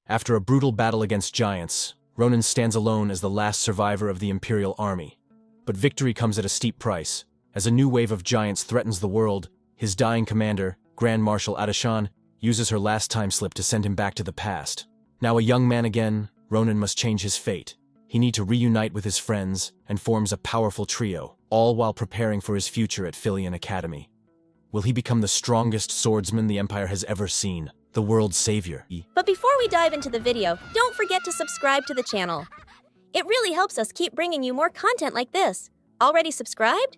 After a brutal battle against giants, Ronan stands alone as the last survivor of the Imperial army. But victory comes at a steep price. As a new wave of giants threatens the world, his dying commander, Grand Marshal Adeshan, uses her last time slip to send him back to the past. Now a young man again, Ronan must change his fate. He needs to reunite with his friends and forms a powerful trio, all while preparing for his future at Filion Academy. Will he become the strongest swordsman the Empire has ever seen? The world's savior? But before we dive into the video, don't forget to subscribe to the channel. It really helps us keep bringing you more content like this. Already subscribed?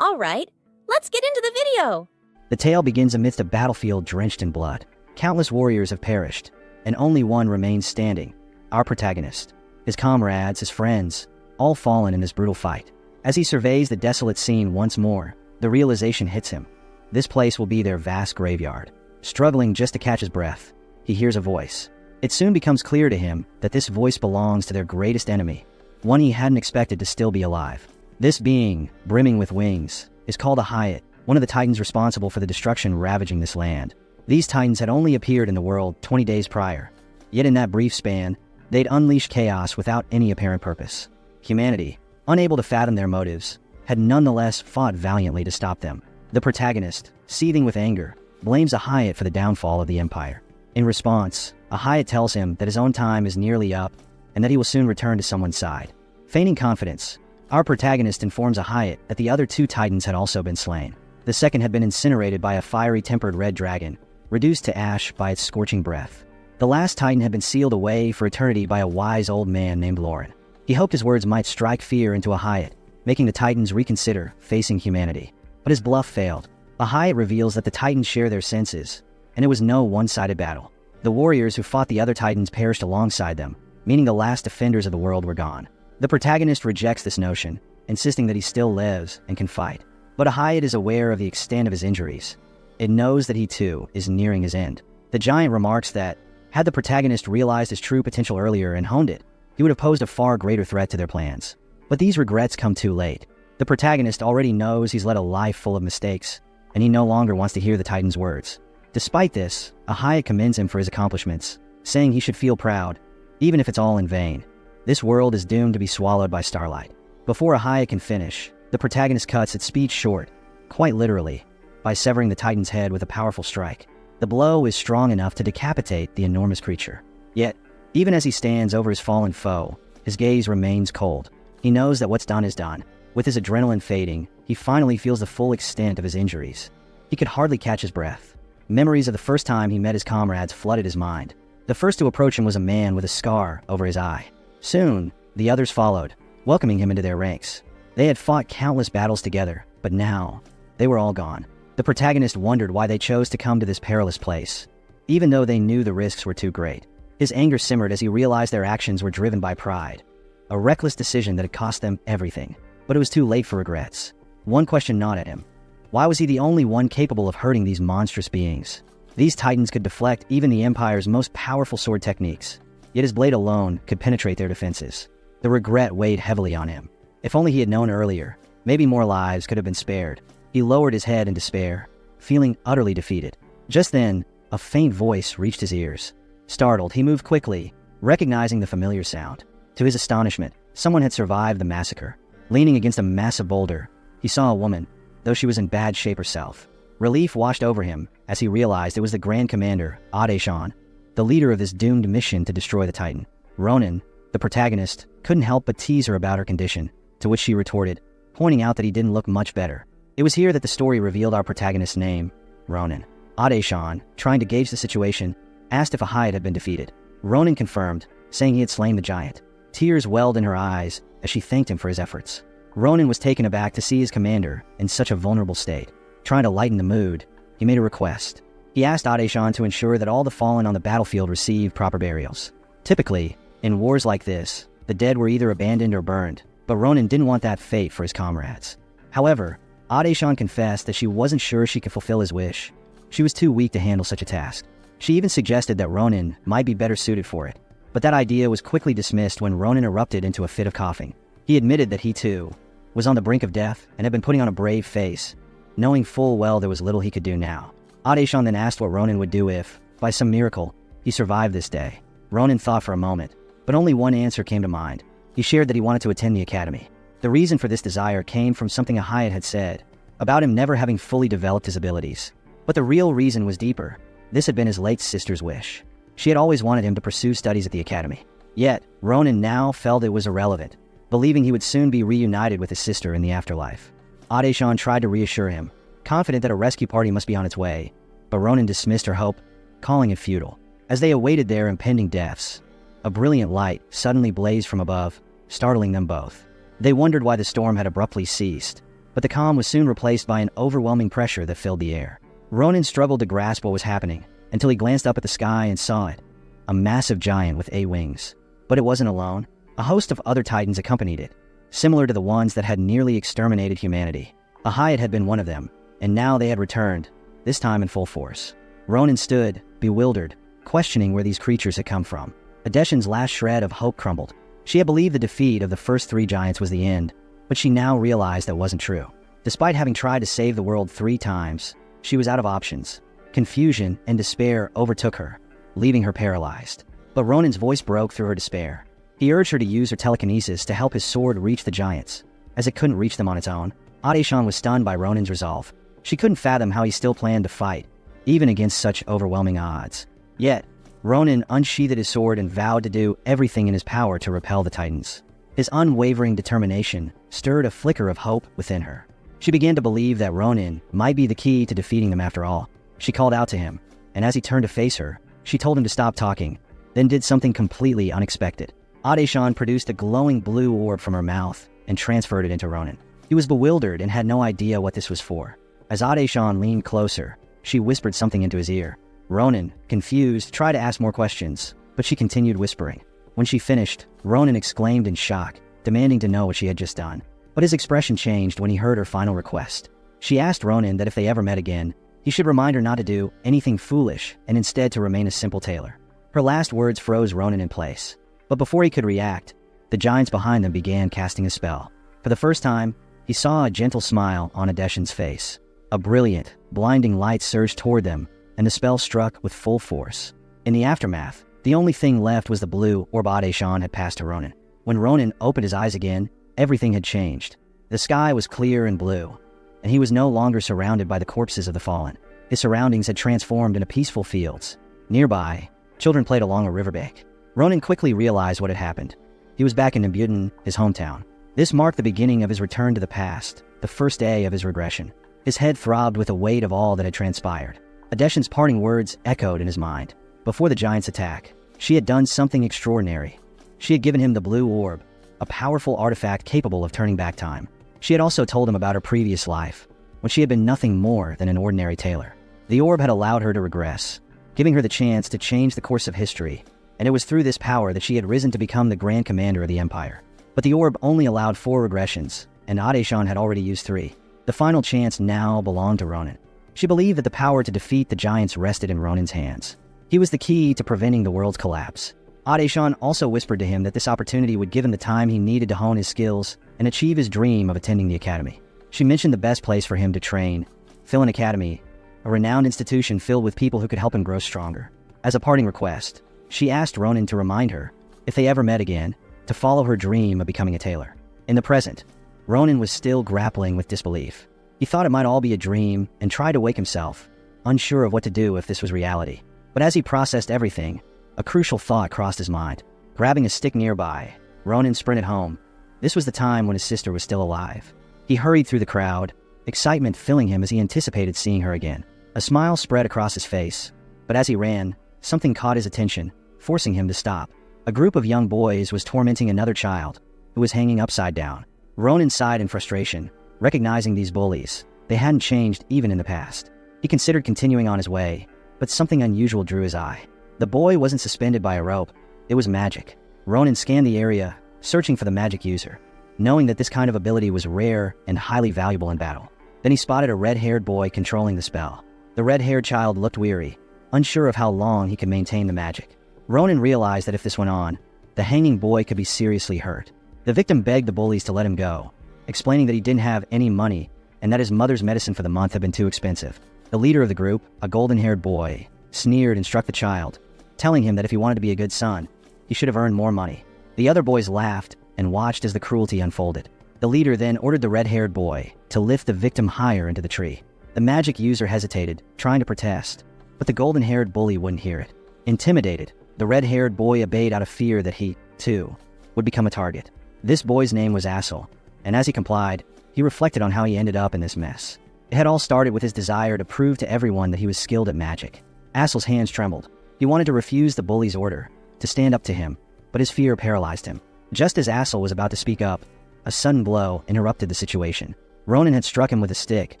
Alright, let's get into the video! The tale begins amidst a battlefield drenched in blood. Countless warriors have perished, and only one remains standing, our protagonist. His comrades, his friends, all fallen in this brutal fight. As he surveys the desolate scene once more, the realization hits him. This place will be their vast graveyard. Struggling just to catch his breath, he hears a voice. It soon becomes clear to him that this voice belongs to their greatest enemy, one he hadn't expected to still be alive. This being, brimming with wings, is called a Hyatt, one of the titans responsible for the destruction ravaging this land. These titans had only appeared in the world 20 days prior, yet in that brief span, they'd unleashed chaos without any apparent purpose. Humanity, unable to fathom their motives, had nonetheless fought valiantly to stop them. The protagonist, seething with anger, blames a Hyatt for the downfall of the Empire. In response, a Hyatt tells him that his own time is nearly up and that he will soon return to someone's side. Feigning confidence, our protagonist informs a Hyatt that the other two titans had also been slain. The second had been incinerated by a fiery-tempered red dragon, reduced to ash by its scorching breath. The last titan had been sealed away for eternity by a wise old man named Lauren. He hoped his words might strike fear into a Hyatt, making the titans reconsider facing humanity. But his bluff failed. A Hyatt reveals that the titans share their senses, and it was no one-sided battle. The warriors who fought the other titans perished alongside them, meaning the last defenders of the world were gone. The protagonist rejects this notion, insisting that he still lives and can fight. But a Hyatt is aware of the extent of his injuries. It knows that he too is nearing his end. The giant remarks that, had the protagonist realized his true potential earlier and honed it, he would have posed a far greater threat to their plans. But these regrets come too late. The protagonist already knows he's led a life full of mistakes, and he no longer wants to hear the Titan's words. Despite this, a Hyatt commends him for his accomplishments, saying he should feel proud, even if it's all in vain. This world is doomed to be swallowed by starlight. Before a Hyatt can finish, the protagonist cuts its speech short, quite literally, by severing the Titan's head with a powerful strike. The blow is strong enough to decapitate the enormous creature. Yet, even as he stands over his fallen foe, his gaze remains cold. He knows that what's done is done. With his adrenaline fading, he finally feels the full extent of his injuries. He could hardly catch his breath. Memories of the first time he met his comrades flooded his mind. The first to approach him was a man with a scar over his eye. Soon, the others followed, welcoming him into their ranks. They had fought countless battles together, but now, they were all gone. The protagonist wondered why they chose to come to this perilous place, even though they knew the risks were too great. His anger simmered as he realized their actions were driven by pride, a reckless decision that had cost them everything. But it was too late for regrets. One question gnawed at him. Why was he the only one capable of hurting these monstrous beings? These titans could deflect even the Empire's most powerful sword techniques, yet his blade alone could penetrate their defenses. The regret weighed heavily on him. If only he had known earlier, maybe more lives could have been spared. He lowered his head in despair, feeling utterly defeated. Just then, a faint voice reached his ears. Startled, he moved quickly, recognizing the familiar sound. To his astonishment, someone had survived the massacre. Leaning against a massive boulder, he saw a woman, though she was in bad shape herself. Relief washed over him as he realized it was the Grand Commander, Adeshan, the leader of this doomed mission to destroy the Titan. Ronan, the protagonist, couldn't help but tease her about her condition, to which she retorted, pointing out that he didn't look much better. It was here that the story revealed our protagonist's name, Ronan. Adeshan, trying to gauge the situation, asked if a Hyatt had been defeated. Ronan confirmed, saying he had slain the giant. Tears welled in her eyes as she thanked him for his efforts. Ronan was taken aback to see his commander in such a vulnerable state. Trying to lighten the mood, he made a request. He asked Adeshan to ensure that all the fallen on the battlefield received proper burials. Typically, in wars like this, the dead were either abandoned or burned, but Ronan didn't want that fate for his comrades. However, Adeshan confessed that she wasn't sure she could fulfill his wish. She was too weak to handle such a task. She even suggested that Ronan might be better suited for it. But that idea was quickly dismissed when Ronan erupted into a fit of coughing. He admitted that he, too, was on the brink of death and had been putting on a brave face, knowing full well there was little he could do now. Adeshan then asked what Ronan would do if, by some miracle, he survived this day. Ronan thought for a moment, but only one answer came to mind. He shared that he wanted to attend the academy. The reason for this desire came from something Ahayat had said, about him never having fully developed his abilities. But the real reason was deeper. This had been his late sister's wish. She had always wanted him to pursue studies at the academy. Yet, Ronan now felt it was irrelevant, believing he would soon be reunited with his sister in the afterlife. Adeshan tried to reassure him, confident that a rescue party must be on its way, but Ronan dismissed her hope, calling it futile. As they awaited their impending deaths, a brilliant light suddenly blazed from above, startling them both. They wondered why the storm had abruptly ceased, but the calm was soon replaced by an overwhelming pressure that filled the air. Ronan struggled to grasp what was happening, until he glanced up at the sky and saw it, a massive giant with 8 wings. But it wasn't alone. A host of other titans accompanied it, similar to the ones that had nearly exterminated humanity. Ahayat had been one of them, and now they had returned, this time in full force. Ronan stood, bewildered, questioning where these creatures had come from. Adeshan's last shred of hope crumbled. She had believed the defeat of the first 3 giants was the end, but she now realized that wasn't true. Despite having tried to save the world 3 times, she was out of options. Confusion and despair overtook her, leaving her paralyzed. But Ronan's voice broke through her despair. He urged her to use her telekinesis to help his sword reach the giants. As it couldn't reach them on its own, Adeshan was stunned by Ronan's resolve. She couldn't fathom how he still planned to fight, even against such overwhelming odds. Yet, Ronan unsheathed his sword and vowed to do everything in his power to repel the titans. His unwavering determination stirred a flicker of hope within her. She began to believe that Ronan might be the key to defeating them after all. She called out to him, and as he turned to face her, she told him to stop talking, then did something completely unexpected. Adeshan produced a glowing blue orb from her mouth and transferred it into Ronan. He was bewildered and had no idea what this was for. As Adeshan leaned closer, she whispered something into his ear. Ronan, confused, tried to ask more questions, but she continued whispering. When she finished, Ronan exclaimed in shock, demanding to know what she had just done. But his expression changed when he heard her final request. She asked Ronan that if they ever met again, he should remind her not to do anything foolish and instead to remain a simple tailor. Her last words froze Ronan in place. But before he could react, the giants behind them began casting a spell. For the first time, he saw a gentle smile on Adeshan's face. A brilliant, blinding light surged toward them, and the spell struck with full force. In the aftermath, the only thing left was the blue orb Adeshan had passed to Ronan. When Ronan opened his eyes again, everything had changed. The sky was clear and blue, and he was no longer surrounded by the corpses of the fallen. His surroundings had transformed into peaceful fields. Nearby, children played along a riverbank. Ronan quickly realized what had happened. He was back in Nabudin, his hometown. This marked the beginning of his return to the past, the first day of his regression. His head throbbed with the weight of all that had transpired. Adeshan's parting words echoed in his mind. Before the giant's attack, she had done something extraordinary. She had given him the blue orb, a powerful artifact capable of turning back time. She had also told him about her previous life, when she had been nothing more than an ordinary tailor. The orb had allowed her to regress, giving her the chance to change the course of history, and it was through this power that she had risen to become the Grand Commander of the Empire. But the orb only allowed 4 regressions, and Adeshan had already used 3. The final chance now belonged to Ronan. She believed that the power to defeat the giants rested in Ronan's hands. He was the key to preventing the world's collapse. Adeshan also whispered to him that this opportunity would give him the time he needed to hone his skills and achieve his dream of attending the academy. She mentioned the best place for him to train, Philin Academy, a renowned institution filled with people who could help him grow stronger. As a parting request, she asked Ronan to remind her, if they ever met again, to follow her dream of becoming a tailor. In the present, Ronan was still grappling with disbelief. He thought it might all be a dream and tried to wake himself, unsure of what to do if this was reality. But as he processed everything, a crucial thought crossed his mind. Grabbing a stick nearby, Ronan sprinted home. This was the time when his sister was still alive. He hurried through the crowd, excitement filling him as he anticipated seeing her again. A smile spread across his face, but as he ran, something caught his attention, forcing him to stop. A group of young boys was tormenting another child, who was hanging upside down. Ronan sighed in frustration, recognizing these bullies. They hadn't changed even in the past. He considered continuing on his way, but something unusual drew his eye. The boy wasn't suspended by a rope, it was magic. Ronan scanned the area, searching for the magic user, knowing that this kind of ability was rare and highly valuable in battle. Then he spotted a red-haired boy controlling the spell. The red-haired child looked weary, unsure of how long he could maintain the magic. Ronan realized that if this went on, the hanging boy could be seriously hurt. The victim begged the bullies to let him go, explaining that he didn't have any money and that his mother's medicine for the month had been too expensive. The leader of the group, a golden-haired boy, sneered and struck the child, telling him that if he wanted to be a good son, he should have earned more money. The other boys laughed and watched as the cruelty unfolded. The leader then ordered the red-haired boy to lift the victim higher into the tree. The magic user hesitated, trying to protest, but the golden-haired bully wouldn't hear it. Intimidated, the red-haired boy obeyed out of fear that he, too, would become a target. This boy's name was Assel, and as he complied, he reflected on how he ended up in this mess. It had all started with his desire to prove to everyone that he was skilled at magic. Assel's hands trembled. He wanted to refuse the bully's order, to stand up to him, but his fear paralyzed him. Just as Assel was about to speak up, a sudden blow interrupted the situation. Ronan had struck him with a stick,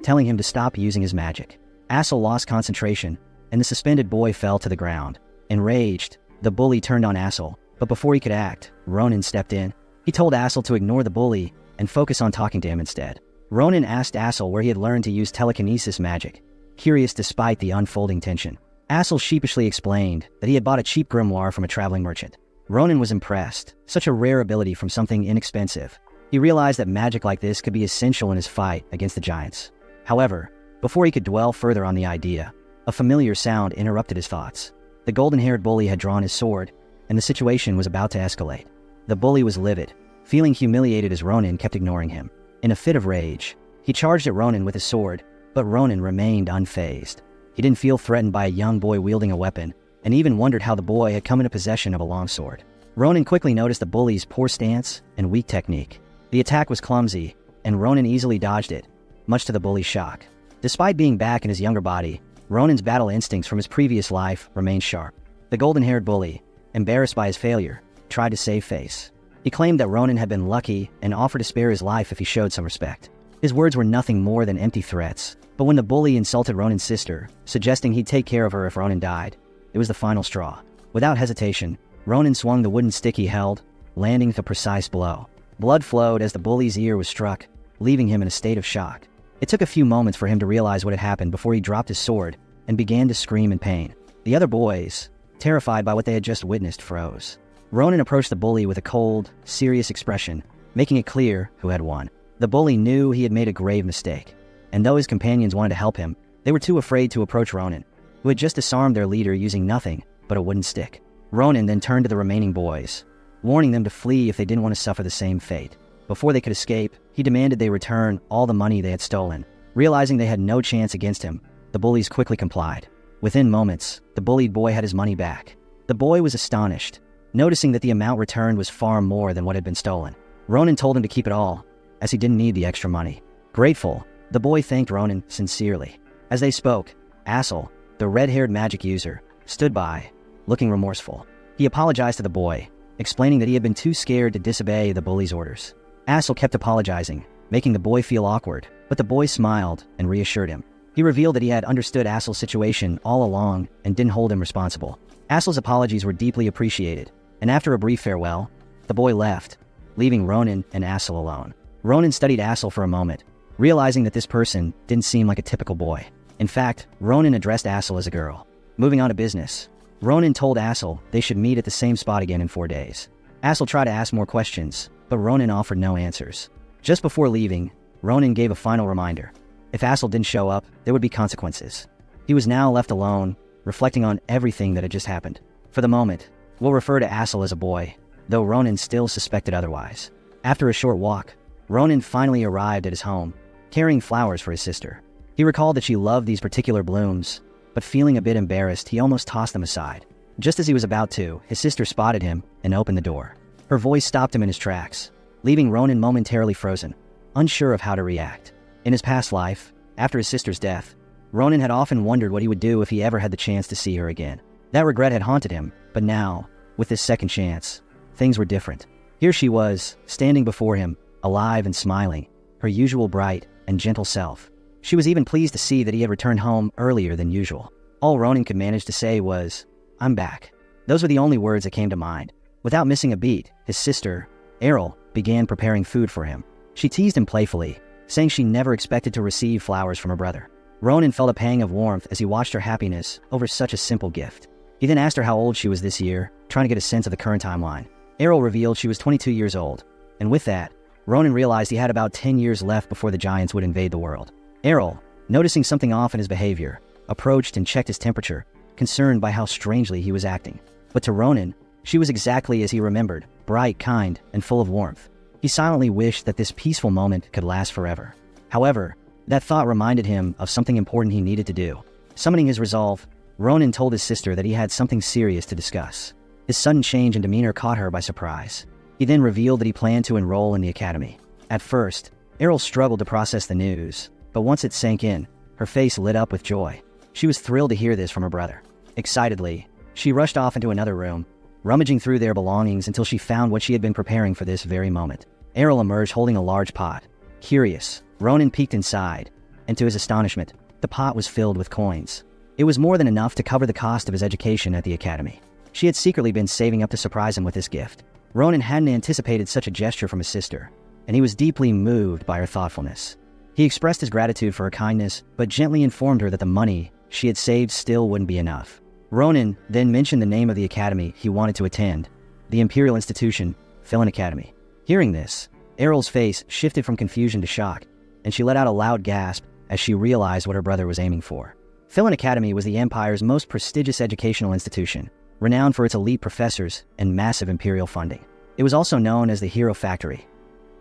telling him to stop using his magic. Assel lost concentration, and the suspended boy fell to the ground. Enraged, the bully turned on Assel, but before he could act, Ronan stepped in. He told Assel to ignore the bully and focus on talking to him instead. Ronan asked Assel where he had learned to use telekinesis magic, curious despite the unfolding tension. Assel sheepishly explained that he had bought a cheap grimoire from a traveling merchant. Ronan was impressed. Such a rare ability from something inexpensive. He realized that magic like this could be essential in his fight against the giants. However, before he could dwell further on the idea, a familiar sound interrupted his thoughts. The golden-haired bully had drawn his sword, and the situation was about to escalate. The bully was livid, feeling humiliated as Ronan kept ignoring him. In a fit of rage, he charged at Ronan with his sword, but Ronan remained unfazed. He didn't feel threatened by a young boy wielding a weapon, and even wondered how the boy had come into possession of a longsword. Ronan quickly noticed the bully's poor stance and weak technique. The attack was clumsy, and Ronan easily dodged it, much to the bully's shock. Despite being back in his younger body, Ronan's battle instincts from his previous life remained sharp. The golden-haired bully, embarrassed by his failure, tried to save face. He claimed that Ronan had been lucky and offered to spare his life if he showed some respect. His words were nothing more than empty threats, but when the bully insulted Ronan's sister, suggesting he'd take care of her if Ronan died, it was the final straw. Without hesitation, Ronan swung the wooden stick he held, landing with a precise blow. Blood flowed as the bully's ear was struck, leaving him in a state of shock. It took a few moments for him to realize what had happened before he dropped his sword and began to scream in pain. The other boys, terrified by what they had just witnessed, froze. Ronan approached the bully with a cold, serious expression, making it clear who had won. The bully knew he had made a grave mistake, and though his companions wanted to help him, they were too afraid to approach Ronan, who had just disarmed their leader using nothing but a wooden stick. Ronan then turned to the remaining boys, warning them to flee if they didn't want to suffer the same fate. Before they could escape, he demanded they return all the money they had stolen. Realizing they had no chance against him, the bullies quickly complied. Within moments, the bullied boy had his money back. The boy was astonished, noticing that the amount returned was far more than what had been stolen. Ronan told him to keep it all, as he didn't need the extra money. Grateful, the boy thanked Ronan sincerely. As they spoke, Assel, the red-haired magic user, stood by, looking remorseful. He apologized to the boy, explaining that he had been too scared to disobey the bully's orders. Assel kept apologizing, making the boy feel awkward, but the boy smiled and reassured him. He revealed that he had understood Assel's situation all along and didn't hold him responsible. Assel's apologies were deeply appreciated, and after a brief farewell, the boy left, leaving Ronan and Assel alone. Ronan studied Assel for a moment, realizing that this person didn't seem like a typical boy. In fact, Ronan addressed Assel as a girl. Moving on to business, Ronan told Assel they should meet at the same spot again in 4 days. Assel tried to ask more questions, but Ronan offered no answers. Just before leaving, Ronan gave a final reminder. If Assel didn't show up, there would be consequences. He was now left alone, reflecting on everything that had just happened. For the moment, we'll refer to Assel as a boy, though Ronan still suspected otherwise. After a short walk, Ronan finally arrived at his home, carrying flowers for his sister. He recalled that she loved these particular blooms, but feeling a bit embarrassed, he almost tossed them aside. Just as he was about to, his sister spotted him and opened the door. Her voice stopped him in his tracks, leaving Ronan momentarily frozen, unsure of how to react. In his past life, after his sister's death, Ronan had often wondered what he would do if he ever had the chance to see her again. That regret had haunted him, but now, with this second chance, things were different. Here she was, standing before him, alive and smiling, her usual bright and gentle self. She was even pleased to see that he had returned home earlier than usual. All Ronan could manage to say was, "I'm back." Those were the only words that came to mind. Without missing a beat, his sister, Errol, began preparing food for him. She teased him playfully, saying she never expected to receive flowers from her brother. Ronan felt a pang of warmth as he watched her happiness over such a simple gift. He then asked her how old she was this year, trying to get a sense of the current timeline. Errol revealed she was 22 years old, and with that, Ronan realized he had about 10 years left before the giants would invade the world. Errol, noticing something off in his behavior, approached and checked his temperature, concerned by how strangely he was acting. But to Ronan, she was exactly as he remembered, bright, kind, and full of warmth. He silently wished that this peaceful moment could last forever. However, that thought reminded him of something important he needed to do. Summoning his resolve, Ronan told his sister that he had something serious to discuss. His sudden change in demeanor caught her by surprise. He then revealed that he planned to enroll in the academy. At first, Errol struggled to process the news, but once it sank in, her face lit up with joy. She was thrilled to hear this from her brother. Excitedly, she rushed off into another room, rummaging through their belongings until she found what she had been preparing for this very moment. Errol emerged holding a large pot. Curious, Ronan peeked inside, and to his astonishment, the pot was filled with coins. It was more than enough to cover the cost of his education at the academy. She had secretly been saving up to surprise him with this gift. Ronan hadn't anticipated such a gesture from his sister, and he was deeply moved by her thoughtfulness. He expressed his gratitude for her kindness, but gently informed her that the money she had saved still wouldn't be enough. Ronan then mentioned the name of the academy he wanted to attend, the Imperial Institution, Philin Academy. Hearing this, Errol's face shifted from confusion to shock, and she let out a loud gasp as she realized what her brother was aiming for. Philin Academy was the Empire's most prestigious educational institution, renowned for its elite professors and massive imperial funding. It was also known as the Hero Factory.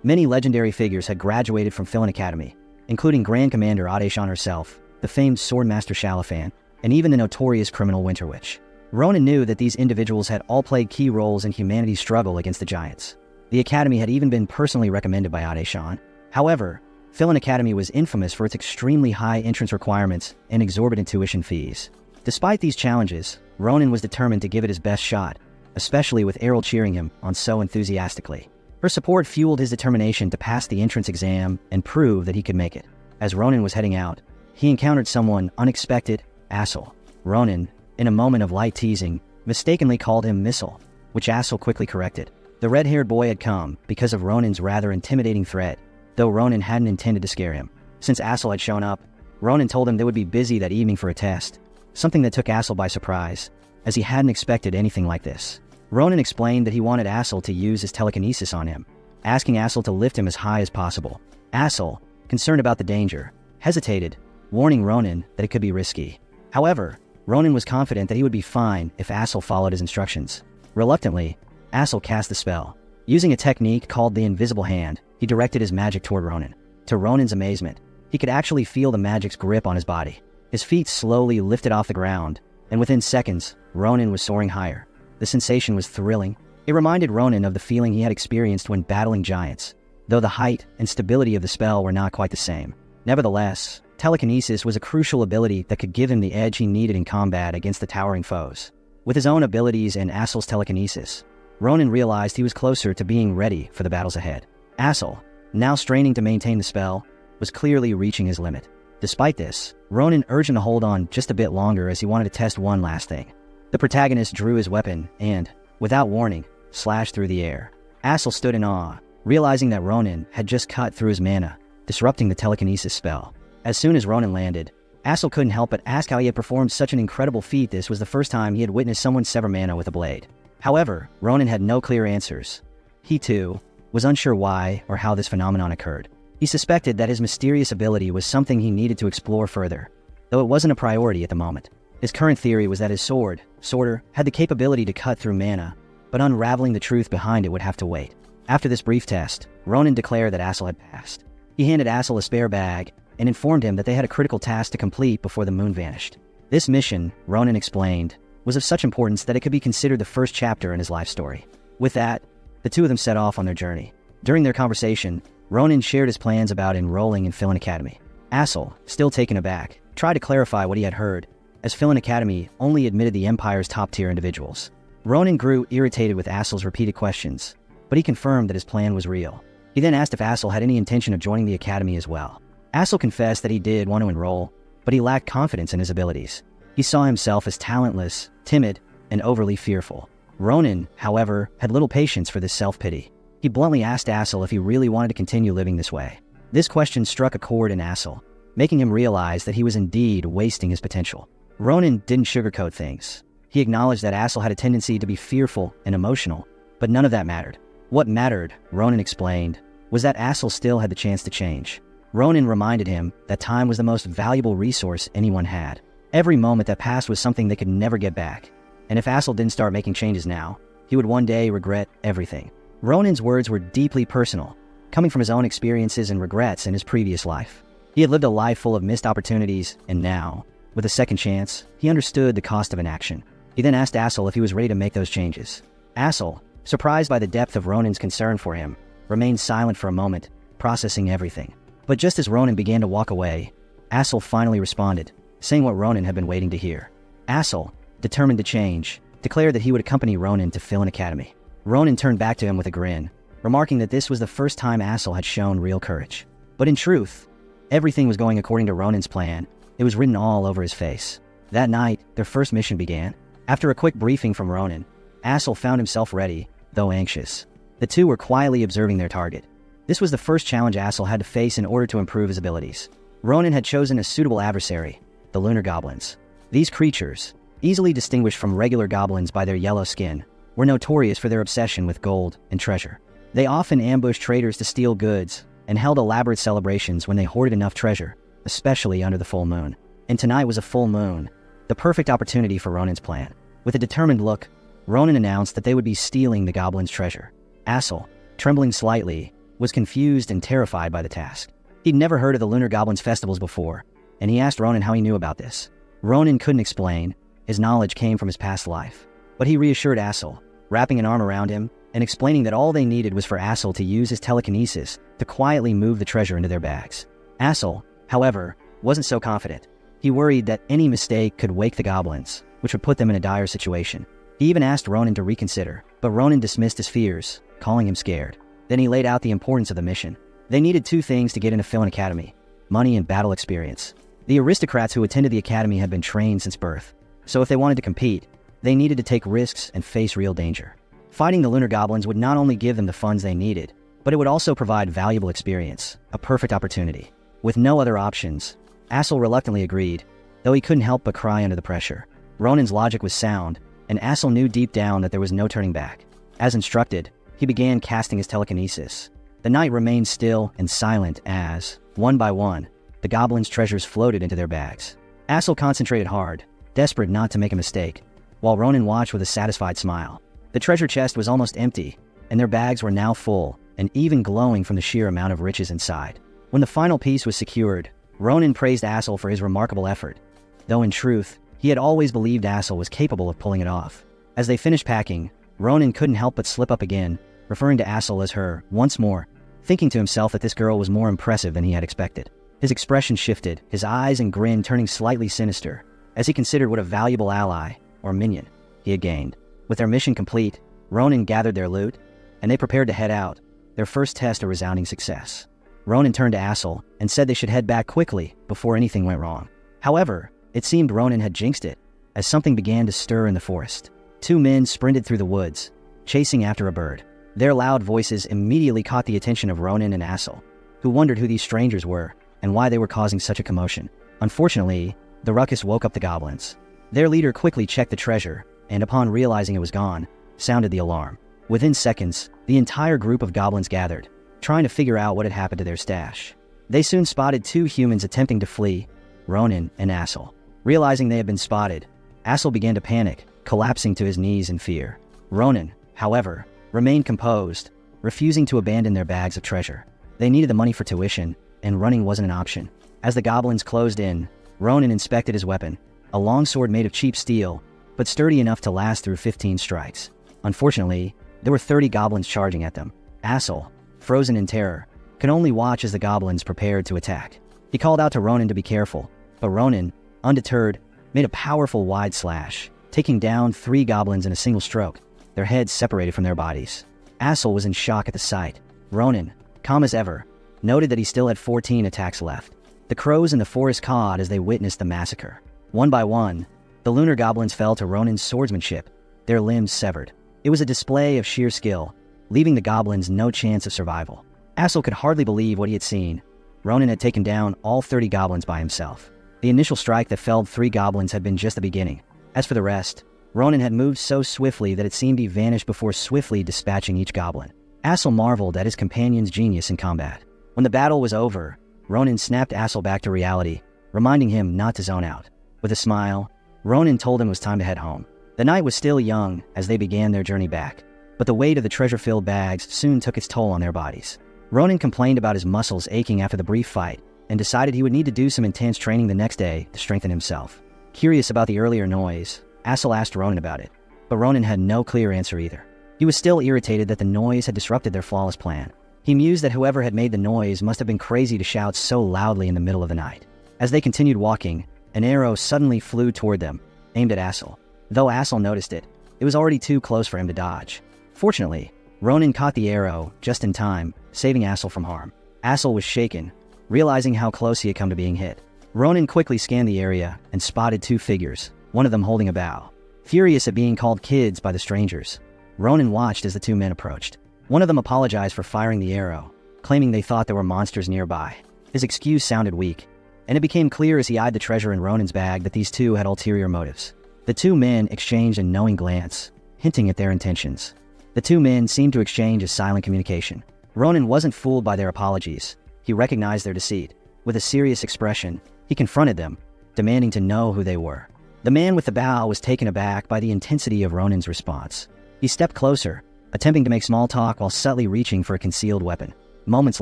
Many legendary figures had graduated from Philin Academy, including Grand Commander Adeshan herself, the famed Swordmaster Shalafan, and even the notorious criminal Winter Witch. Ronan knew that these individuals had all played key roles in humanity's struggle against the Giants. The academy had even been personally recommended by Adeshan. However, Philin Academy was infamous for its extremely high entrance requirements and exorbitant tuition fees. Despite these challenges, Ronan was determined to give it his best shot, especially with Errol cheering him on so enthusiastically. Her support fueled his determination to pass the entrance exam and prove that he could make it. As Ronan was heading out, he encountered someone unexpected, Assel. Ronan, in a moment of light teasing, mistakenly called him Missile, which Assel quickly corrected. The red-haired boy had come because of Ronan's rather intimidating threat, though Ronan hadn't intended to scare him. Since Assel had shown up, Ronan told him they would be busy that evening for a test, something that took Assel by surprise, as he hadn't expected anything like this. Ronan explained that he wanted Assel to use his telekinesis on him, asking Assel to lift him as high as possible. Assel, concerned about the danger, hesitated, warning Ronan that it could be risky. However, Ronan was confident that he would be fine if Assel followed his instructions. Reluctantly, Assel cast the spell. Using a technique called the Invisible Hand, he directed his magic toward Ronan. To Ronan's amazement, he could actually feel the magic's grip on his body. His feet slowly lifted off the ground, and within seconds, Ronan was soaring higher. The sensation was thrilling. It reminded Ronan of the feeling he had experienced when battling giants, though the height and stability of the spell were not quite the same. Nevertheless, telekinesis was a crucial ability that could give him the edge he needed in combat against the towering foes. With his own abilities and Assel's telekinesis, Ronan realized he was closer to being ready for the battles ahead. Assel, now straining to maintain the spell, was clearly reaching his limit. Despite this, Ronan urged him to hold on just a bit longer as he wanted to test one last thing. The protagonist drew his weapon and, without warning, slashed through the air. Assel stood in awe, realizing that Ronan had just cut through his mana, disrupting the telekinesis spell. As soon as Ronan landed, Assel couldn't help but ask how he had performed such an incredible feat. This was the first time he had witnessed someone sever mana with a blade. However, Ronan had no clear answers. He, too, was unsure why or how this phenomenon occurred. He suspected that his mysterious ability was something he needed to explore further, though it wasn't a priority at the moment. His current theory was that his sword, Sorter, had the capability to cut through mana, but unraveling the truth behind it would have to wait. After this brief test, Ronan declared that Assel had passed. He handed Assel a spare bag and informed him that they had a critical task to complete before the moon vanished. This mission, Ronan explained, was of such importance that it could be considered the first chapter in his life story. With that, the two of them set off on their journey. During their conversation, Ronan shared his plans about enrolling in Philin Academy. Assel, still taken aback, tried to clarify what he had heard, as Philin Academy only admitted the Empire's top-tier individuals. Ronan grew irritated with Assel's repeated questions, but he confirmed that his plan was real. He then asked if Assel had any intention of joining the academy as well. Assel confessed that he did want to enroll, but he lacked confidence in his abilities. He saw himself as talentless, timid, and overly fearful. Ronan, however, had little patience for this self-pity. He bluntly asked Assel if he really wanted to continue living this way. This question struck a chord in Assel, making him realize that he was indeed wasting his potential. Ronan didn't sugarcoat things. He acknowledged that Assel had a tendency to be fearful and emotional, but none of that mattered. What mattered, Ronan explained, was that Assel still had the chance to change. Ronan reminded him that time was the most valuable resource anyone had. Every moment that passed was something they could never get back. And if Assel didn't start making changes now, he would one day regret everything. Ronan's words were deeply personal, coming from his own experiences and regrets in his previous life. He had lived a life full of missed opportunities, and now, with a second chance, he understood the cost of inaction. He then asked Assel if he was ready to make those changes. Assel, surprised by the depth of Ronan's concern for him, remained silent for a moment, processing everything. But just as Ronan began to walk away, Assel finally responded, saying what Ronan had been waiting to hear. Assel, determined to change, declared that he would accompany Ronan to Philin Academy. Ronan turned back to him with a grin, remarking that this was the first time Assel had shown real courage. But in truth, everything was going according to Ronan's plan. It was written all over his face. That night, their first mission began. After a quick briefing from Ronan, Assel found himself ready, though anxious. The two were quietly observing their target. This was the first challenge Assel had to face in order to improve his abilities. Ronan had chosen a suitable adversary, the lunar goblins. These creatures, easily distinguished from regular goblins by their yellow skin, were notorious for their obsession with gold and treasure. They often ambushed traders to steal goods and held elaborate celebrations when they hoarded enough treasure, especially under the full moon. And tonight was a full moon, the perfect opportunity for Ronan's plan. With a determined look, Ronan announced that they would be stealing the goblins' treasure. Assel, trembling slightly, was confused and terrified by the task. He'd never heard of the lunar goblins' festivals before, and he asked Ronan how he knew about this. Ronan couldn't explain. His knowledge came from his past life. But he reassured Assel, wrapping an arm around him and explaining that all they needed was for Assel to use his telekinesis to quietly move the treasure into their bags. Assel, however, wasn't so confident. He worried that any mistake could wake the goblins, which would put them in a dire situation. He even asked Ronan to reconsider, but Ronan dismissed his fears, calling him scared. Then he laid out the importance of the mission. They needed two things to get into Philin Academy: money and battle experience. The aristocrats who attended the academy had been trained since birth, so if they wanted to compete, they needed to take risks and face real danger. Fighting the lunar goblins would not only give them the funds they needed, but it would also provide valuable experience, a perfect opportunity. With no other options, Assel reluctantly agreed, though he couldn't help but cry under the pressure. Ronan's logic was sound, and Assel knew deep down that there was no turning back. As instructed, he began casting his telekinesis. The night remained still and silent as, one by one, the goblins' treasures floated into their bags. Assel concentrated hard, desperate not to make a mistake, while Ronan watched with a satisfied smile. The treasure chest was almost empty, and their bags were now full and even glowing from the sheer amount of riches inside. When the final piece was secured, Ronan praised Assel for his remarkable effort, though in truth, he had always believed Assel was capable of pulling it off. As they finished packing, Ronan couldn't help but slip up again, referring to Assel as her, once more, thinking to himself that this girl was more impressive than he had expected. His expression shifted, his eyes and grin turning slightly sinister, as he considered what a valuable ally, or minion, he had gained. With their mission complete, Ronan gathered their loot, and they prepared to head out, their first test a resounding success. Ronan turned to Assel and said they should head back quickly before anything went wrong. However, it seemed Ronan had jinxed it, as something began to stir in the forest. Two men sprinted through the woods, chasing after a bird. Their loud voices immediately caught the attention of Ronan and Assel, who wondered who these strangers were and why they were causing such a commotion. Unfortunately, the ruckus woke up the goblins. Their leader quickly checked the treasure, and upon realizing it was gone, sounded the alarm. Within seconds, the entire group of goblins gathered, trying to figure out what had happened to their stash. They soon spotted two humans attempting to flee, Ronan and Assel. Realizing they had been spotted, Assel began to panic, collapsing to his knees in fear. Ronan, however, remained composed, refusing to abandon their bags of treasure. They needed the money for tuition, and running wasn't an option. As the goblins closed in, Ronan inspected his weapon, a longsword made of cheap steel, but sturdy enough to last through 15 strikes. Unfortunately, there were 30 goblins charging at them. Assel, frozen in terror, could only watch as the goblins prepared to attack. He called out to Ronan to be careful, but Ronan, undeterred, made a powerful wide slash, taking down 3 goblins in a single stroke, their heads separated from their bodies. Assel was in shock at the sight. Ronan, calm as ever, noted that he still had 14 attacks left. The crows in the forest cawed as they witnessed the massacre. One by one, the lunar goblins fell to Ronan's swordsmanship, their limbs severed. It was a display of sheer skill, leaving the goblins no chance of survival. Assel could hardly believe what he had seen. Ronan had taken down all 30 goblins by himself. The initial strike that felled 3 goblins had been just the beginning. As for the rest, Ronan had moved so swiftly that it seemed he vanished before swiftly dispatching each goblin. Assel marveled at his companion's genius in combat. When the battle was over, Ronan snapped Assel back to reality, reminding him not to zone out. With a smile, Ronan told him it was time to head home. The night was still young as they began their journey back, but the weight of the treasure-filled bags soon took its toll on their bodies. Ronan complained about his muscles aching after the brief fight and decided he would need to do some intense training the next day to strengthen himself. Curious about the earlier noise, Assel asked Ronan about it, but Ronan had no clear answer either. He was still irritated that the noise had disrupted their flawless plan. He mused that whoever had made the noise must have been crazy to shout so loudly in the middle of the night. As they continued walking, an arrow suddenly flew toward them, aimed at Assel. Though Assel noticed it, it was already too close for him to dodge. Fortunately, Ronan caught the arrow just in time, saving Assel from harm. Assel was shaken, realizing how close he had come to being hit. Ronan quickly scanned the area and spotted two figures, one of them holding a bow. Furious at being called kids by the strangers, Ronan watched as the two men approached. One of them apologized for firing the arrow, claiming they thought there were monsters nearby. His excuse sounded weak, and it became clear as he eyed the treasure in Ronan's bag that these two had ulterior motives. The two men exchanged a knowing glance, hinting at their intentions. The two men seemed to exchange a silent communication. Ronan wasn't fooled by their apologies. He recognized their deceit. With a serious expression, he confronted them, demanding to know who they were. The man with the bow was taken aback by the intensity of Ronan's response. He stepped closer, attempting to make small talk while subtly reaching for a concealed weapon. Moments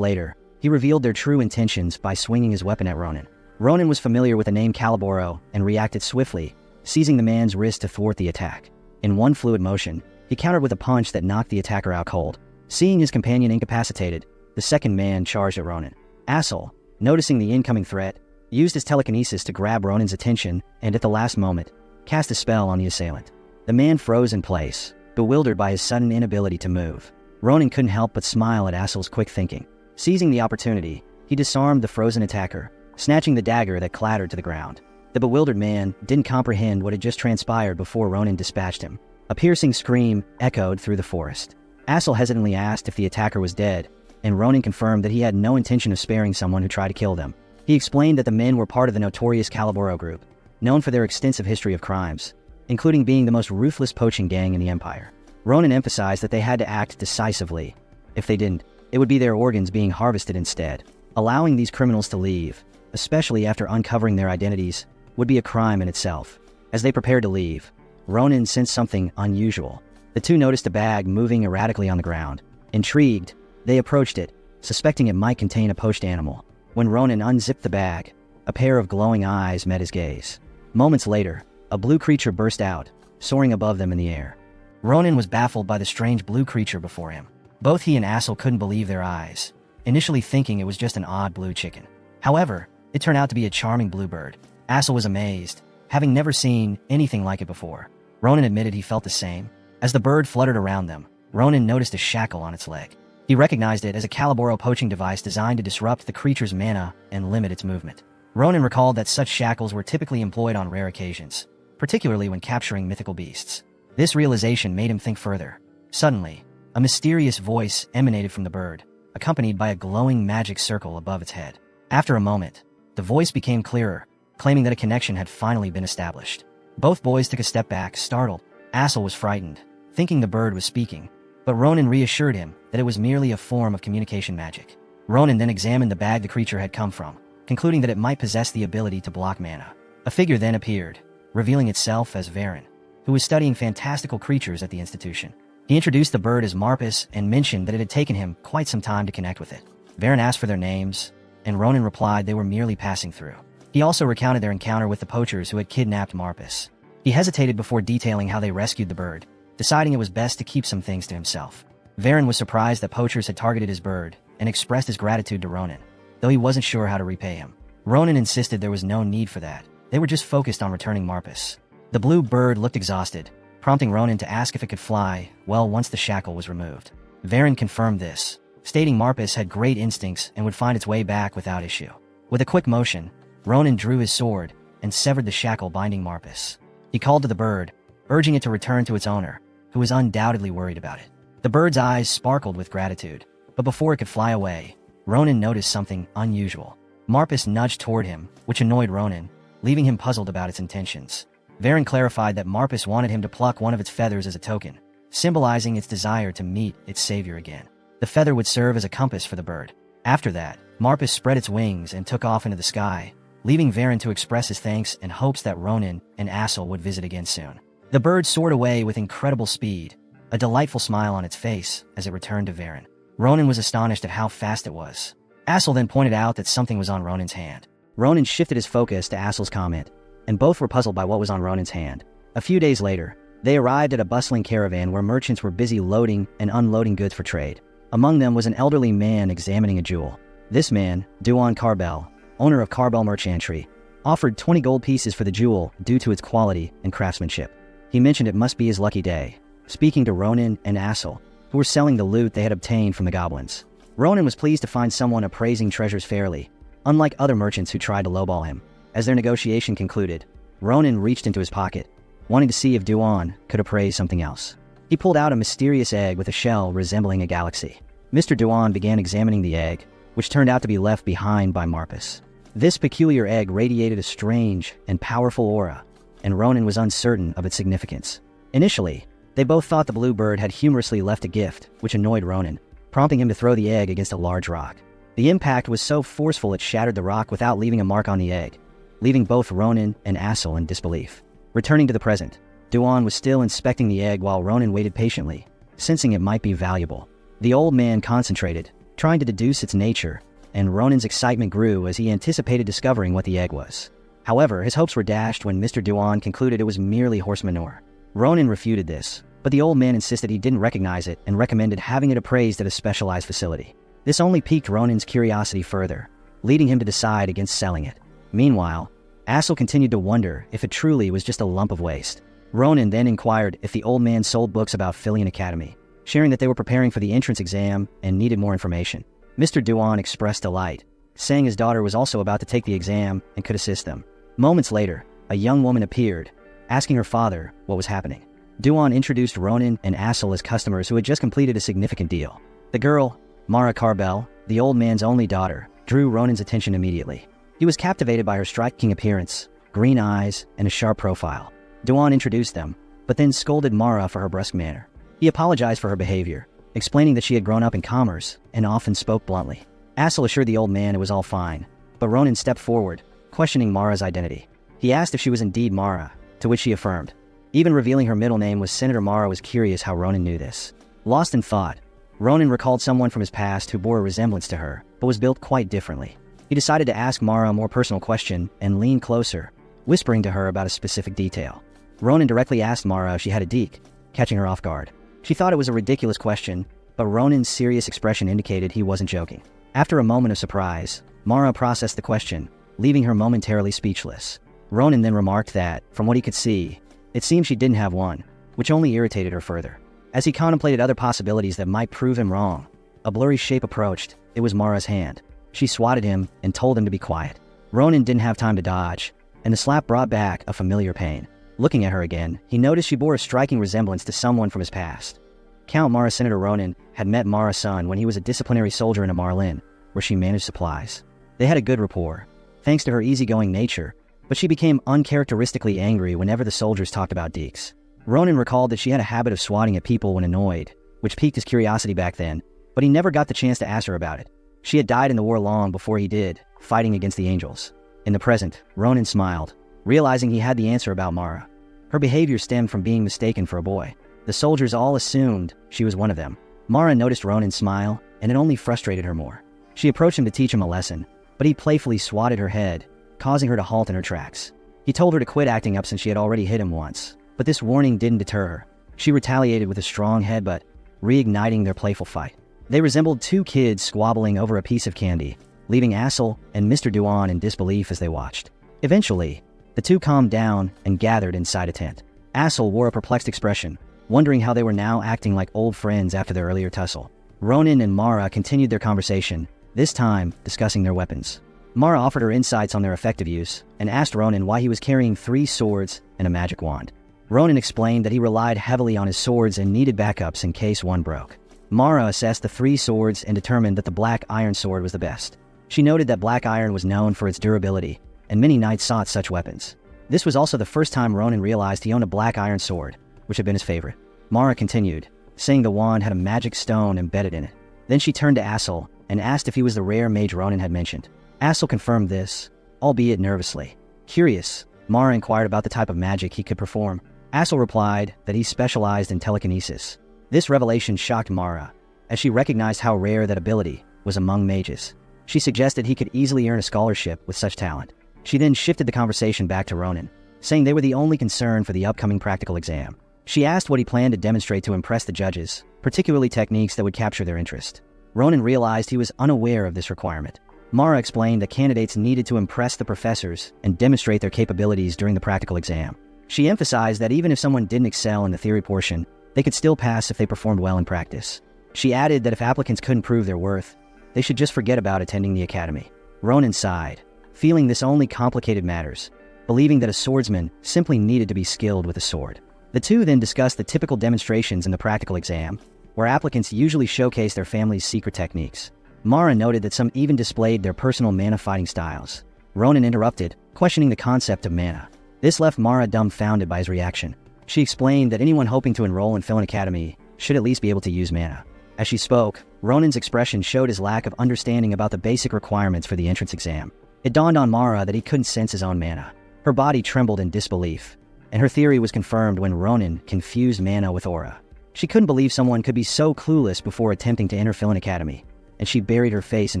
later, he revealed their true intentions by swinging his weapon at Ronan. Ronan was familiar with the name Caliboro and reacted swiftly, seizing the man's wrist to thwart the attack. In one fluid motion, he countered with a punch that knocked the attacker out cold. Seeing his companion incapacitated, the second man charged at Ronan. Assel, noticing the incoming threat, used his telekinesis to grab Ronan's attention and at the last moment, cast a spell on the assailant. The man froze in place, bewildered by his sudden inability to move. Ronan couldn't help but smile at Assel's quick thinking. Seizing the opportunity, he disarmed the frozen attacker, snatching the dagger that clattered to the ground. The bewildered man didn't comprehend what had just transpired before Ronan dispatched him. A piercing scream echoed through the forest. Assel hesitantly asked if the attacker was dead, and Ronan confirmed that he had no intention of sparing someone who tried to kill them. He explained that the men were part of the notorious Caliboro group, known for their extensive history of crimes, including being the most ruthless poaching gang in the Empire. Ronan emphasized that they had to act decisively. If they didn't, it would be their organs being harvested instead. Allowing these criminals to leave, especially after uncovering their identities, would be a crime in itself. As they prepared to leave, Ronan sensed something unusual. The two noticed a bag moving erratically on the ground. Intrigued, they approached it, suspecting it might contain a poached animal. When Ronan unzipped the bag, a pair of glowing eyes met his gaze. Moments later, a blue creature burst out, soaring above them in the air. Ronan was baffled by the strange blue creature before him. Both he and Assel couldn't believe their eyes, initially thinking it was just an odd blue chicken. However, it turned out to be a charming bluebird. Assel was amazed, having never seen anything like it before. Ronan admitted he felt the same. As the bird fluttered around them, Ronan noticed a shackle on its leg. He recognized it as a Caliboro poaching device designed to disrupt the creature's mana and limit its movement. Ronan recalled that such shackles were typically employed on rare occasions, particularly when capturing mythical beasts. This realization made him think further. Suddenly, a mysterious voice emanated from the bird, accompanied by a glowing magic circle above its head. After a moment, the voice became clearer, claiming that a connection had finally been established. Both boys took a step back, startled. Assel was frightened, thinking the bird was speaking, but Ronan reassured him that it was merely a form of communication magic. Ronan then examined the bag the creature had come from, concluding that it might possess the ability to block mana. A figure then appeared, revealing itself as Varen, who was studying fantastical creatures at the institution. He introduced the bird as Marpus and mentioned that it had taken him quite some time to connect with it. Varen asked for their names, and Ronan replied they were merely passing through. He also recounted their encounter with the poachers who had kidnapped Marpus. He hesitated before detailing how they rescued the bird, deciding it was best to keep some things to himself. Varen was surprised that poachers had targeted his bird and expressed his gratitude to Ronan, though he wasn't sure how to repay him. Ronan insisted there was no need for that. They were just focused on returning Marpus. The blue bird looked exhausted, prompting Ronan to ask if it could fly well once the shackle was removed. Varen confirmed this, stating Marpus had great instincts and would find its way back without issue. With a quick motion, Ronan drew his sword and severed the shackle binding Marpus. He called to the bird, urging it to return to its owner, who was undoubtedly worried about it. The bird's eyes sparkled with gratitude, but before it could fly away, Ronan noticed something unusual. Marpus nudged toward him, which annoyed Ronan, leaving him puzzled about its intentions. Varen clarified that Marpus wanted him to pluck one of its feathers as a token, symbolizing its desire to meet its savior again. The feather would serve as a compass for the bird. After that, Marpus spread its wings and took off into the sky, leaving Varen to express his thanks and hopes that Ronan and Assel would visit again soon. The bird soared away with incredible speed, a delightful smile on its face as it returned to Varen. Ronan was astonished at how fast it was. Assel then pointed out that something was on Ronan's hand. Ronan shifted his focus to Assel's comment, and both were puzzled by what was on Ronan's hand. A few days later, they arrived at a bustling caravan where merchants were busy loading and unloading goods for trade. Among them was an elderly man examining a jewel. This man, Duan Carbel, owner of Carbel Merchantry, offered 20 gold pieces for the jewel due to its quality and craftsmanship. He mentioned it must be his lucky day, speaking to Ronan and Assel, who were selling the loot they had obtained from the goblins. Ronan was pleased to find someone appraising treasures fairly, unlike other merchants who tried to lowball him. As their negotiation concluded, Ronan reached into his pocket, wanting to see if Duan could appraise something else. He pulled out a mysterious egg with a shell resembling a galaxy. Mr. Duan began examining the egg, which turned out to be left behind by Marpus. This peculiar egg radiated a strange and powerful aura, and Ronan was uncertain of its significance. Initially, they both thought the blue bird had humorously left a gift, which annoyed Ronan, prompting him to throw the egg against a large rock. The impact was so forceful it shattered the rock without leaving a mark on the egg, leaving both Ronan and Assel in disbelief. Returning to the present, Duan was still inspecting the egg while Ronan waited patiently, sensing it might be valuable. The old man concentrated, trying to deduce its nature, and Ronan's excitement grew as he anticipated discovering what the egg was. However, his hopes were dashed when Mr. Duan concluded it was merely horse manure. Ronan refuted this, but the old man insisted he didn't recognize it and recommended having it appraised at a specialized facility. This only piqued Ronan's curiosity further, leading him to decide against selling it. Meanwhile, Assel continued to wonder if it truly was just a lump of waste. Ronan then inquired if the old man sold books about Filian Academy, sharing that they were preparing for the entrance exam and needed more information. Mr. Duan expressed delight, saying his daughter was also about to take the exam and could assist them. Moments later, a young woman appeared, asking her father what was happening. Duan introduced Ronan and Assel as customers who had just completed a significant deal. The girl, Mara Carbel, the old man's only daughter, drew Ronan's attention immediately. He was captivated by her striking appearance, green eyes, and a sharp profile. Duan introduced them, but then scolded Mara for her brusque manner. He apologized for her behavior, explaining that she had grown up in commerce and often spoke bluntly. Assel assured the old man it was all fine, but Ronan stepped forward, questioning Mara's identity. He asked if she was indeed Mara, to which she affirmed. Even revealing her middle name was Senator Mara was curious how Ronan knew this. Lost in thought, Ronan recalled someone from his past who bore a resemblance to her, but was built quite differently. He decided to ask Mara a more personal question and leaned closer, whispering to her about a specific detail. Ronan directly asked Mara if she had a deek, catching her off guard. She thought it was a ridiculous question, but Ronan's serious expression indicated he wasn't joking. After a moment of surprise, Mara processed the question, leaving her momentarily speechless. Ronan then remarked that, from what he could see, it seemed she didn't have one, which only irritated her further. As he contemplated other possibilities that might prove him wrong, a blurry shape approached. It was Mara's hand. She swatted him and told him to be quiet. Ronan didn't have time to dodge, and the slap brought back a familiar pain. Looking at her again, he noticed she bore a striking resemblance to someone from his past. Count Mara Senator Ronan had met Mara's son when he was a disciplinary soldier in a Marlin, where she managed supplies. They had a good rapport, thanks to her easygoing nature, but she became uncharacteristically angry whenever the soldiers talked about deeks. Ronan recalled that she had a habit of swatting at people when annoyed, which piqued his curiosity back then, but he never got the chance to ask her about it. She had died in the war long before he did, fighting against the angels. In the present, Ronan smiled, realizing he had the answer about Mara. Her behavior stemmed from being mistaken for a boy. The soldiers all assumed she was one of them. Mara noticed Ronan's smile, and it only frustrated her more. She approached him to teach him a lesson, but he playfully swatted her head, causing her to halt in her tracks. He told her to quit acting up since she had already hit him once, but this warning didn't deter her. She retaliated with a strong headbutt, reigniting their playful fight. They resembled two kids squabbling over a piece of candy, leaving Assel and Mr. Duan in disbelief as they watched. Eventually, the two calmed down and gathered inside a tent. Assel wore a perplexed expression, wondering how they were now acting like old friends after their earlier tussle. Ronan and Mara continued their conversation, this time discussing their weapons. Mara offered her insights on their effective use and asked Ronan why he was carrying 3 swords and a magic wand. Ronan explained that he relied heavily on his swords and needed backups in case one broke. Mara assessed the 3 swords and determined that the black iron sword was the best. She noted that black iron was known for its durability, and many knights sought such weapons. This was also the first time Ronan realized he owned a black iron sword, which had been his favorite. Mara continued, saying the wand had a magic stone embedded in it. Then she turned to Assel and asked if he was the rare mage Ronan had mentioned. Assel confirmed this, albeit nervously. Curious, Mara inquired about the type of magic he could perform. Assel replied that he specialized in telekinesis. This revelation shocked Mara, as she recognized how rare that ability was among mages. She suggested he could easily earn a scholarship with such talent. She then shifted the conversation back to Ronan, saying they were the only concern for the upcoming practical exam. She asked what he planned to demonstrate to impress the judges, particularly techniques that would capture their interest. Ronan realized he was unaware of this requirement. Mara explained that candidates needed to impress the professors and demonstrate their capabilities during the practical exam. She emphasized that even if someone didn't excel in the theory portion, they could still pass if they performed well in practice. She added that if applicants couldn't prove their worth, they should just forget about attending the academy. Ronan sighed, feeling this only complicated matters, believing that a swordsman simply needed to be skilled with a sword. The two then discussed the typical demonstrations in the practical exam, where applicants usually showcase their family's secret techniques. Mara noted that some even displayed their personal mana fighting styles. Ronan interrupted, questioning the concept of mana. This left Mara dumbfounded by his reaction. She explained that anyone hoping to enroll in Philin Academy should at least be able to use mana. As she spoke, Ronan's expression showed his lack of understanding about the basic requirements for the entrance exam. It dawned on Mara that he couldn't sense his own mana. Her body trembled in disbelief, and her theory was confirmed when Ronan confused mana with aura. She couldn't believe someone could be so clueless before attempting to enter Philin Academy, and she buried her face in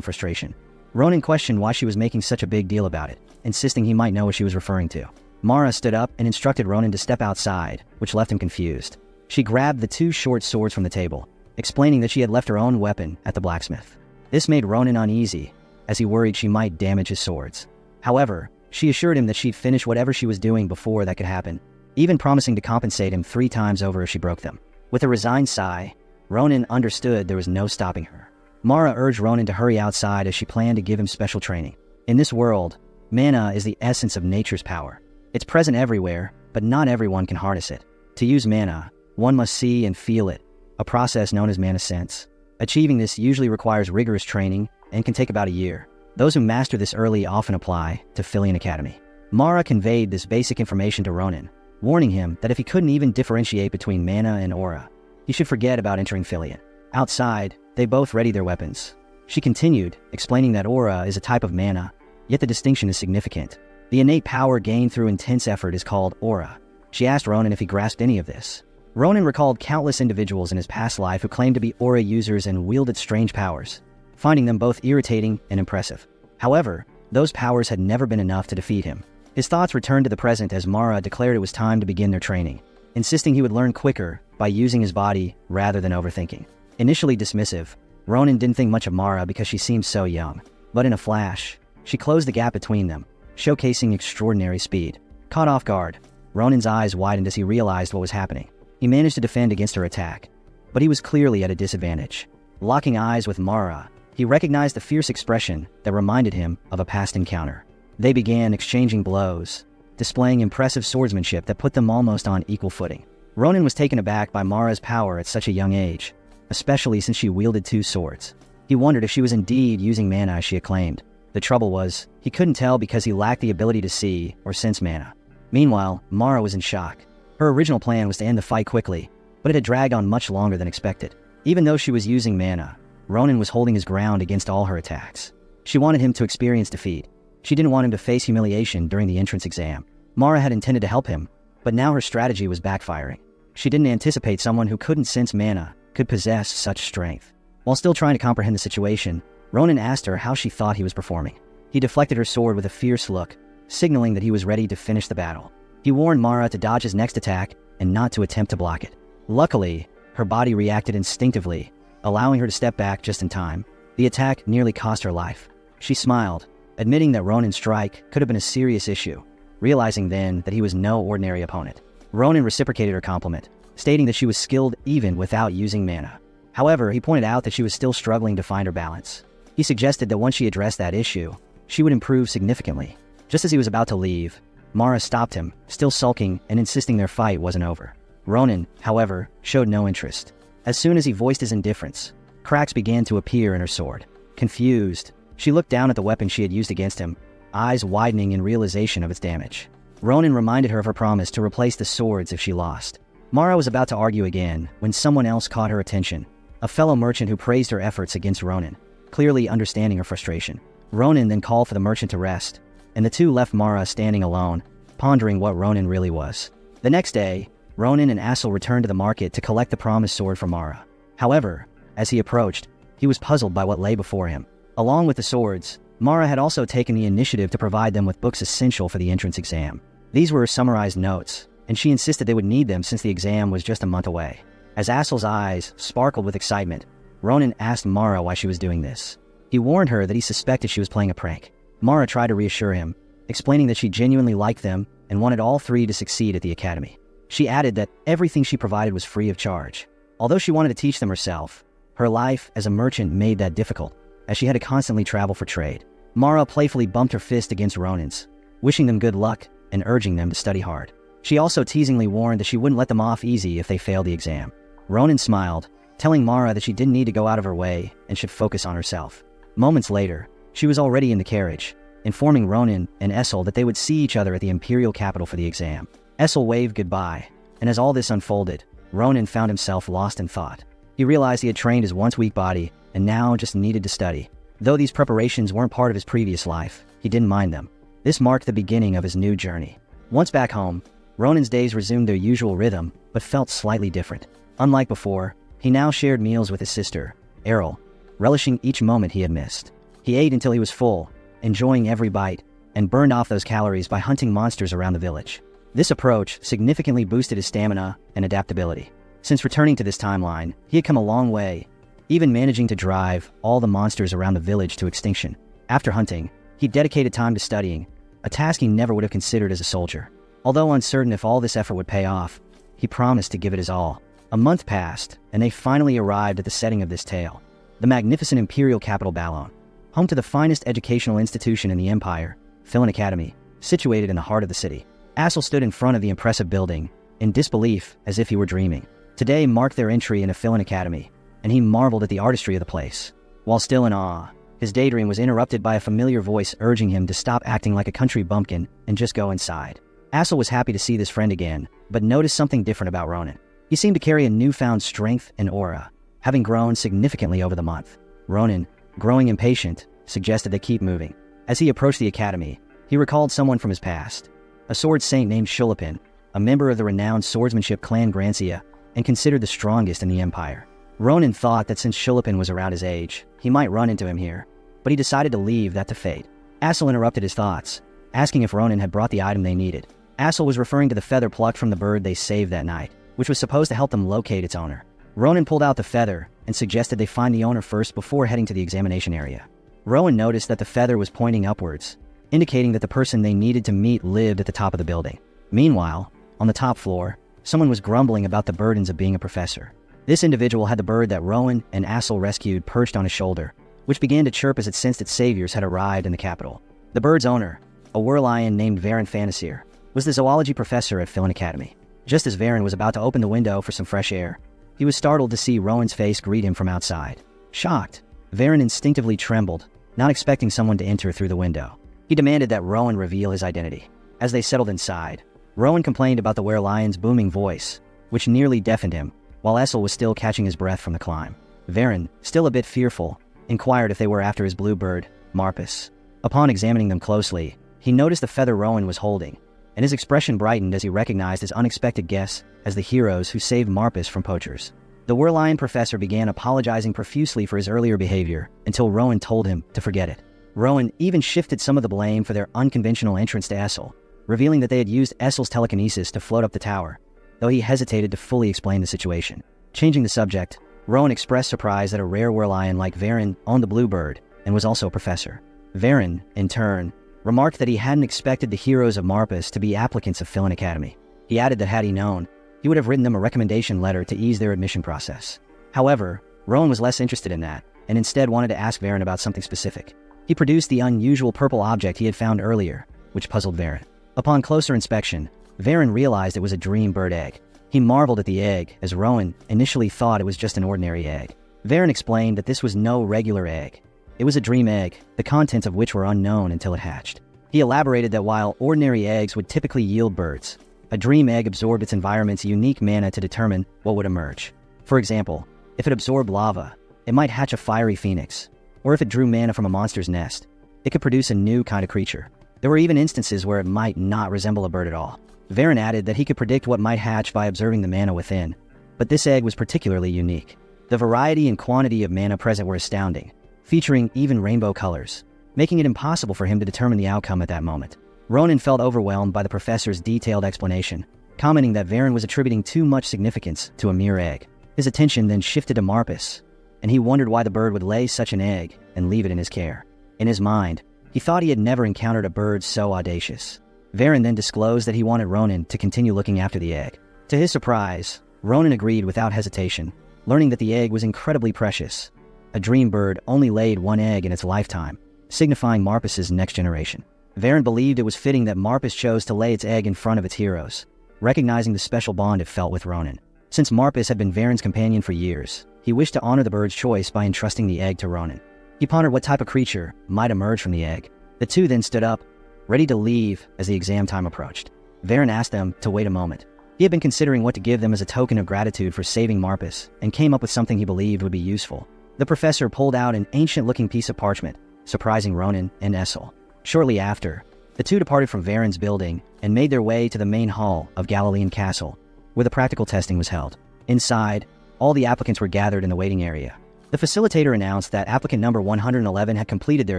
frustration. Ronan questioned why she was making such a big deal about it, insisting he might know what she was referring to. Mara stood up and instructed Ronan to step outside, which left him confused. She grabbed the two short swords from the table, explaining that she had left her own weapon at the blacksmith. This made Ronan uneasy, as he worried she might damage his swords. However, she assured him that she'd finish whatever she was doing before that could happen, even promising to compensate him 3 times over if she broke them. With a resigned sigh, Ronan understood there was no stopping her. Mara urged Ronan to hurry outside as she planned to give him special training. In this world, mana is the essence of nature's power. It's present everywhere, but not everyone can harness it. To use mana, one must see and feel it, a process known as mana sense. Achieving this usually requires rigorous training and can take about a year. Those who master this early often apply to Philin Academy. Mara conveyed this basic information to Ronan, warning him that if he couldn't even differentiate between mana and aura, he should forget about entering Philin. Outside, they both readied their weapons. She continued, explaining that aura is a type of mana, yet the distinction is significant. The innate power gained through intense effort is called aura. She asked Ronan if he grasped any of this. Ronan recalled countless individuals in his past life who claimed to be aura users and wielded strange powers, finding them both irritating and impressive. However, those powers had never been enough to defeat him. His thoughts returned to the present as Mara declared it was time to begin their training, insisting he would learn quicker by using his body rather than overthinking. Initially dismissive, Ronan didn't think much of Mara because she seemed so young, but in a flash, she closed the gap between them, showcasing extraordinary speed. Caught off guard, Ronan's eyes widened as he realized what was happening. He managed to defend against her attack, but he was clearly at a disadvantage. Locking eyes with Mara, he recognized the fierce expression that reminded him of a past encounter. They began exchanging blows, displaying impressive swordsmanship that put them almost on equal footing. Ronan was taken aback by Mara's power at such a young age, especially since she wielded 2 swords. He wondered if she was indeed using mana as she had claimed. The trouble was, he couldn't tell because he lacked the ability to see or sense mana. Meanwhile, Mara was in shock. Her original plan was to end the fight quickly, but it had dragged on much longer than expected. Even though she was using mana, Ronan was holding his ground against all her attacks. She wanted him to experience defeat. She didn't want him to face humiliation during the entrance exam. Mara had intended to help him, but now her strategy was backfiring. She didn't anticipate someone who couldn't sense mana could possess such strength. While still trying to comprehend the situation, Ronan asked her how she thought he was performing. He deflected her sword with a fierce look, signaling that he was ready to finish the battle. He warned Mara to dodge his next attack and not to attempt to block it. Luckily, her body reacted instinctively, allowing her to step back just in time. The attack nearly cost her life. She smiled, admitting that Ronan's strike could have been a serious issue, realizing then that he was no ordinary opponent. Ronan reciprocated her compliment, stating that she was skilled even without using mana. However, he pointed out that she was still struggling to find her balance. He suggested that once she addressed that issue, she would improve significantly. Just as he was about to leave, Mara stopped him, still sulking and insisting their fight wasn't over. Ronan, however, showed no interest. As soon as he voiced his indifference, cracks began to appear in her sword. Confused, she looked down at the weapon she had used against him, eyes widening in realization of its damage. Ronan reminded her of her promise to replace the swords if she lost. Mara was about to argue again when someone else caught her attention, a fellow merchant who praised her efforts against Ronan, clearly understanding her frustration. Ronan then called for the merchant to rest, and the two left Mara standing alone, pondering what Ronan really was. The next day, Ronan and Assel returned to the market to collect the promised sword from Mara. However, as he approached, he was puzzled by what lay before him. Along with the swords, Mara had also taken the initiative to provide them with books essential for the entrance exam. These were summarized notes, and she insisted they would need them since the exam was just a month away. As Assel's eyes sparkled with excitement, Ronan asked Mara why she was doing this. He warned her that he suspected she was playing a prank. Mara tried to reassure him, explaining that she genuinely liked them and wanted all three to succeed at the academy. She added that everything she provided was free of charge. Although she wanted to teach them herself, her life as a merchant made that difficult, as she had to constantly travel for trade. Mara playfully bumped her fist against Ronan's, wishing them good luck and urging them to study hard. She also teasingly warned that she wouldn't let them off easy if they failed the exam. Ronan smiled, telling Mara that she didn't need to go out of her way and should focus on herself. Moments later, she was already in the carriage, informing Ronan and Essel that they would see each other at the Imperial capital for the exam. Essel waved goodbye, and as all this unfolded, Ronan found himself lost in thought. He realized he had trained his once weak body and now just needed to study. Though these preparations weren't part of his previous life, he didn't mind them. This marked the beginning of his new journey. Once back home, Ronan's days resumed their usual rhythm, but felt slightly different. Unlike before, he now shared meals with his sister, Errol, relishing each moment he had missed. He ate until he was full, enjoying every bite, and burned off those calories by hunting monsters around the village. This approach significantly boosted his stamina and adaptability. Since returning to this timeline, he had come a long way, even managing to drive all the monsters around the village to extinction. After hunting, he dedicated time to studying, a task he never would have considered as a soldier. Although uncertain if all this effort would pay off, he promised to give it his all. A month passed, and they finally arrived at the setting of this tale, the magnificent Imperial capital Balon, home to the finest educational institution in the Empire, Philin Academy, situated in the heart of the city. Assel stood in front of the impressive building, in disbelief as if he were dreaming. Today marked their entry into Philin Academy, and he marveled at the artistry of the place. While still in awe, his daydream was interrupted by a familiar voice urging him to stop acting like a country bumpkin and just go inside. Assel was happy to see this friend again, but noticed something different about Ronan. He seemed to carry a newfound strength and aura, having grown significantly over the month. Ronan, growing impatient, suggested they keep moving. As he approached the academy, he recalled someone from his past, a sword saint named Shulapin, a member of the renowned swordsmanship clan Grancia, and considered the strongest in the Empire. Ronan thought that since Shulapin was around his age, he might run into him here, but he decided to leave that to fate. Assel interrupted his thoughts, asking if Ronan had brought the item they needed. Assel was referring to the feather plucked from the bird they saved that night, which was supposed to help them locate its owner. Ronan pulled out the feather and suggested they find the owner first before heading to the examination area. Rowan noticed that the feather was pointing upwards, indicating that the person they needed to meet lived at the top of the building. Meanwhile, on the top floor, someone was grumbling about the burdens of being a professor. This individual had the bird that Rowan and Assel rescued perched on his shoulder, which began to chirp as it sensed its saviors had arrived in the capital. The bird's owner, a werlion named Varen Fanasir, was the zoology professor at Philin Academy. Just as Varen was about to open the window for some fresh air, he was startled to see Rowan's face greet him from outside. Shocked, Varen instinctively trembled, not expecting someone to enter through the window. He demanded that Rowan reveal his identity. As they settled inside, Rowan complained about the werelion's booming voice, which nearly deafened him, while Essel was still catching his breath from the climb. Varen, still a bit fearful, inquired if they were after his blue bird, Marpus. Upon examining them closely, he noticed the feather Rowan was holding, and his expression brightened as he recognized his unexpected guests as the heroes who saved Marpus from poachers. The werlion professor began apologizing profusely for his earlier behavior until Rowan told him to forget it. Rowan even shifted some of the blame for their unconventional entrance to Essel, revealing that they had used Essel's telekinesis to float up the tower, though he hesitated to fully explain the situation. Changing the subject, Rowan expressed surprise that a rare werlion like Varen owned the blue bird and was also a professor. Varen, in turn, remarked that he hadn't expected the heroes of Marpus to be applicants of Philin Academy. He added that had he known, he would have written them a recommendation letter to ease their admission process. However, Rowan was less interested in that, and instead wanted to ask Varen about something specific. He produced the unusual purple object he had found earlier, which puzzled Varen. Upon closer inspection, Varen realized it was a dream bird egg. He marveled at the egg, as Rowan initially thought it was just an ordinary egg. Varen explained that this was no regular egg. It was a dream egg, the contents of which were unknown until it hatched. He elaborated that while ordinary eggs would typically yield birds, a dream egg absorbed its environment's unique mana to determine what would emerge. For example, if it absorbed lava, it might hatch a fiery phoenix, or if it drew mana from a monster's nest, it could produce a new kind of creature. There were even instances where it might not resemble a bird at all. Varen added that he could predict what might hatch by observing the mana within, but this egg was particularly unique. The variety and quantity of mana present were astounding, featuring even rainbow colors, making it impossible for him to determine the outcome at that moment. Ronan felt overwhelmed by the professor's detailed explanation, commenting that Varen was attributing too much significance to a mere egg. His attention then shifted to Marpus, and he wondered why the bird would lay such an egg and leave it in his care. In his mind, he thought he had never encountered a bird so audacious. Varen then disclosed that he wanted Ronan to continue looking after the egg. To his surprise, Ronan agreed without hesitation, learning that the egg was incredibly precious. A dream bird only laid one egg in its lifetime, signifying Marpus's next generation. Varen believed it was fitting that Marpus chose to lay its egg in front of its heroes, recognizing the special bond it felt with Ronan. Since Marpus had been Varen's companion for years, he wished to honor the bird's choice by entrusting the egg to Ronan. He pondered what type of creature might emerge from the egg. The two then stood up, ready to leave as the exam time approached. Varen asked them to wait a moment. He had been considering what to give them as a token of gratitude for saving Marpus, and came up with something he believed would be useful. The professor pulled out an ancient-looking piece of parchment, surprising Ronan and Essel. Shortly after, the two departed from Varen's building and made their way to the main hall of Galilean Castle, where the practical testing was held. Inside, all the applicants were gathered in the waiting area. The facilitator announced that applicant number 111 had completed their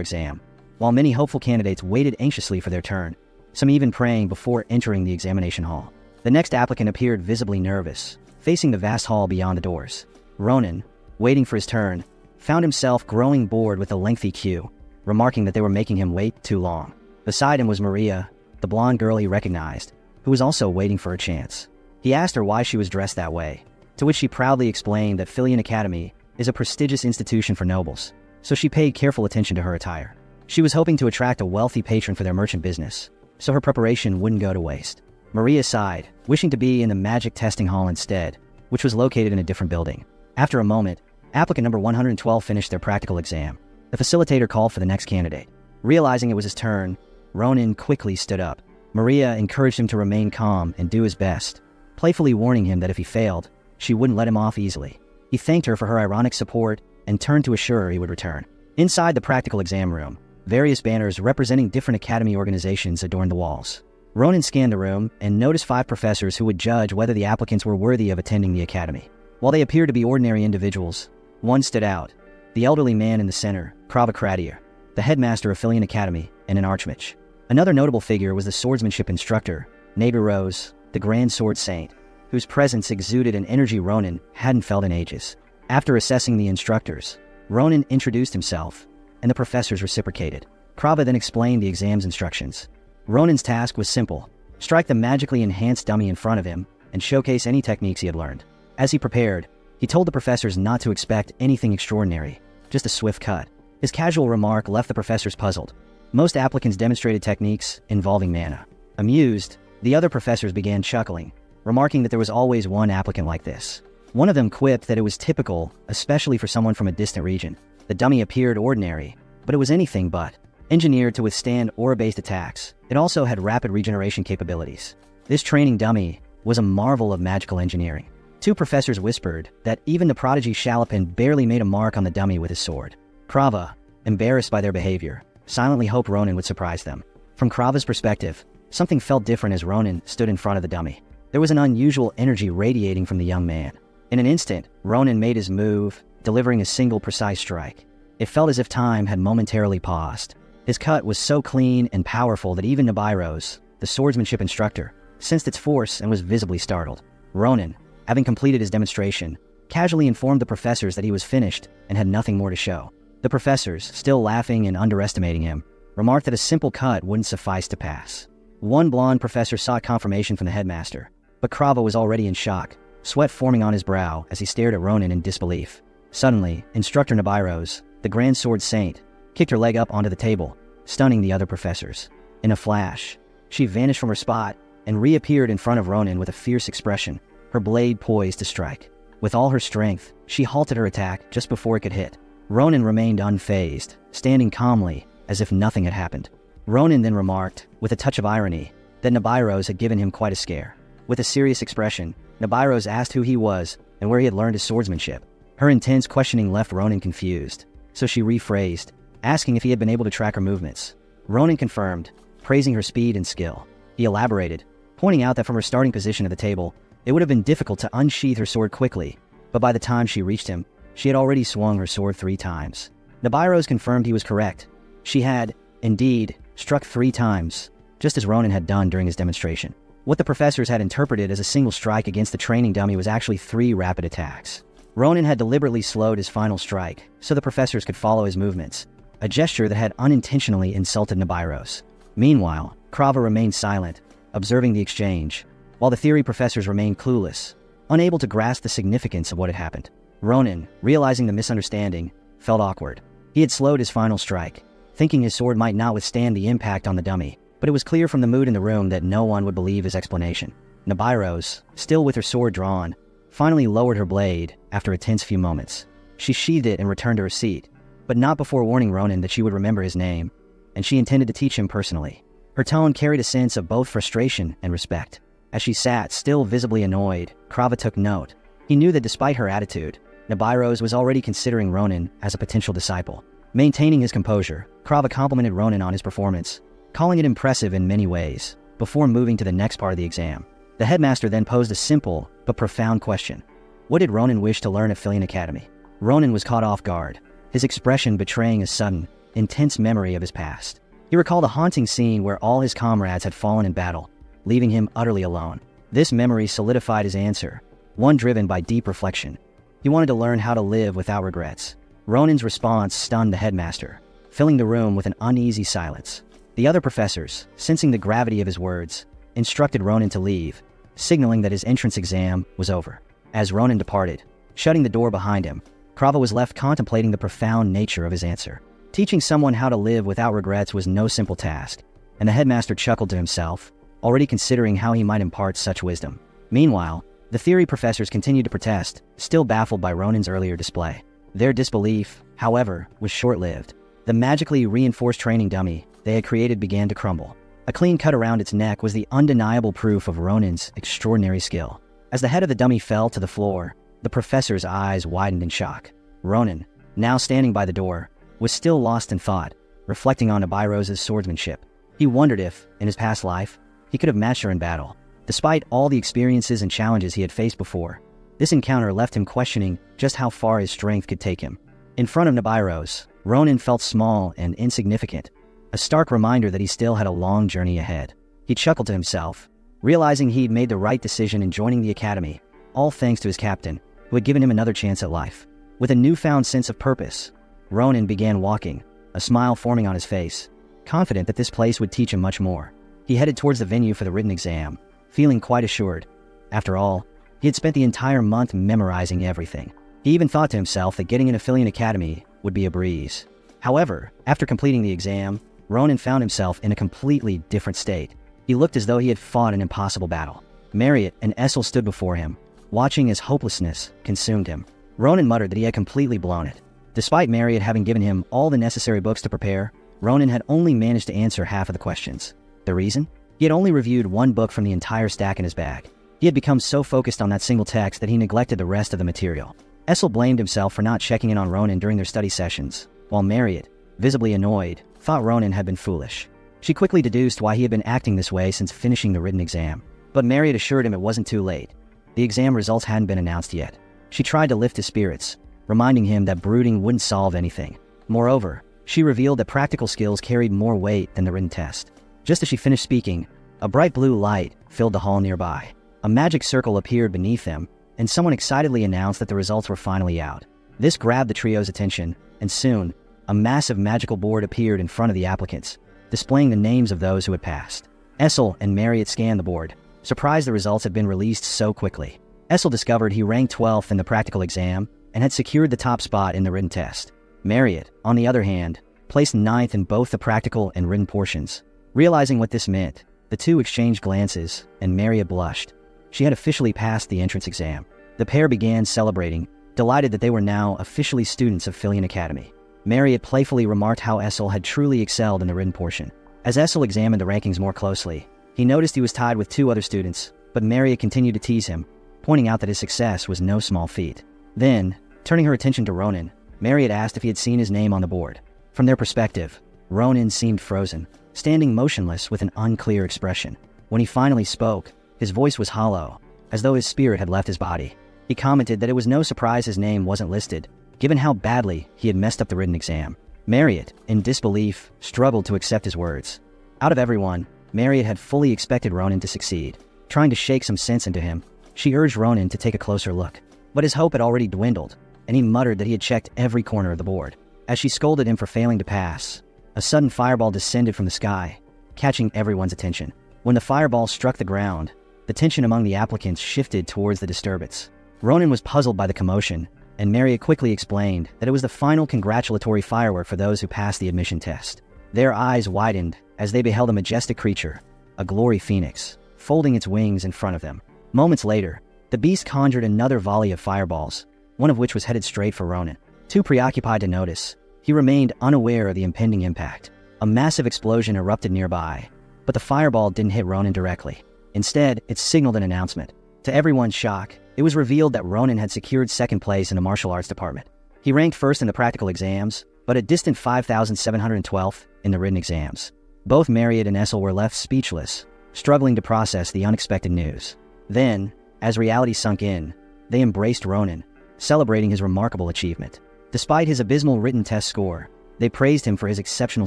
exam, while many hopeful candidates waited anxiously for their turn, some even praying before entering the examination hall. The next applicant appeared visibly nervous, facing the vast hall beyond the doors. Ronan, waiting for his turn, found himself growing bored with the lengthy queue, remarking that they were making him wait too long. Beside him was Maria, the blonde girl he recognized, who was also waiting for a chance. He asked her why she was dressed that way, to which she proudly explained that Philian Academy is a prestigious institution for nobles, so she paid careful attention to her attire. She was hoping to attract a wealthy patron for their merchant business, so her preparation wouldn't go to waste. Maria sighed, wishing to be in the magic testing hall instead, which was located in a different building. After a moment, applicant number 112 finished their practical exam. The facilitator called for the next candidate. Realizing it was his turn, Ronan quickly stood up. Maria encouraged him to remain calm and do his best, playfully warning him that if he failed, she wouldn't let him off easily. He thanked her for her ironic support and turned to assure her he would return. Inside the practical exam room, various banners representing different academy organizations adorned the walls. Ronan scanned the room and noticed 5 professors who would judge whether the applicants were worthy of attending the academy. While they appeared to be ordinary individuals, one stood out: the elderly man in the center, Kravakratir, the headmaster of Philian Academy and an archmage. Another notable figure was the swordsmanship instructor, Rose, the Grand Sword Saint, whose presence exuded an energy Ronan hadn't felt in ages. After assessing the instructors, Ronan introduced himself, and the professors reciprocated. Krava then explained the exam's instructions. Ronan's task was simple: strike the magically enhanced dummy in front of him and showcase any techniques he had learned. As he prepared, he told the professors not to expect anything extraordinary, just a swift cut. His casual remark left the professors puzzled. Most applicants demonstrated techniques involving mana. Amused, the other professors began chuckling, remarking that there was always one applicant like this. One of them quipped that it was typical, especially for someone from a distant region. The dummy appeared ordinary, but it was anything but. Engineered to withstand aura-based attacks, it also had rapid regeneration capabilities. This training dummy was a marvel of magical engineering. 2 professors whispered that even the prodigy Shalapin barely made a mark on the dummy with his sword. Krava, embarrassed by their behavior, silently hoped Ronan would surprise them. From Krava's perspective, something felt different as Ronan stood in front of the dummy. There was an unusual energy radiating from the young man. In an instant, Ronan made his move, delivering a single precise strike. It felt as if time had momentarily paused. His cut was so clean and powerful that even Nabairos, the swordsmanship instructor, sensed its force and was visibly startled. Ronan, having completed his demonstration, casually informed the professors that he was finished and had nothing more to show. The professors, still laughing and underestimating him, remarked that a simple cut wouldn't suffice to pass. One blonde professor sought confirmation from the headmaster, but Krava was already in shock, sweat forming on his brow as he stared at Ronan in disbelief. Suddenly, Instructor Nabairos, the Grand Sword Saint, kicked her leg up onto the table, stunning the other professors. In a flash, she vanished from her spot and reappeared in front of Ronan with a fierce expression, her blade poised to strike. With all her strength, she halted her attack just before it could hit. Ronan remained unfazed, standing calmly as if nothing had happened. Ronan then remarked, with a touch of irony, that Nabairos had given him quite a scare. With a serious expression, Nabairos asked who he was and where he had learned his swordsmanship. Her intense questioning left Ronan confused, so she rephrased, asking if he had been able to track her movements. Ronan confirmed, praising her speed and skill. He elaborated, pointing out that from her starting position at the table, it would have been difficult to unsheath her sword quickly, but by the time she reached him, she had already swung her sword 3 times. Nabairos confirmed he was correct. She had, indeed, struck 3 times, just as Ronan had done during his demonstration. What the professors had interpreted as a single strike against the training dummy was actually 3 rapid attacks. Ronan had deliberately slowed his final strike, so the professors could follow his movements, a gesture that had unintentionally insulted Nabairos. Meanwhile, Krava remained silent, observing the exchange, while the theory professors remained clueless, unable to grasp the significance of what had happened. Ronan, realizing the misunderstanding, felt awkward. He had slowed his final strike, thinking his sword might not withstand the impact on the dummy, but it was clear from the mood in the room that no one would believe his explanation. Nabairos, still with her sword drawn, finally lowered her blade after a tense few moments. She sheathed it and returned to her seat, but not before warning Ronan that she would remember his name, and she intended to teach him personally. Her tone carried a sense of both frustration and respect. As she sat, still visibly annoyed, Krava took note. He knew that despite her attitude, Nabairos was already considering Ronan as a potential disciple. Maintaining his composure, Krava complimented Ronan on his performance, calling it impressive in many ways, before moving to the next part of the exam. The headmaster then posed a simple but profound question. What did Ronan wish to learn at Filian Academy? Ronan was caught off guard, his expression betraying a sudden, intense memory of his past. He recalled a haunting scene where all his comrades had fallen in battle, leaving him utterly alone. This memory solidified his answer, one driven by deep reflection. He wanted to learn how to live without regrets. Ronan's response stunned the headmaster, filling the room with an uneasy silence. The other professors, sensing the gravity of his words, instructed Ronan to leave, signaling that his entrance exam was over. As Ronan departed, shutting the door behind him, Krava was left contemplating the profound nature of his answer. Teaching someone how to live without regrets was no simple task, and the headmaster chuckled to himself, already considering how he might impart such wisdom. Meanwhile, the theory professors continued to protest, still baffled by Ronan's earlier display. Their disbelief, however, was short-lived. The magically reinforced training dummy they had created began to crumble. A clean cut around its neck was the undeniable proof of Ronan's extraordinary skill. As the head of the dummy fell to the floor, the professor's eyes widened in shock. Ronan, now standing by the door, was still lost in thought, reflecting on Nabairos' swordsmanship. He wondered if, in his past life, he could have matched her in battle. Despite all the experiences and challenges he had faced before, this encounter left him questioning just how far his strength could take him. In front of Nabairos, Ronan felt small and insignificant, a stark reminder that he still had a long journey ahead. He chuckled to himself, realizing he'd made the right decision in joining the academy, all thanks to his captain, who had given him another chance at life. With a newfound sense of purpose, Ronan began walking, a smile forming on his face, confident that this place would teach him much more. He headed towards the venue for the written exam, feeling quite assured. After all, he had spent the entire month memorizing everything. He even thought to himself that getting into Filian Academy would be a breeze. However, after completing the exam, Ronan found himself in a completely different state. He looked as though he had fought an impossible battle. Marriott and Essel stood before him, watching as hopelessness consumed him. Ronan muttered that he had completely blown it. Despite Marriott having given him all the necessary books to prepare, Ronan had only managed to answer half of the questions. The reason? He had only reviewed 1 book from the entire stack in his bag. He had become so focused on that single text that he neglected the rest of the material. Essel blamed himself for not checking in on Ronan during their study sessions, while Marriott, visibly annoyed, thought Ronan had been foolish. She quickly deduced why he had been acting this way since finishing the written exam. But Marriott assured him it wasn't too late. The exam results hadn't been announced yet. She tried to lift his spirits, reminding him that brooding wouldn't solve anything. Moreover, she revealed that practical skills carried more weight than the written test. Just as she finished speaking, a bright blue light filled the hall nearby. A magic circle appeared beneath them, and someone excitedly announced that the results were finally out. This grabbed the trio's attention, and soon, a massive magical board appeared in front of the applicants, displaying the names of those who had passed. Essel and Marriott scanned the board, surprised the results had been released so quickly. Essel discovered he ranked 12th in the practical exam and had secured the top spot in the written test. Marriott, on the other hand, placed 9th in both the practical and written portions. Realizing what this meant, the two exchanged glances, and Marriott blushed. She had officially passed the entrance exam. The pair began celebrating, delighted that they were now officially students of Filian Academy. Marriott playfully remarked how Essel had truly excelled in the written portion. As Essel examined the rankings more closely, he noticed he was tied with 2 other students, but Marriott continued to tease him, pointing out that his success was no small feat. Then, turning her attention to Ronan, Marriott asked if he had seen his name on the board. From their perspective, Ronan seemed frozen, standing motionless with an unclear expression. When he finally spoke, his voice was hollow, as though his spirit had left his body. He commented that it was no surprise his name wasn't listed, given how badly he had messed up the written exam. Marriott, in disbelief, struggled to accept his words. Out of everyone, Marriott had fully expected Ronan to succeed. Trying to shake some sense into him, she urged Ronan to take a closer look. But his hope had already dwindled, and he muttered that he had checked every corner of the board. As she scolded him for failing to pass, a sudden fireball descended from the sky, catching everyone's attention. When the fireball struck the ground, the tension among the applicants shifted towards the disturbance. Ronan was puzzled by the commotion, and Marriott quickly explained that it was the final congratulatory firework for those who passed the admission test. Their eyes widened as they beheld a majestic creature, a glory phoenix, folding its wings in front of them. Moments later, the beast conjured another volley of fireballs, one of which was headed straight for Ronan. Too preoccupied to notice, he remained unaware of the impending impact. A massive explosion erupted nearby, but the fireball didn't hit Ronan directly. Instead, it signaled an announcement. To everyone's shock, it was revealed that Ronan had secured second place in the martial arts department. He ranked first in the practical exams, but a distant 5,712th in the written exams. Both Marriott and Essel were left speechless, struggling to process the unexpected news. Then, as reality sunk in, they embraced Ronan, celebrating his remarkable achievement. Despite his abysmal written test score, they praised him for his exceptional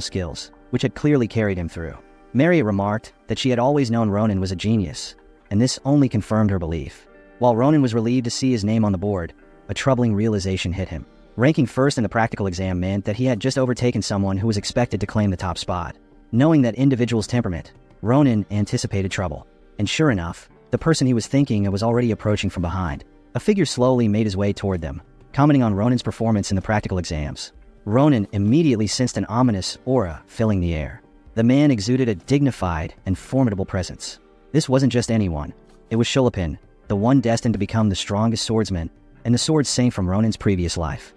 skills, which had clearly carried him through. Marriott remarked that she had always known Ronan was a genius, and this only confirmed her belief. While Ronan was relieved to see his name on the board, a troubling realization hit him. Ranking first in the practical exam meant that he had just overtaken someone who was expected to claim the top spot. Knowing that individual's temperament, Ronan anticipated trouble. And sure enough, the person he was thinking of was already approaching from behind. A figure slowly made his way toward them, commenting on Ronan's performance in the practical exams. Ronan immediately sensed an ominous aura filling the air. The man exuded a dignified and formidable presence. This wasn't just anyone. It was Shulapin, the one destined to become the strongest swordsman and the sword saint from Ronan's previous life.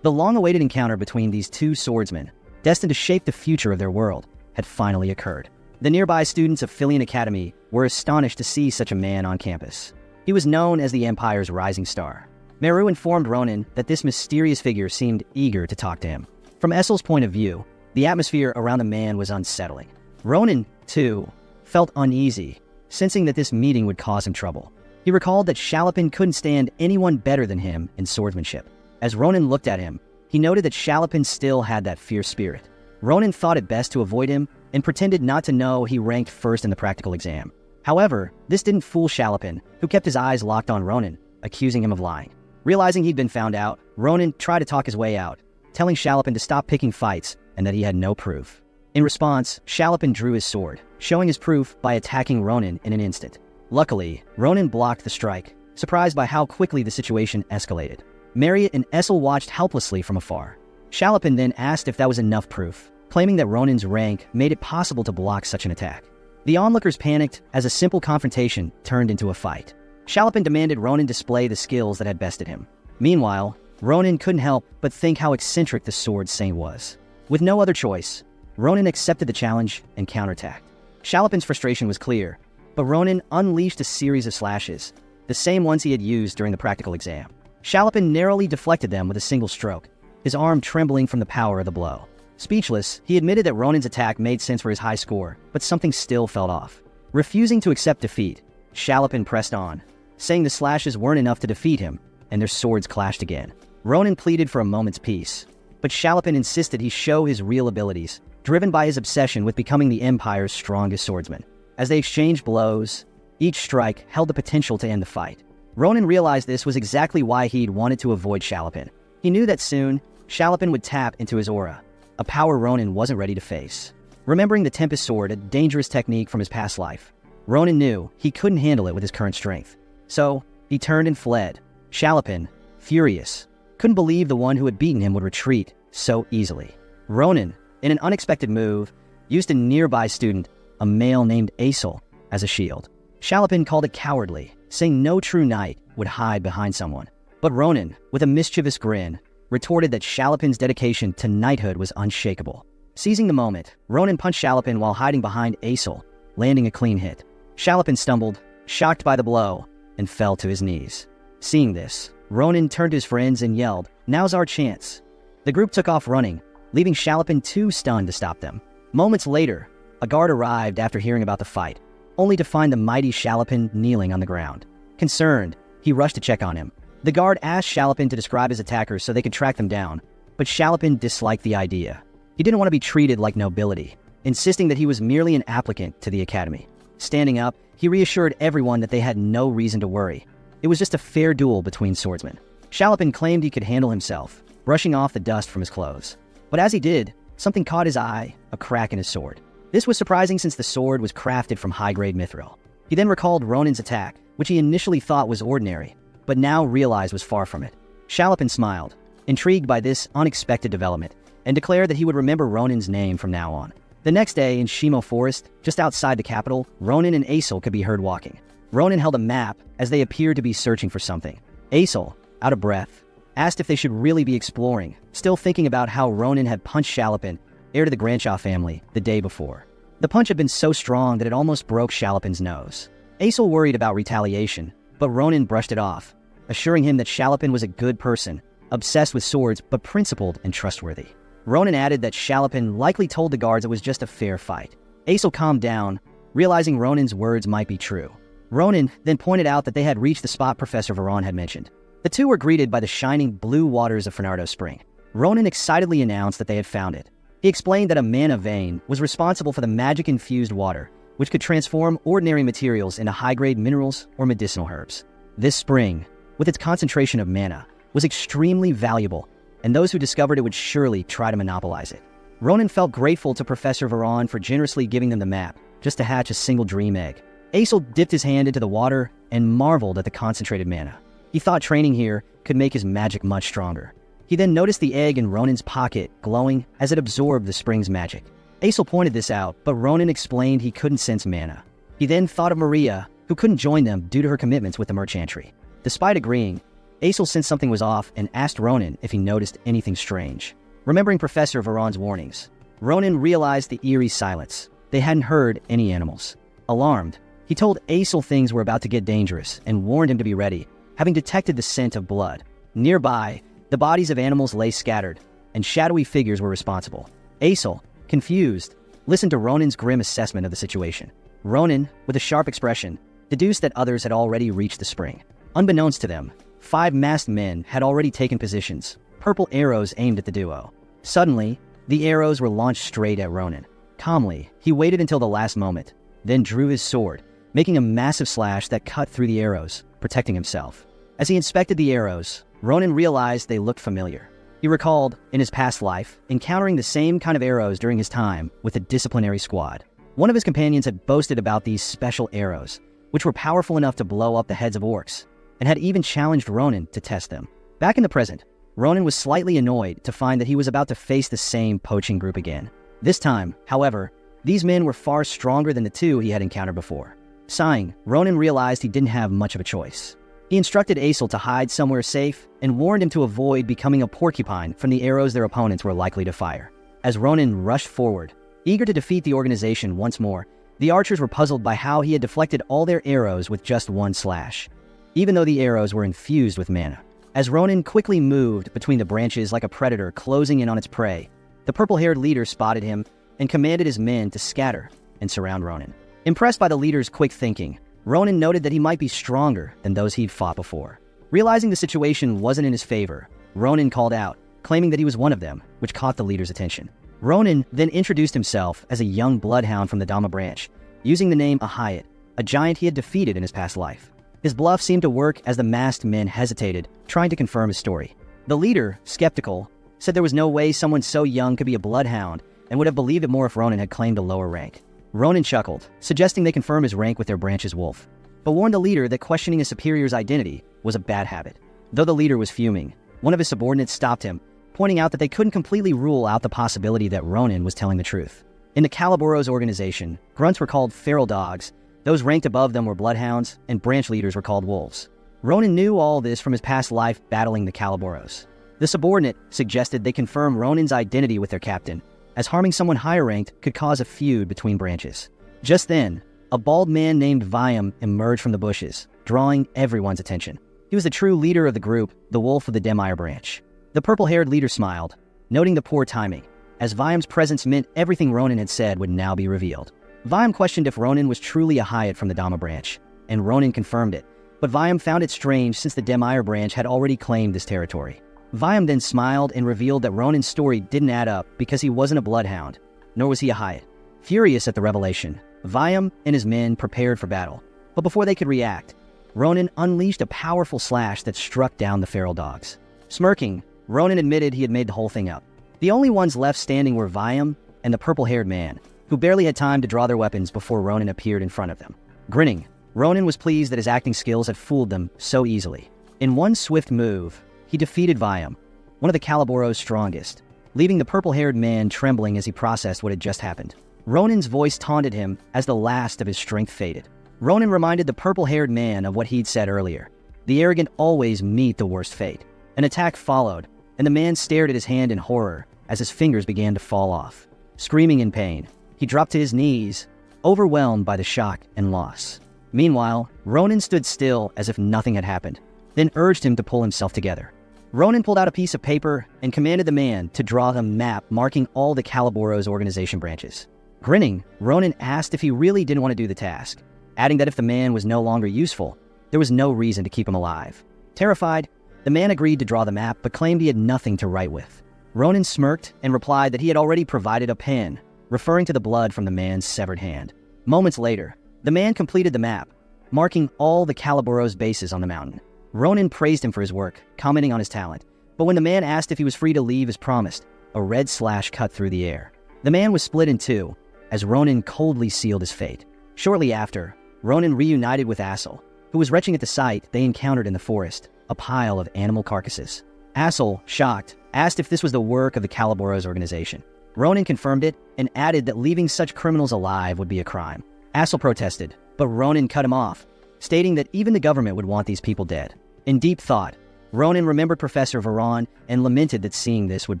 The long-awaited encounter between these two swordsmen, destined to shape the future of their world, had finally occurred. The nearby students of Filian Academy were astonished to see such a man on campus. He was known as the Empire's rising star. Meru informed Ronan that this mysterious figure seemed eager to talk to him. From Essel's point of view, the atmosphere around the man was unsettling. Ronan, too, felt uneasy, sensing that this meeting would cause him trouble. He recalled that Shalapin couldn't stand anyone better than him in swordsmanship. As Ronan looked at him, he noted that Shalapin still had that fierce spirit. Ronan thought it best to avoid him and pretended not to know he ranked first in the practical exam. However, this didn't fool Shalapin, who kept his eyes locked on Ronan, accusing him of lying. Realizing he'd been found out, Ronan tried to talk his way out, telling Shalapin to stop picking fights and that he had no proof. In response, Shalapin drew his sword, showing his proof by attacking Ronan in an instant. Luckily, Ronan blocked the strike, surprised by how quickly the situation escalated. Marriott and Essel watched helplessly from afar. Shalapin then asked if that was enough proof, claiming that Ronan's rank made it possible to block such an attack. The onlookers panicked as a simple confrontation turned into a fight. Shalapin demanded Ronan display the skills that had bested him. Meanwhile, Ronan couldn't help but think how eccentric the sword saint was. With no other choice, Ronan accepted the challenge and counterattacked. Shalapin's frustration was clear, but Ronan unleashed a series of slashes, the same ones he had used during the practical exam. Shalapin narrowly deflected them with a single stroke, his arm trembling from the power of the blow. Speechless, he admitted that Ronan's attack made sense for his high score, but something still felt off. Refusing to accept defeat, Shalapin pressed on, saying the slashes weren't enough to defeat him, and their swords clashed again. Ronan pleaded for a moment's peace, but Shalapin insisted he show his real abilities, driven by his obsession with becoming the Empire's strongest swordsman. As they exchanged blows, each strike held the potential to end the fight. Ronan realized this was exactly why he'd wanted to avoid Shalapin. He knew that soon, Shalapin would tap into his aura, a power Ronan wasn't ready to face. Remembering the Tempest Sword, a dangerous technique from his past life, Ronan knew he couldn't handle it with his current strength. So, he turned and fled. Shalapin, furious, couldn't believe the one who had beaten him would retreat so easily. Ronan, in an unexpected move, used a nearby student, a male named Aesel, as a shield. Shalapin called it cowardly, saying no true knight would hide behind someone. But Ronan, with a mischievous grin, retorted that Shalapin's dedication to knighthood was unshakable. Seizing the moment, Ronan punched Shalapin while hiding behind Aesel, landing a clean hit. Shalapin stumbled, shocked by the blow, and fell to his knees. Seeing this, Ronan turned to his friends and yelled, "Now's our chance." The group took off running, leaving Shalapin too stunned to stop them. Moments later, A guard arrived after hearing about the fight, only to find the mighty Shalapin kneeling on the ground. Concerned, he rushed to check on him. The guard asked Shalapin to describe his attackers so they could track them down, but Shalapin disliked the idea. He didn't want to be treated like nobility, insisting that he was merely an applicant to the academy. Standing up, he reassured everyone that they had no reason to worry. It was just a fair duel between swordsmen. Shalapin claimed he could handle himself, brushing off the dust from his clothes. But as he did, something caught his eye, a crack in his sword. This was surprising since the sword was crafted from high-grade mithril. He then recalled Ronin's attack, which he initially thought was ordinary, but now realized was far from it. Shalapin smiled, intrigued by this unexpected development, and declared that he would remember Ronin's name from now on. The next day in Shimo Forest, just outside the capital, Ronin and Aesel could be heard walking. Ronin held a map as they appeared to be searching for something. Aesel, out of breath, asked if they should really be exploring, still thinking about how Ronin had punched Shalapin, heir to the Granshaw family, the day before. The punch had been so strong that it almost broke Shalapin's nose. Aesel worried about retaliation, but Ronin brushed it off, assuring him that Shalapin was a good person, obsessed with swords but principled and trustworthy. Ronin added that Shalapin likely told the guards it was just a fair fight. Aesel calmed down, realizing Ronin's words might be true. Ronin then pointed out that they had reached the spot Professor Veron had mentioned. The two were greeted by the shining blue waters of Fernardo Spring. Ronin excitedly announced that they had found it. He explained that a mana vein was responsible for the magic-infused water, which could transform ordinary materials into high-grade minerals or medicinal herbs. This spring, with its concentration of mana, was extremely valuable, and those who discovered it would surely try to monopolize it. Ronin felt grateful to Professor Veron for generously giving them the map, just to hatch a single dream egg. Aesel dipped his hand into the water and marveled at the concentrated mana. He thought training here could make his magic much stronger. He then noticed the egg in Ronin's pocket glowing as it absorbed the spring's magic. Aesel pointed this out, but Ronin explained he couldn't sense mana. He then thought of Maria, who couldn't join them due to her commitments with the merchantry. Despite agreeing, Aesel sensed something was off and asked Ronin if he noticed anything strange. Remembering Professor Veron's warnings, Ronin realized the eerie silence. They hadn't heard any animals. Alarmed, he told Aesel things were about to get dangerous and warned him to be ready, having detected the scent of blood. Nearby, the bodies of animals lay scattered, and shadowy figures were responsible. Aesel, confused, listened to Ronin's grim assessment of the situation. Ronin, with a sharp expression, deduced that others had already reached the spring. Unbeknownst to them, 5 masked men had already taken positions, purple arrows aimed at the duo. Suddenly, the arrows were launched straight at Ronin. Calmly, he waited until the last moment, then drew his sword, making a massive slash that cut through the arrows, protecting himself. As he inspected the arrows, Ronin realized they looked familiar. He recalled, in his past life, encountering the same kind of arrows during his time with the disciplinary squad. One of his companions had boasted about these special arrows, which were powerful enough to blow up the heads of orcs, and had even challenged Ronin to test them. Back in the present, Ronin was slightly annoyed to find that he was about to face the same poaching group again. This time, however, these men were far stronger than the 2 he had encountered before. Sighing, Ronin realized he didn't have much of a choice. He instructed Aesel to hide somewhere safe and warned him to avoid becoming a porcupine from the arrows their opponents were likely to fire. As Ronin rushed forward, eager to defeat the organization once more, the archers were puzzled by how he had deflected all their arrows with just one slash, even though the arrows were infused with mana. As Ronin quickly moved between the branches like a predator closing in on its prey, the purple-haired leader spotted him and commanded his men to scatter and surround Ronin. Impressed by the leader's quick thinking, Ronin noted that he might be stronger than those he'd fought before. Realizing the situation wasn't in his favor, Ronin called out, claiming that he was one of them, which caught the leader's attention. Ronin then introduced himself as a young bloodhound from the Dama branch, using the name Ahayat, a giant he had defeated in his past life. His bluff seemed to work as the masked men hesitated, trying to confirm his story. The leader, skeptical, said there was no way someone so young could be a bloodhound and would have believed it more if Ronin had claimed a lower rank. Ronin chuckled, suggesting they confirm his rank with their branch's wolf, but warned the leader that questioning a superior's identity was a bad habit. Though the leader was fuming, one of his subordinates stopped him, pointing out that they couldn't completely rule out the possibility that Ronin was telling the truth. In the Calaboros organization, grunts were called feral dogs, those ranked above them were bloodhounds, and branch leaders were called wolves. Ronin knew all this from his past life battling the Calaboros. The subordinate suggested they confirm Ronin's identity with their captain, as harming someone higher ranked could cause a feud between branches. Just then, a bald man named Viam emerged from the bushes, drawing everyone's attention. He was the true leader of the group, the wolf of the Demire branch. The purple-haired leader smiled, noting the poor timing, as Viam's presence meant everything Ronin had said would now be revealed. Vyam questioned if Ronan was truly a Hyatt from the Dhamma branch, and Ronan confirmed it, but Vyam found it strange since the Demire branch had already claimed this territory. Vyam then smiled and revealed that Ronan's story didn't add up because he wasn't a bloodhound, nor was he a Hyatt. Furious at the revelation, Vyam and his men prepared for battle, but before they could react, Ronan unleashed a powerful slash that struck down the feral dogs. Smirking, Ronan admitted he had made the whole thing up. The only ones left standing were Vyam and the purple-haired man, who barely had time to draw their weapons before Ronan appeared in front of them. Grinning, Ronan was pleased that his acting skills had fooled them so easily. In one swift move, he defeated Vyam, one of the Caliboro's strongest, leaving the purple-haired man trembling as he processed what had just happened. Ronan's voice taunted him as the last of his strength faded. Ronan reminded the purple-haired man of what he'd said earlier. The arrogant always meet the worst fate. An attack followed, and the man stared at his hand in horror as his fingers began to fall off. Screaming in pain, he dropped to his knees, overwhelmed by the shock and loss. Meanwhile, Ronan stood still as if nothing had happened, then urged him to pull himself together. Ronan pulled out a piece of paper and commanded the man to draw a map marking all the Caliboro's organization branches. Grinning, Ronan asked if he really didn't want to do the task, adding that if the man was no longer useful, there was no reason to keep him alive. Terrified, the man agreed to draw the map but claimed he had nothing to write with. Ronan smirked and replied that he had already provided a pen, referring to the blood from the man's severed hand. Moments later, the man completed the map, marking all the Caliboro's bases on the mountain. Ronan praised him for his work, commenting on his talent, but when the man asked if he was free to leave as promised, a red slash cut through the air. The man was split in two, as Ronan coldly sealed his fate. Shortly after, Ronan reunited with Assel, who was retching at the sight they encountered in the forest, a pile of animal carcasses. Assel, shocked, asked if this was the work of the Caliboro's organization. Ronan confirmed it and added that leaving such criminals alive would be a crime. Assel protested, but Ronan cut him off, stating that even the government would want these people dead. In deep thought, Ronan remembered Professor Varan and lamented that seeing this would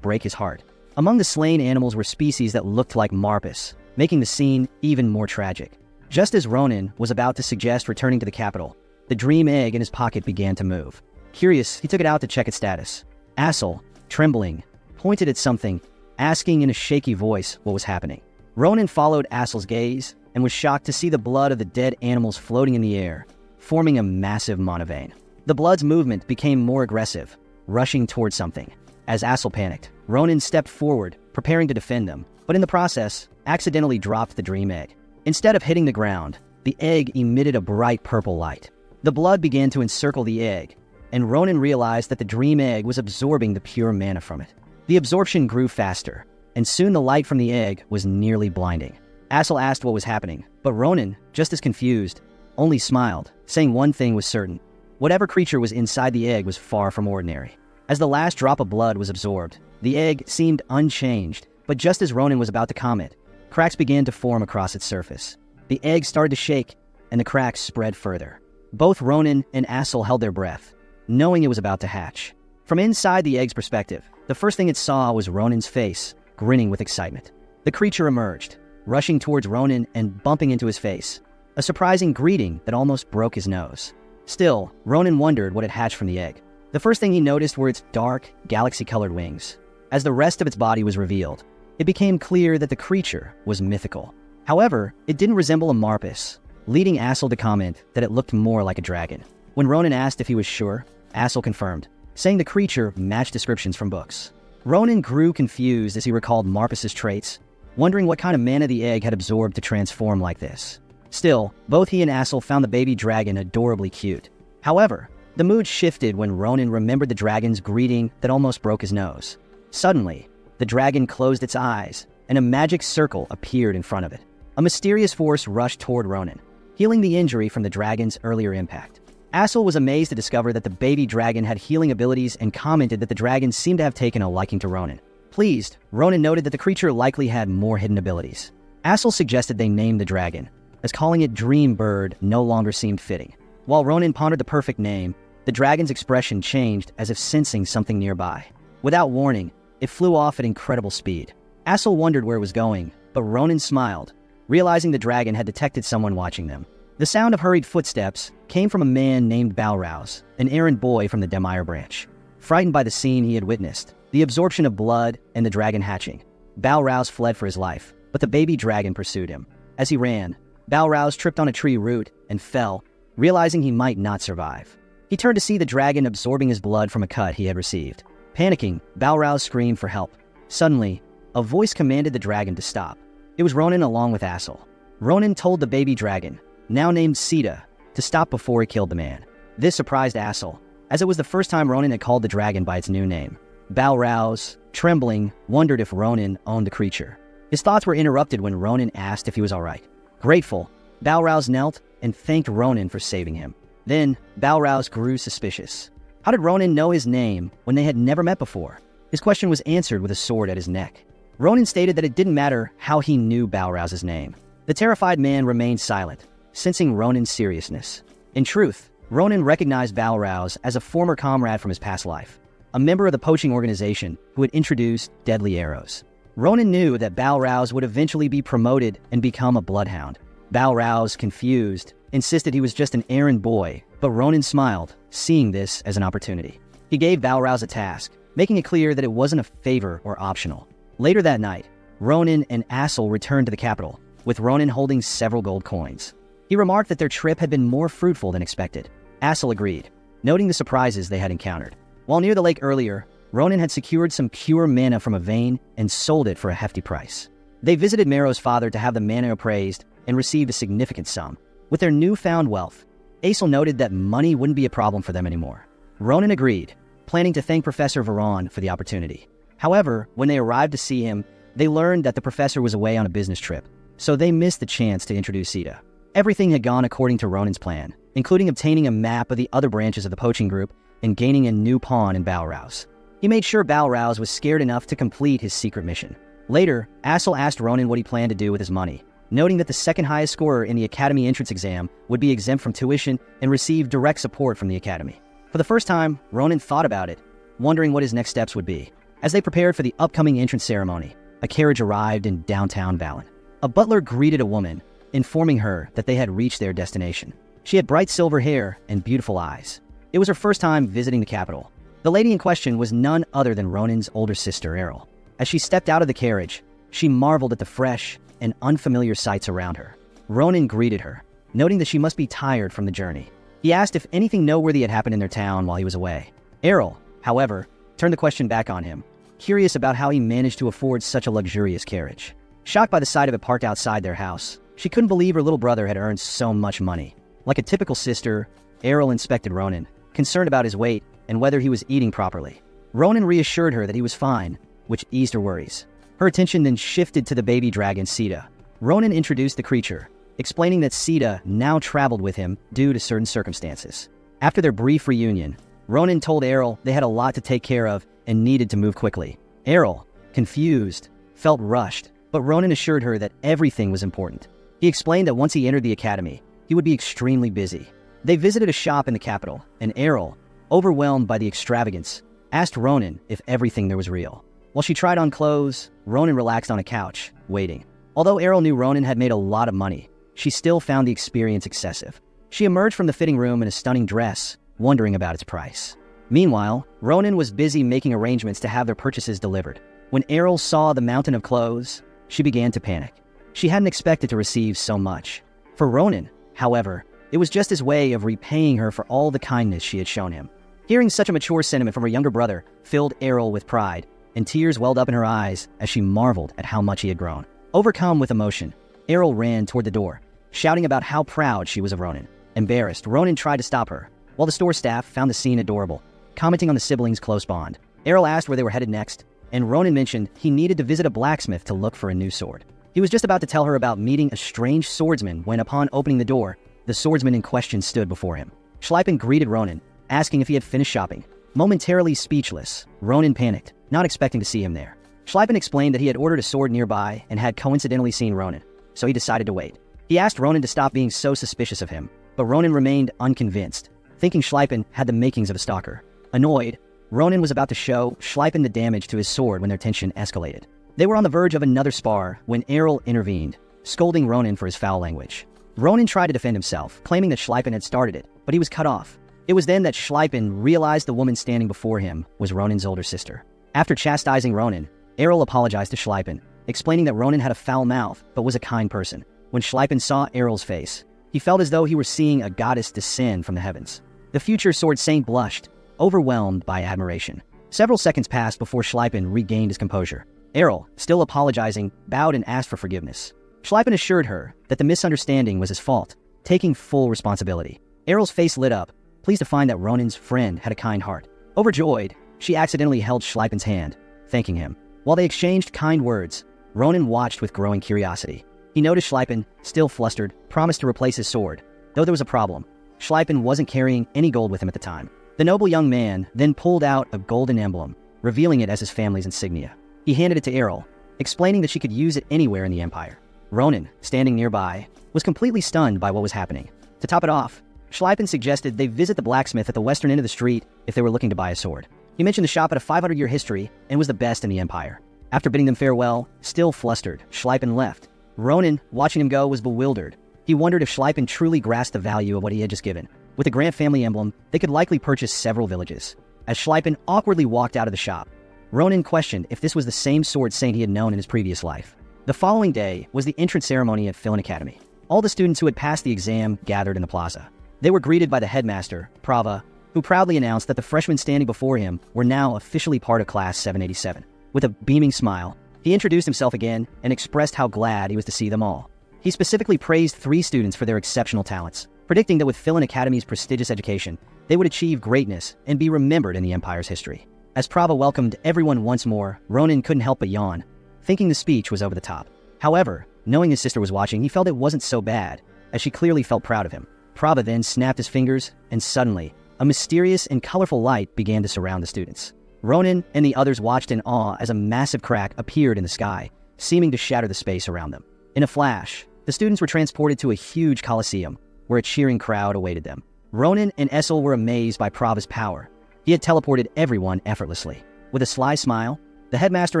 break his heart. Among the slain animals were species that looked like Marpus, making the scene even more tragic. Just as Ronan was about to suggest returning to the capital, the dream egg in his pocket began to move. Curious, he took it out to check its status. Assel, trembling, pointed at something, asking in a shaky voice what was happening. Ronan followed Assel's gaze and was shocked to see the blood of the dead animals floating in the air, forming a massive monovein. The blood's movement became more aggressive, rushing towards something. As Assel panicked, Ronan stepped forward, preparing to defend them, but in the process, accidentally dropped the dream egg. Instead of hitting the ground, the egg emitted a bright purple light. The blood began to encircle the egg, and Ronan realized that the dream egg was absorbing the pure mana from it. The absorption grew faster, and soon the light from the egg was nearly blinding. Assel asked what was happening, but Ronan, just as confused, only smiled, saying one thing was certain. Whatever creature was inside the egg was far from ordinary. As the last drop of blood was absorbed, the egg seemed unchanged, but just as Ronan was about to comment, cracks began to form across its surface. The egg started to shake, and the cracks spread further. Both Ronan and Assel held their breath, knowing it was about to hatch. From inside the egg's perspective, the first thing it saw was Ronan's face, grinning with excitement. The creature emerged, rushing towards Ronan and bumping into his face, a surprising greeting that almost broke his nose. Still, Ronan wondered what had hatched from the egg. The first thing he noticed were its dark, galaxy-colored wings. As the rest of its body was revealed, it became clear that the creature was mythical. However, it didn't resemble a Marpus, leading Assel to comment that it looked more like a dragon. When Ronan asked if he was sure, Assel confirmed, saying the creature matched descriptions from books. Ronan grew confused as he recalled Marpus's traits, wondering what kind of mana the egg had absorbed to transform like this. Still, both he and Assel found the baby dragon adorably cute. However, the mood shifted when Ronan remembered the dragon's greeting that almost broke his nose. Suddenly, the dragon closed its eyes, and a magic circle appeared in front of it. A mysterious force rushed toward Ronan, healing the injury from the dragon's earlier impact. Assel was amazed to discover that the baby dragon had healing abilities and commented that the dragon seemed to have taken a liking to Ronan. Pleased, Ronan noted that the creature likely had more hidden abilities. Assel suggested they name the dragon, as calling it Dream Bird no longer seemed fitting. While Ronan pondered the perfect name, the dragon's expression changed as if sensing something nearby. Without warning, it flew off at incredible speed. Assel wondered where it was going, but Ronan smiled, realizing the dragon had detected someone watching them. The sound of hurried footsteps came from a man named Balrouse, an errand boy from the Demire branch. Frightened by the scene he had witnessed, the absorption of blood and the dragon hatching, Balrouse fled for his life, but the baby dragon pursued him. As he ran, Balrouse tripped on a tree root and fell, realizing he might not survive. He turned to see the dragon absorbing his blood from a cut he had received. Panicking, Balrouse screamed for help. Suddenly, a voice commanded the dragon to stop. It was Ronan along with Assel. Ronan told the baby dragon, now named Sita, to stop before he killed the man. This surprised Assel, as it was the first time Ronan had called the dragon by its new name. Balrouse, trembling, wondered if Ronan owned the creature. His thoughts were interrupted when Ronan asked if he was all right. Grateful, Balrouse knelt and thanked Ronan for saving him. Then, Balrouse grew suspicious. How did Ronan know his name when they had never met before? His question was answered with a sword at his neck. Ronan stated that it didn't matter how he knew Balrouse's name. The terrified man remained silent, sensing Ronan's seriousness. In truth, Ronan recognized Balrouse as a former comrade from his past life, a member of the poaching organization who had introduced deadly arrows. Ronan knew that Balrouse would eventually be promoted and become a bloodhound. Balrouse, confused, insisted he was just an errand boy, but Ronan smiled, seeing this as an opportunity. He gave Balrouse a task, making it clear that it wasn't a favor or optional. Later that night, Ronan and Assel returned to the capital, with Ronan holding several gold coins. He remarked that their trip had been more fruitful than expected. Assel agreed, noting the surprises they had encountered. While near the lake earlier, Ronan had secured some pure mana from a vein and sold it for a hefty price. They visited Merrow's father to have the mana appraised and received a significant sum. With their newfound wealth, Assel noted that money wouldn't be a problem for them anymore. Ronan agreed, planning to thank Professor Varon for the opportunity. However, when they arrived to see him, they learned that the professor was away on a business trip, so they missed the chance to introduce Sita. Everything had gone according to Ronan's plan, including obtaining a map of the other branches of the poaching group and gaining a new pawn in Balrouse. He made sure Balrouse was scared enough to complete his secret mission. Later, Assel asked Ronan what he planned to do with his money, noting that the second highest scorer in the Academy entrance exam would be exempt from tuition and receive direct support from the Academy. For the first time, Ronan thought about it, wondering what his next steps would be. As they prepared for the upcoming entrance ceremony, a carriage arrived in downtown Valen. A butler greeted a woman, informing her that they had reached their destination. She had bright silver hair and beautiful eyes. It was her first time visiting the capital. The lady in question was none other than Ronan's older sister, Errol. As she stepped out of the carriage, she marveled at the fresh and unfamiliar sights around her. Ronan greeted her, noting that she must be tired from the journey. He asked if anything noteworthy had happened in their town while he was away. Errol, however, turned the question back on him, curious about how he managed to afford such a luxurious carriage. Shocked by the sight of it parked outside their house, she couldn't believe her little brother had earned so much money. Like a typical sister, Errol inspected Ronan, concerned about his weight and whether he was eating properly. Ronan reassured her that he was fine, which eased her worries. Her attention then shifted to the baby dragon Sita. Ronan introduced the creature, explaining that Sita now traveled with him due to certain circumstances. After their brief reunion, Ronan told Errol they had a lot to take care of and needed to move quickly. Errol, confused, felt rushed, but Ronan assured her that everything was important. He explained that once he entered the academy, he would be extremely busy. They visited a shop in the capital, and Errol, overwhelmed by the extravagance, asked Ronan if everything there was real. While she tried on clothes, Ronan relaxed on a couch, waiting. Although Errol knew Ronan had made a lot of money, she still found the experience excessive. She emerged from the fitting room in a stunning dress, wondering about its price. Meanwhile, Ronan was busy making arrangements to have their purchases delivered. When Errol saw the mountain of clothes, she began to panic. She hadn't expected to receive so much. For Ronan, however, it was just his way of repaying her for all the kindness she had shown him. Hearing such a mature sentiment from her younger brother filled Errol with pride, and tears welled up in her eyes as she marveled at how much he had grown. Overcome with emotion, Errol ran toward the door, shouting about how proud she was of Ronan. Embarrassed, Ronan tried to stop her, while the store staff found the scene adorable, commenting on the siblings' close bond. Errol asked where they were headed next, and Ronan mentioned he needed to visit a blacksmith to look for a new sword. He was just about to tell her about meeting a strange swordsman when, upon opening the door, the swordsman in question stood before him. Schleipen greeted Ronan, asking if he had finished shopping. Momentarily speechless, Ronan panicked, not expecting to see him there. Schleipen explained that he had ordered a sword nearby and had coincidentally seen Ronan, so he decided to wait. He asked Ronan to stop being so suspicious of him, but Ronan remained unconvinced, thinking Schleipen had the makings of a stalker. Annoyed, Ronan was about to show Schleipen the damage to his sword when their tension escalated. They were on the verge of another spar when Errol intervened, scolding Ronan for his foul language. Ronan tried to defend himself, claiming that Schleipen had started it, but he was cut off. It was then that Schleipen realized the woman standing before him was Ronan's older sister. After chastising Ronan, Errol apologized to Schleipen, explaining that Ronan had a foul mouth but was a kind person. When Schleipen saw Errol's face, he felt as though he were seeing a goddess descend from the heavens. The future sword saint blushed, overwhelmed by admiration. Several seconds passed before Schleipen regained his composure. Errol, still apologizing, bowed and asked for forgiveness. Schleipen assured her that the misunderstanding was his fault, taking full responsibility. Errol's face lit up, pleased to find that Ronan's friend had a kind heart. Overjoyed, she accidentally held Schleipen's hand, thanking him. While they exchanged kind words, Ronan watched with growing curiosity. He noticed Schleipen, still flustered, promised to replace his sword, though there was a problem. Schleipen wasn't carrying any gold with him at the time. The noble young man then pulled out a golden emblem, revealing it as his family's insignia. He handed it to Errol, explaining that she could use it anywhere in the Empire. Ronan, standing nearby, was completely stunned by what was happening. To top it off, Schleipen suggested they visit the blacksmith at the western end of the street if they were looking to buy a sword. He mentioned the shop had a 500-year history and was the best in the Empire. After bidding them farewell, still flustered, Schleipen left. Ronan, watching him go, was bewildered. He wondered if Schleipen truly grasped the value of what he had just given. With the Grant family emblem, they could likely purchase several villages. As Schleipen awkwardly walked out of the shop, Ronan questioned if this was the same sword saint he had known in his previous life. The following day was the entrance ceremony at Philin Academy. All the students who had passed the exam gathered in the plaza. They were greeted by the headmaster, Prava, who proudly announced that the freshmen standing before him were now officially part of Class 787. With a beaming smile, he introduced himself again and expressed how glad he was to see them all. He specifically praised 3 students for their exceptional talents, predicting that with Philin Academy's prestigious education, they would achieve greatness and be remembered in the Empire's history. As Prava welcomed everyone once more, Ronan couldn't help but yawn, thinking the speech was over the top. However, knowing his sister was watching, he felt it wasn't so bad, as she clearly felt proud of him. Prava then snapped his fingers, and suddenly, a mysterious and colorful light began to surround the students. Ronan and the others watched in awe as a massive crack appeared in the sky, seeming to shatter the space around them. In a flash, the students were transported to a huge coliseum, where a cheering crowd awaited them. Ronan and Essel were amazed by Prava's power. He had teleported everyone effortlessly. With a sly smile, the headmaster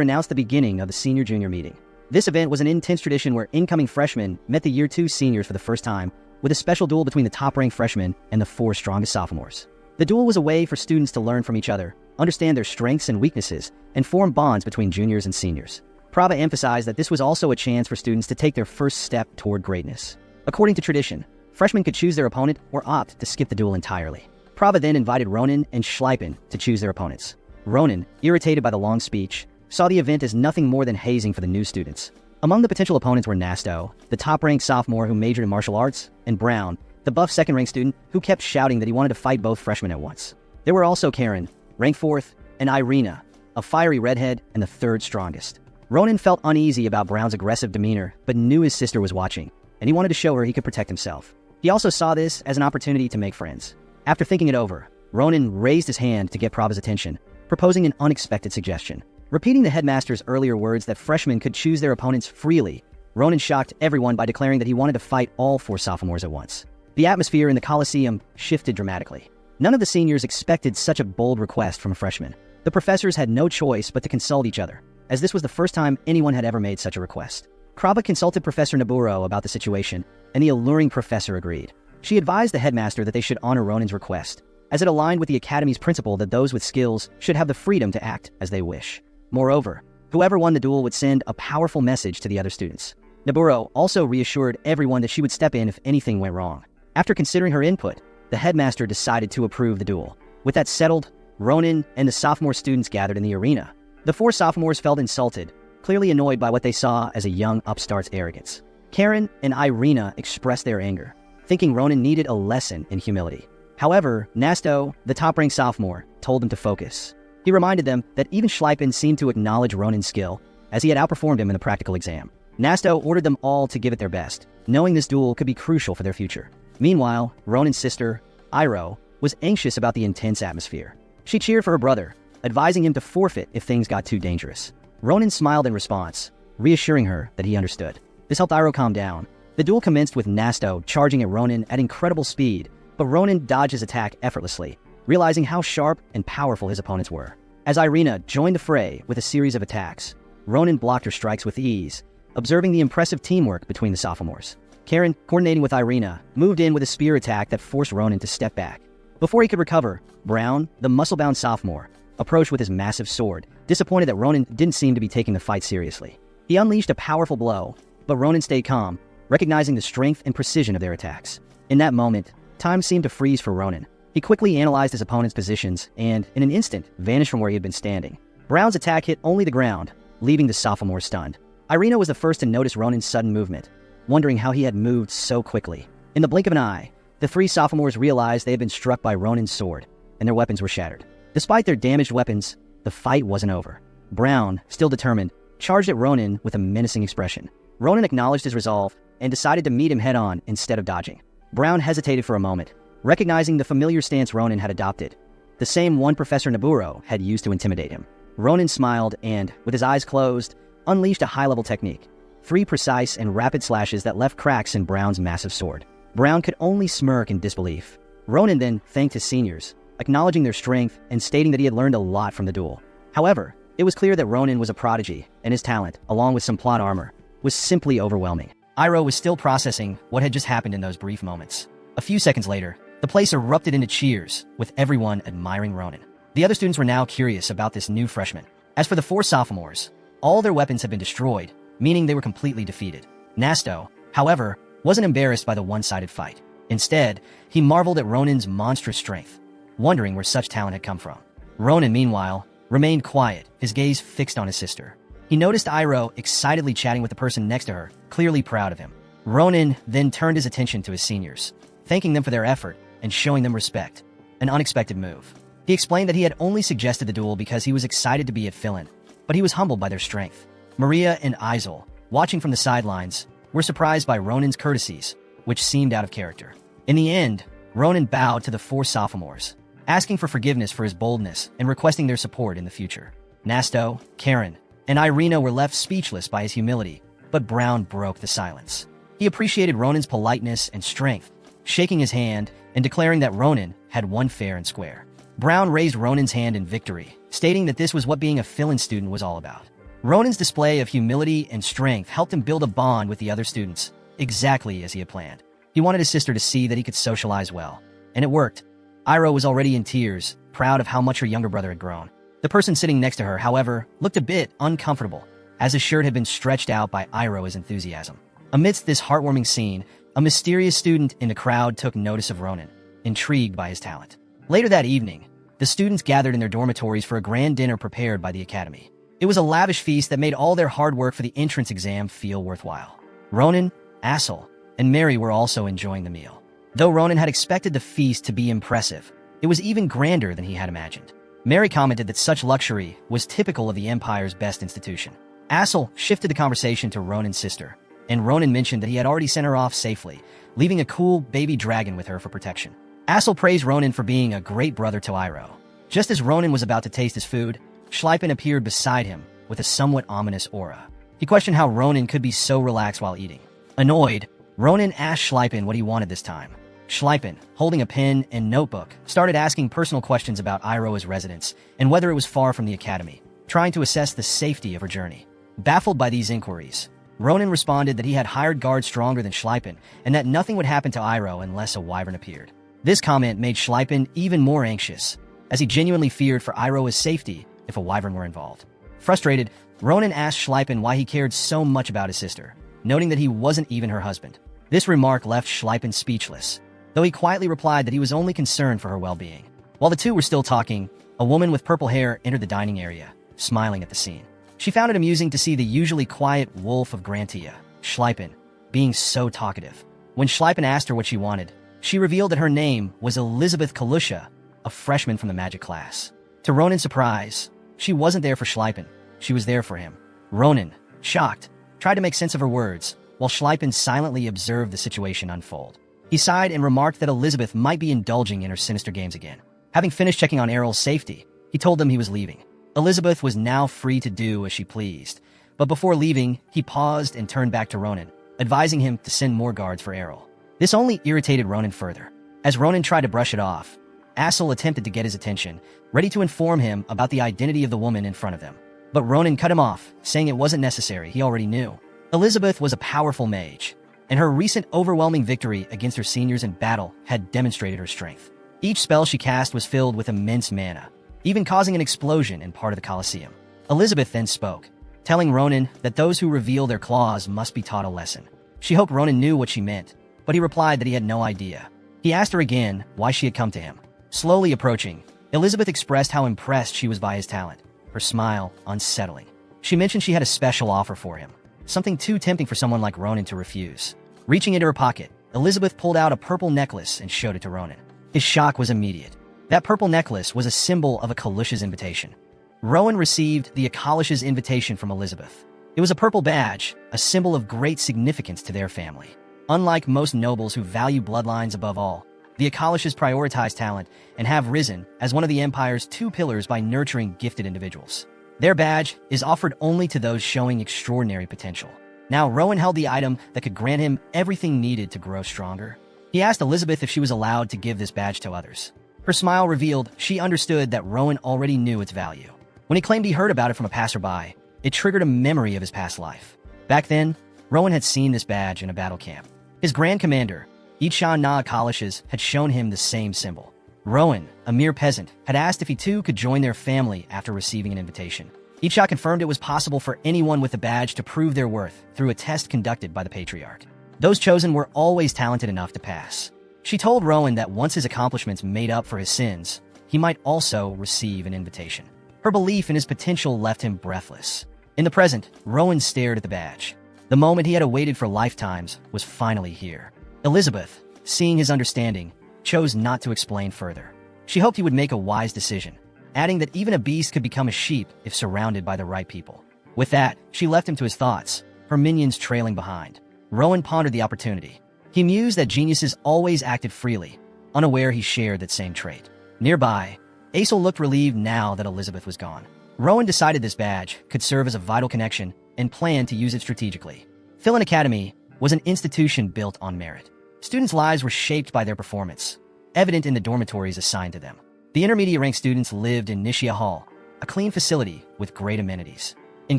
announced the beginning of the senior-junior meeting. This event was an intense tradition where incoming freshmen met the Year 2 seniors for the first time, with a special duel between the top-ranked freshmen and the 4 strongest sophomores. The duel was a way for students to learn from each other, understand their strengths and weaknesses, and form bonds between juniors and seniors. Prava emphasized that this was also a chance for students to take their first step toward greatness. According to tradition, freshmen could choose their opponent or opt to skip the duel entirely. Prava then invited Ronan and Schleipen to choose their opponents. Ronan, irritated by the long speech, saw the event as nothing more than hazing for the new students. Among the potential opponents were Nasto, the top-ranked sophomore who majored in martial arts, and Brown, the buff second-ranked student who kept shouting that he wanted to fight both freshmen at once. There were also Karen, ranked 4th, and Irina, a fiery redhead and the 3rd strongest. Ronan felt uneasy about Brown's aggressive demeanor, but knew his sister was watching, and he wanted to show her he could protect himself. He also saw this as an opportunity to make friends. After thinking it over, Ronan raised his hand to get Prava's attention, proposing an unexpected suggestion. Repeating the headmaster's earlier words that freshmen could choose their opponents freely, Ronan shocked everyone by declaring that he wanted to fight all 4 sophomores at once. The atmosphere in the Coliseum shifted dramatically. None of the seniors expected such a bold request from a freshman. The professors had no choice but to consult each other, as this was the first time anyone had ever made such a request. Prava consulted Professor Naburo about the situation, and the alluring professor agreed. She advised the headmaster that they should honor Ronan's request, as it aligned with the Academy's principle that those with skills should have the freedom to act as they wish. Moreover, whoever won the duel would send a powerful message to the other students. Naburo also reassured everyone that she would step in if anything went wrong. After considering her input, the headmaster decided to approve the duel. With that settled, Ronan and the sophomore students gathered in the arena. The 4 sophomores felt insulted, clearly annoyed by what they saw as a young upstart's arrogance. Karen and Irina expressed their anger, thinking Ronan needed a lesson in humility. However, Nasto, the top-ranked sophomore, told them to focus. He reminded them that even Schleipen seemed to acknowledge Ronan's skill, as he had outperformed him in the practical exam. Nasto ordered them all to give it their best, knowing this duel could be crucial for their future. Meanwhile, Ronan's sister, Iroh, was anxious about the intense atmosphere. She cheered for her brother, advising him to forfeit if things got too dangerous. Ronan smiled in response, reassuring her that he understood. This helped Iroh calm down. The duel commenced with Nasto charging at Ronan at incredible speed, but Ronan dodged his attack effortlessly, realizing how sharp and powerful his opponents were. As Irina joined the fray with a series of attacks, Ronan blocked her strikes with ease, observing the impressive teamwork between the sophomores. Karen, coordinating with Irina, moved in with a spear attack that forced Ronan to step back. Before he could recover, Brown, the muscle-bound sophomore, approached with his massive sword, disappointed that Ronan didn't seem to be taking the fight seriously. He unleashed a powerful blow, but Ronan stayed calm, recognizing the strength and precision of their attacks. In that moment, time seemed to freeze for Ronan. He quickly analyzed his opponent's positions and, in an instant, vanished from where he had been standing. Brown's attack hit only the ground, leaving the sophomore stunned. Irina was the first to notice Ronan's sudden movement, wondering how he had moved so quickly. In the blink of an eye, the three sophomores realized they had been struck by Ronan's sword, and their weapons were shattered. Despite their damaged weapons, the fight wasn't over. Brown, still determined, charged at Ronan with a menacing expression. Ronan acknowledged his resolve and decided to meet him head-on instead of dodging. Brown hesitated for a moment, recognizing the familiar stance Ronan had adopted, the same one Professor Naburo had used to intimidate him. Ronan smiled and, with his eyes closed, unleashed a high-level technique, 3 precise and rapid slashes that left cracks in Brown's massive sword. Brown could only smirk in disbelief. Ronan then thanked his seniors, acknowledging their strength and stating that he had learned a lot from the duel. However, it was clear that Ronan was a prodigy, and his talent, along with some plot armor, was simply overwhelming. Iroh was still processing what had just happened in those brief moments. A few seconds later, the place erupted into cheers, with everyone admiring Ronan. The other students were now curious about this new freshman. As for the 4 sophomores, all their weapons had been destroyed, meaning they were completely defeated. Nasto, however, wasn't embarrassed by the one-sided fight. Instead, he marveled at Ronan's monstrous strength, wondering where such talent had come from. Ronan, meanwhile, remained quiet, his gaze fixed on his sister. He noticed Iroh excitedly chatting with the person next to her, clearly proud of him. Ronan then turned his attention to his seniors, thanking them for their effort and showing them respect, an unexpected move. He explained that he had only suggested the duel because he was excited to be at fill-in, but he was humbled by their strength. Maria and Isol, watching from the sidelines, were surprised by Ronan's courtesies, which seemed out of character. In the end, Ronan bowed to the 4 sophomores, asking for forgiveness for his boldness and requesting their support in the future. Nasto, Karen, and Irina were left speechless by his humility, but Brown broke the silence. He appreciated Ronan's politeness and strength, shaking his hand and declaring that Ronan had won fair and square. Brown raised Ronan's hand in victory, stating that this was what being a fill-in student was all about. Ronan's display of humility and strength helped him build a bond with the other students, exactly as he had planned. He wanted his sister to see that he could socialize well, and it worked. Iroh was already in tears, proud of how much her younger brother had grown. The person sitting next to her, however, looked a bit uncomfortable, as his shirt had been stretched out by Iroh's enthusiasm. Amidst this heartwarming scene, a mysterious student in the crowd took notice of Ronan, intrigued by his talent. Later that evening, the students gathered in their dormitories for a grand dinner prepared by the academy. It was a lavish feast that made all their hard work for the entrance exam feel worthwhile. Ronan, Asel, and Mary were also enjoying the meal. Though Ronan had expected the feast to be impressive, it was even grander than he had imagined. Mary commented that such luxury was typical of the Empire's best institution. Asel shifted the conversation to Ronan's sister, and Ronan mentioned that he had already sent her off safely, leaving a cool baby dragon with her for protection. Asel praised Ronan for being a great brother to Iroh. Just as Ronan was about to taste his food, Schleipen appeared beside him with a somewhat ominous aura. He questioned how Ronan could be so relaxed while eating. Annoyed, Ronan asked Schleipen what he wanted this time. Schleipen, holding a pen and notebook, started asking personal questions about Iroh's residence and whether it was far from the academy, trying to assess the safety of her journey. Baffled by these inquiries, Ronan responded that he had hired guards stronger than Schleipen and that nothing would happen to Iroh unless a wyvern appeared. This comment made Schleipen even more anxious, as he genuinely feared for Iroh's safety if a wyvern were involved. Frustrated, Ronan asked Schleipen why he cared so much about his sister, noting that he wasn't even her husband. This remark left Schleipen speechless, though he quietly replied that he was only concerned for her well-being. While the two were still talking, a woman with purple hair entered the dining area, smiling at the scene. She found it amusing to see the usually quiet wolf of Grantia, Schleipen, being so talkative. When Schleipen asked her what she wanted, she revealed that her name was Elizabeth Kalusha, a freshman from the magic class. To Ronan's surprise, she wasn't there for Schleipen, she was there for him. Ronan, shocked, tried to make sense of her words, while Schleipen silently observed the situation unfold. He sighed and remarked that Elizabeth might be indulging in her sinister games again. Having finished checking on Errol's safety, he told them he was leaving. Elizabeth was now free to do as she pleased, but before leaving, he paused and turned back to Ronan, advising him to send more guards for Errol. This only irritated Ronan further. As Ronan tried to brush it off, Asel attempted to get his attention, ready to inform him about the identity of the woman in front of them. But Ronan cut him off, saying it wasn't necessary, he already knew. Elizabeth was a powerful mage, and her recent overwhelming victory against her seniors in battle had demonstrated her strength. Each spell she cast was filled with immense mana, even causing an explosion in part of the Colosseum. Elizabeth then spoke, telling Ronan that those who reveal their claws must be taught a lesson. She hoped Ronan knew what she meant, but he replied that he had no idea. He asked her again why she had come to him. Slowly approaching, Elizabeth expressed how impressed she was by his talent, her smile unsettling. She mentioned she had a special offer for him, something too tempting for someone like Ronan to refuse. Reaching into her pocket, Elizabeth pulled out a purple necklace and showed it to Ronan. His shock was immediate. That purple necklace was a symbol of Akalish's invitation. Rowan received the Akalish's invitation from Elizabeth. It was a purple badge, a symbol of great significance to their family. Unlike most nobles who value bloodlines above all, the Akalish's prioritize talent and have risen as one of the Empire's two pillars by nurturing gifted individuals. Their badge is offered only to those showing extraordinary potential. Now, Rowan held the item that could grant him everything needed to grow stronger. He asked Elizabeth if she was allowed to give this badge to others. Her smile revealed she understood that Rowan already knew its value. When he claimed he heard about it from a passerby, it triggered a memory of his past life. Back then, Rowan had seen this badge in a battle camp. His Grand Commander, Ichan Na Akalish's, had shown him the same symbol. Rowan, a mere peasant, had asked if he too could join their family after receiving an invitation. Icha confirmed it was possible for anyone with the badge to prove their worth through a test conducted by the Patriarch. Those chosen were always talented enough to pass. She told Rowan that once his accomplishments made up for his sins, he might also receive an invitation. Her belief in his potential left him breathless. In the present, Rowan stared at the badge. The moment he had awaited for lifetimes was finally here. Elizabeth, seeing his understanding, chose not to explain further. She hoped he would make a wise decision, adding that even a beast could become a sheep if surrounded by the right people. With that, she left him to his thoughts, her minions trailing behind. Rowan pondered the opportunity. He mused that geniuses always acted freely, unaware he shared that same trait. Nearby, Aesel looked relieved now that Elizabeth was gone. Rowan decided this badge could serve as a vital connection and planned to use it strategically. Philin Academy was an institution built on merit. Students' lives were shaped by their performance, evident in the dormitories assigned to them. The intermediate-ranked students lived in Nishia Hall, a clean facility with great amenities. In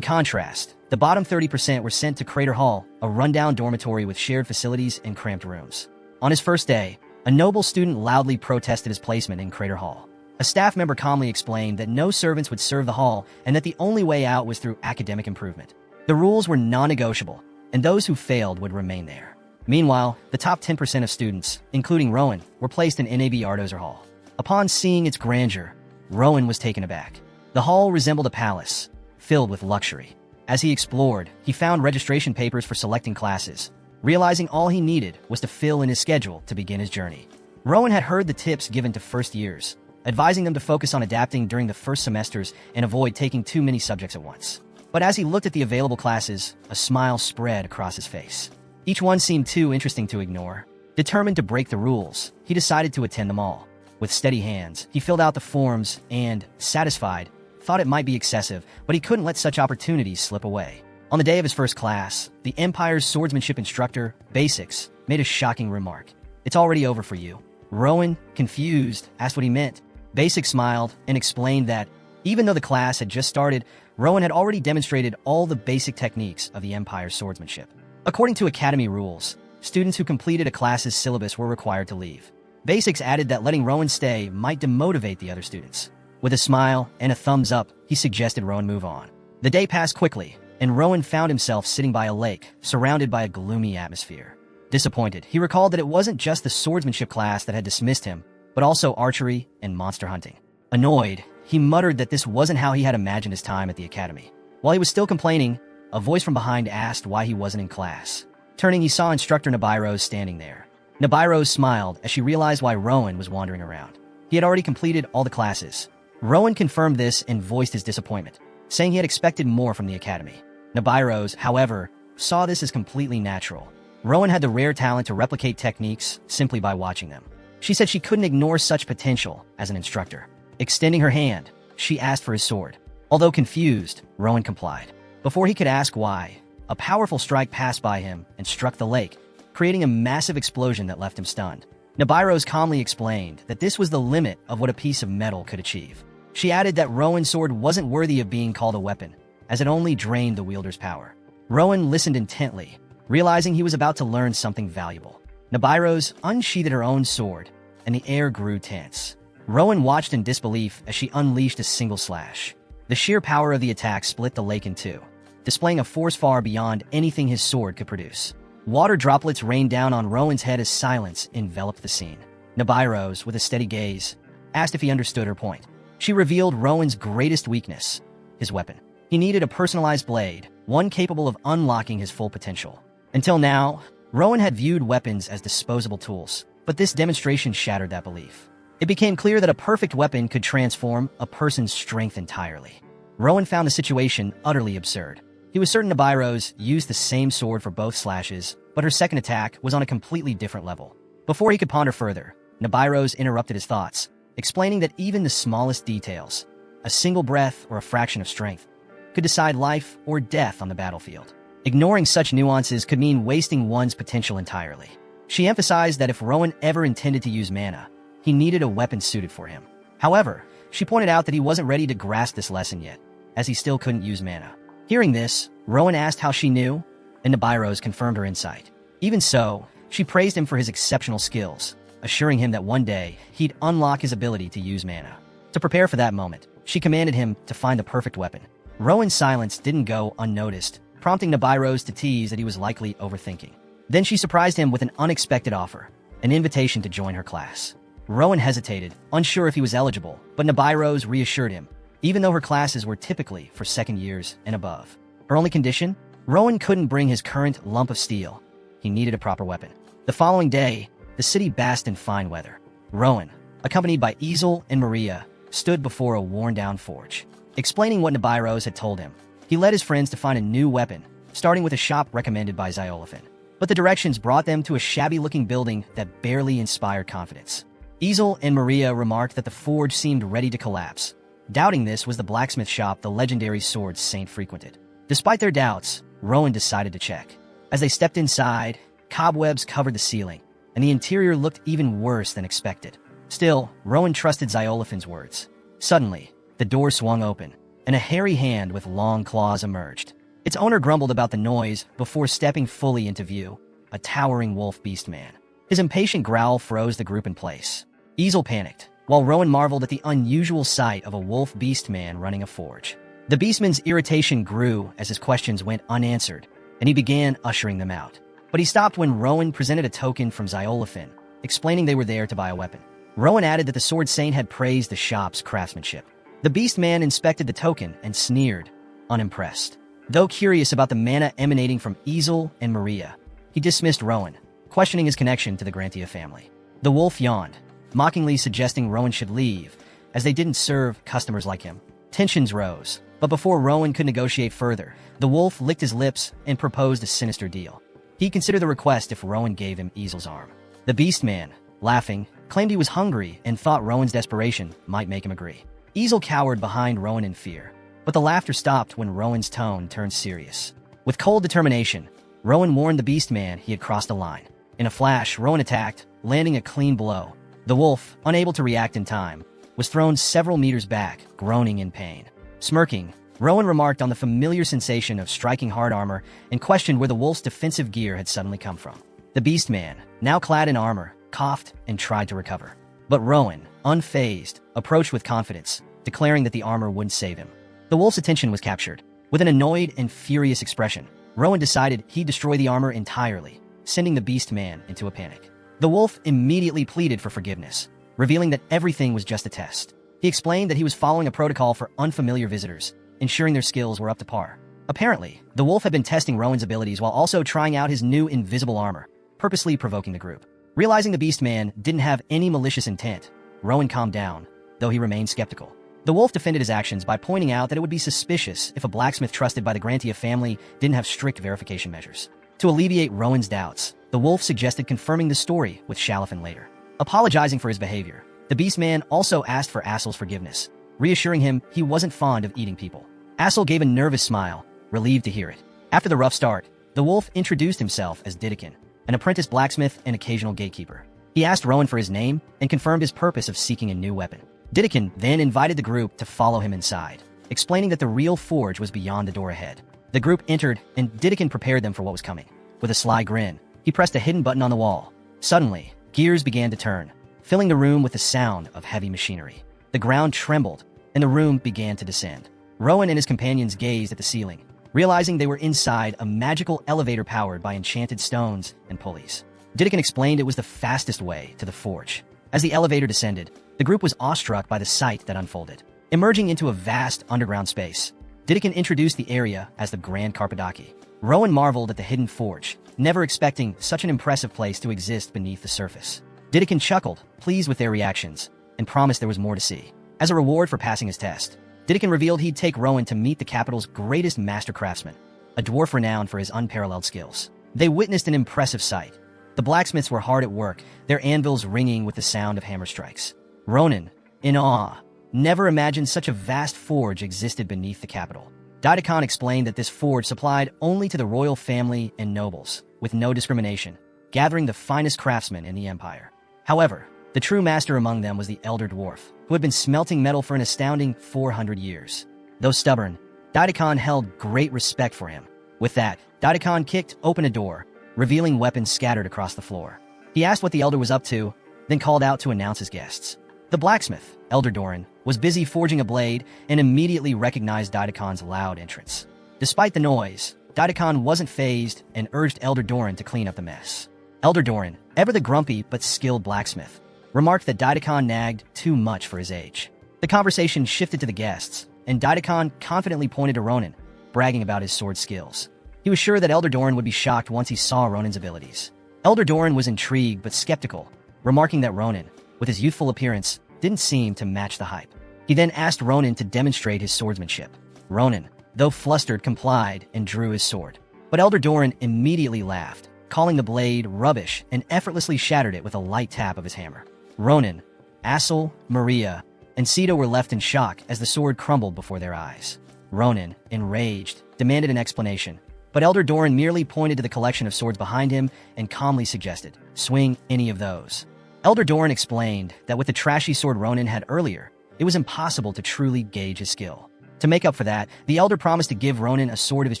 contrast, the bottom 30% were sent to Crater Hall, a rundown dormitory with shared facilities and cramped rooms. On his first day, a noble student loudly protested his placement in Crater Hall. A staff member calmly explained that no servants would serve the hall and that the only way out was through academic improvement. The rules were non-negotiable, and those who failed would remain there. Meanwhile, the top 10% of students, including Rowan, were placed in NAB Ardozer Hall. Upon seeing its grandeur, Rowan was taken aback. The hall resembled a palace, filled with luxury. As he explored, he found registration papers for selecting classes, realizing all he needed was to fill in his schedule to begin his journey. Rowan had heard the tips given to first years, advising them to focus on adapting during the first semesters and avoid taking too many subjects at once. But as he looked at the available classes, a smile spread across his face. Each one seemed too interesting to ignore. Determined to break the rules, he decided to attend them all. With steady hands, he filled out the forms and, satisfied, thought it might be excessive, but he couldn't let such opportunities slip away. On the day of his first class, the Empire's swordsmanship instructor, Basics, made a shocking remark. "It's already over for you." Rowan, confused, asked what he meant. Basics smiled and explained that, even though the class had just started, Rowan had already demonstrated all the basic techniques of the Empire's swordsmanship. According to Academy rules, students who completed a class's syllabus were required to leave. Basics added that letting Rowan stay might demotivate the other students. With a smile and a thumbs up, he suggested Rowan move on. The day passed quickly, and Rowan found himself sitting by a lake, surrounded by a gloomy atmosphere. Disappointed, he recalled that it wasn't just the swordsmanship class that had dismissed him, but also archery and monster hunting. Annoyed, he muttered that this wasn't how he had imagined his time at the academy. While he was still complaining, a voice from behind asked why he wasn't in class. Turning, he saw instructor Nabairos standing there. Nabairos smiled as she realized why Rowan was wandering around. He had already completed all the classes. Rowan confirmed this and voiced his disappointment, saying he had expected more from the academy. Nabairos, however, saw this as completely natural. Rowan had the rare talent to replicate techniques simply by watching them. She said she couldn't ignore such potential as an instructor. Extending her hand, she asked for his sword. Although confused, Rowan complied. Before he could ask why, a powerful strike passed by him and struck the lake, creating a massive explosion that left him stunned. Nabairos calmly explained that this was the limit of what a piece of metal could achieve. She added that Rowan's sword wasn't worthy of being called a weapon, as it only drained the wielder's power. Rowan listened intently, realizing he was about to learn something valuable. Nabairos unsheathed her own sword, and the air grew tense. Rowan watched in disbelief as she unleashed a single slash. The sheer power of the attack split the lake in two, displaying a force far beyond anything his sword could produce. Water droplets rained down on Rowan's head as silence enveloped the scene. Nibiros, with a steady gaze, asked if he understood her point. She revealed Rowan's greatest weakness, his weapon. He needed a personalized blade, one capable of unlocking his full potential. Until now, Rowan had viewed weapons as disposable tools, but this demonstration shattered that belief. It became clear that a perfect weapon could transform a person's strength entirely. Rowan found the situation utterly absurd. He was certain Nibiros used the same sword for both slashes, but her second attack was on a completely different level. Before he could ponder further, Nibiros interrupted his thoughts, explaining that even the smallest details, a single breath or a fraction of strength, could decide life or death on the battlefield. Ignoring such nuances could mean wasting one's potential entirely. She emphasized that if Rowan ever intended to use mana, he needed a weapon suited for him. However, she pointed out that he wasn't ready to grasp this lesson yet, as he still couldn't use mana. Hearing this, Rowan asked how she knew, and Nibiros confirmed her insight. Even so, she praised him for his exceptional skills, assuring him that one day he'd unlock his ability to use mana. To prepare for that moment, she commanded him to find the perfect weapon. Rowan's silence didn't go unnoticed, prompting Nibiros to tease that he was likely overthinking. Then she surprised him with an unexpected offer, an invitation to join her class. Rowan hesitated, unsure if he was eligible, but Nibiros reassured him, even though her classes were typically for second years and above. Her only condition? Rowan couldn't bring his current lump of steel. He needed a proper weapon. The following day, the city basked in fine weather. Rowan, accompanied by Ezel and Maria, stood before a worn-down forge. Explaining what Nibiros had told him, he led his friends to find a new weapon, starting with a shop recommended by Zyolophan. But the directions brought them to a shabby-looking building that barely inspired confidence. Ezel and Maria remarked that the forge seemed ready to collapse. Doubting this was the blacksmith shop the legendary sword saint frequented. Despite their doubts, Rowan decided to check. As they stepped inside, cobwebs covered the ceiling, and the interior looked even worse than expected. Still, Rowan trusted Zyolophan's words. Suddenly, the door swung open, and a hairy hand with long claws emerged. Its owner grumbled about the noise before stepping fully into view, a towering wolf beast man. His impatient growl froze the group in place. Ezel panicked, while Rowan marveled at the unusual sight of a wolf beast man running a forge. The beastman's irritation grew as his questions went unanswered, and he began ushering them out. But he stopped when Rowan presented a token from Zyolophan, explaining they were there to buy a weapon. Rowan added that the sword saint had praised the shop's craftsmanship. The beast man inspected the token and sneered, unimpressed. Though curious about the mana emanating from Ezel and Maria, he dismissed Rowan, questioning his connection to the Grantia family. The wolf yawned, mockingly suggesting Rowan should leave, as they didn't serve customers like him. Tensions rose, but before Rowan could negotiate further, the wolf licked his lips and proposed a sinister deal. He'd consider the request if Rowan gave him Ezel's arm. The beast man, laughing, claimed he was hungry and thought Rowan's desperation might make him agree. Ezel cowered behind Rowan in fear, but the laughter stopped when Rowan's tone turned serious. With cold determination, Rowan warned the beast man he had crossed a line. In a flash, Rowan attacked, landing a clean blow. The wolf, unable to react in time, was thrown several meters back, groaning in pain. Smirking, Rowan remarked on the familiar sensation of striking hard armor and questioned where the wolf's defensive gear had suddenly come from. The beast man, now clad in armor, coughed and tried to recover. But Rowan, unfazed, approached with confidence, declaring that the armor wouldn't save him. The wolf's attention was captured. With an annoyed and furious expression, Rowan decided he'd destroy the armor entirely, sending the beast man into a panic. The wolf immediately pleaded for forgiveness, revealing that everything was just a test. He explained that he was following a protocol for unfamiliar visitors, ensuring their skills were up to par. Apparently, the wolf had been testing Rowan's abilities while also trying out his new invisible armor, purposely provoking the group. Realizing the beast man didn't have any malicious intent, Rowan calmed down, though he remained skeptical. The wolf defended his actions by pointing out that it would be suspicious if a blacksmith trusted by the Grantia family didn't have strict verification measures. To alleviate Rowan's doubts, the wolf suggested confirming the story with Shalafin later. Apologizing for his behavior, the beast man also asked for Assel's forgiveness, reassuring him he wasn't fond of eating people. Assel gave a nervous smile, relieved to hear it. After the rough start, the wolf introduced himself as Didikin, an apprentice blacksmith and occasional gatekeeper. He asked Rowan for his name and confirmed his purpose of seeking a new weapon. Didikin then invited the group to follow him inside, explaining that the real forge was beyond the door ahead. The group entered, and Didikin prepared them for what was coming. With a sly grin, he pressed a hidden button on the wall. Suddenly, gears began to turn, filling the room with the sound of heavy machinery. The ground trembled, and the room began to descend. Rowan and his companions gazed at the ceiling, realizing they were inside a magical elevator powered by enchanted stones and pulleys. Didikan explained it was the fastest way to the forge. As the elevator descended, the group was awestruck by the sight that unfolded. Emerging into a vast underground space, Didikan introduced the area as the Grand Karpadaki. Rowan marveled at the hidden forge, never expecting such an impressive place to exist beneath the surface. Didikan chuckled, pleased with their reactions, and promised there was more to see. As a reward for passing his test, Didikan revealed he'd take Rowan to meet the capital's greatest master craftsman, a dwarf renowned for his unparalleled skills. They witnessed an impressive sight. The blacksmiths were hard at work, their anvils ringing with the sound of hammer strikes. Ronan, in awe, never imagined such a vast forge existed beneath the capital. Didikan explained that this forge supplied only to the royal family and nobles, with no discrimination, gathering the finest craftsmen in the empire. However, the true master among them was the elder dwarf, who had been smelting metal for an astounding 400 years. Though stubborn, Didikan held great respect for him. With that, Didikan kicked open a door, revealing weapons scattered across the floor. He asked what the elder was up to, then called out to announce his guests. The blacksmith, Elder Doran, was busy forging a blade and immediately recognized Didikan's loud entrance. Despite the noise, Didikan wasn't fazed and urged Elder Doran to clean up the mess. Elder Doran, ever the grumpy but skilled blacksmith, remarked that Didikan nagged too much for his age. The conversation shifted to the guests, and Didikan confidently pointed to Ronan, bragging about his sword skills. He was sure that Elder Doran would be shocked once he saw Ronan's abilities. Elder Doran was intrigued but skeptical, remarking that Ronan, with his youthful appearance, didn't seem to match the hype. He then asked Ronan to demonstrate his swordsmanship. Ronan, though flustered, complied and drew his sword. But Elder Doran immediately laughed, calling the blade rubbish and effortlessly shattered it with a light tap of his hammer. Ronan, Assel, Maria, and Sita were left in shock as the sword crumbled before their eyes. Ronan, enraged, demanded an explanation, but Elder Doran merely pointed to the collection of swords behind him and calmly suggested, swing any of those. Elder Doran explained that with the trashy sword Ronan had earlier, it was impossible to truly gauge his skill. To make up for that, the Elder promised to give Ronan a sword of his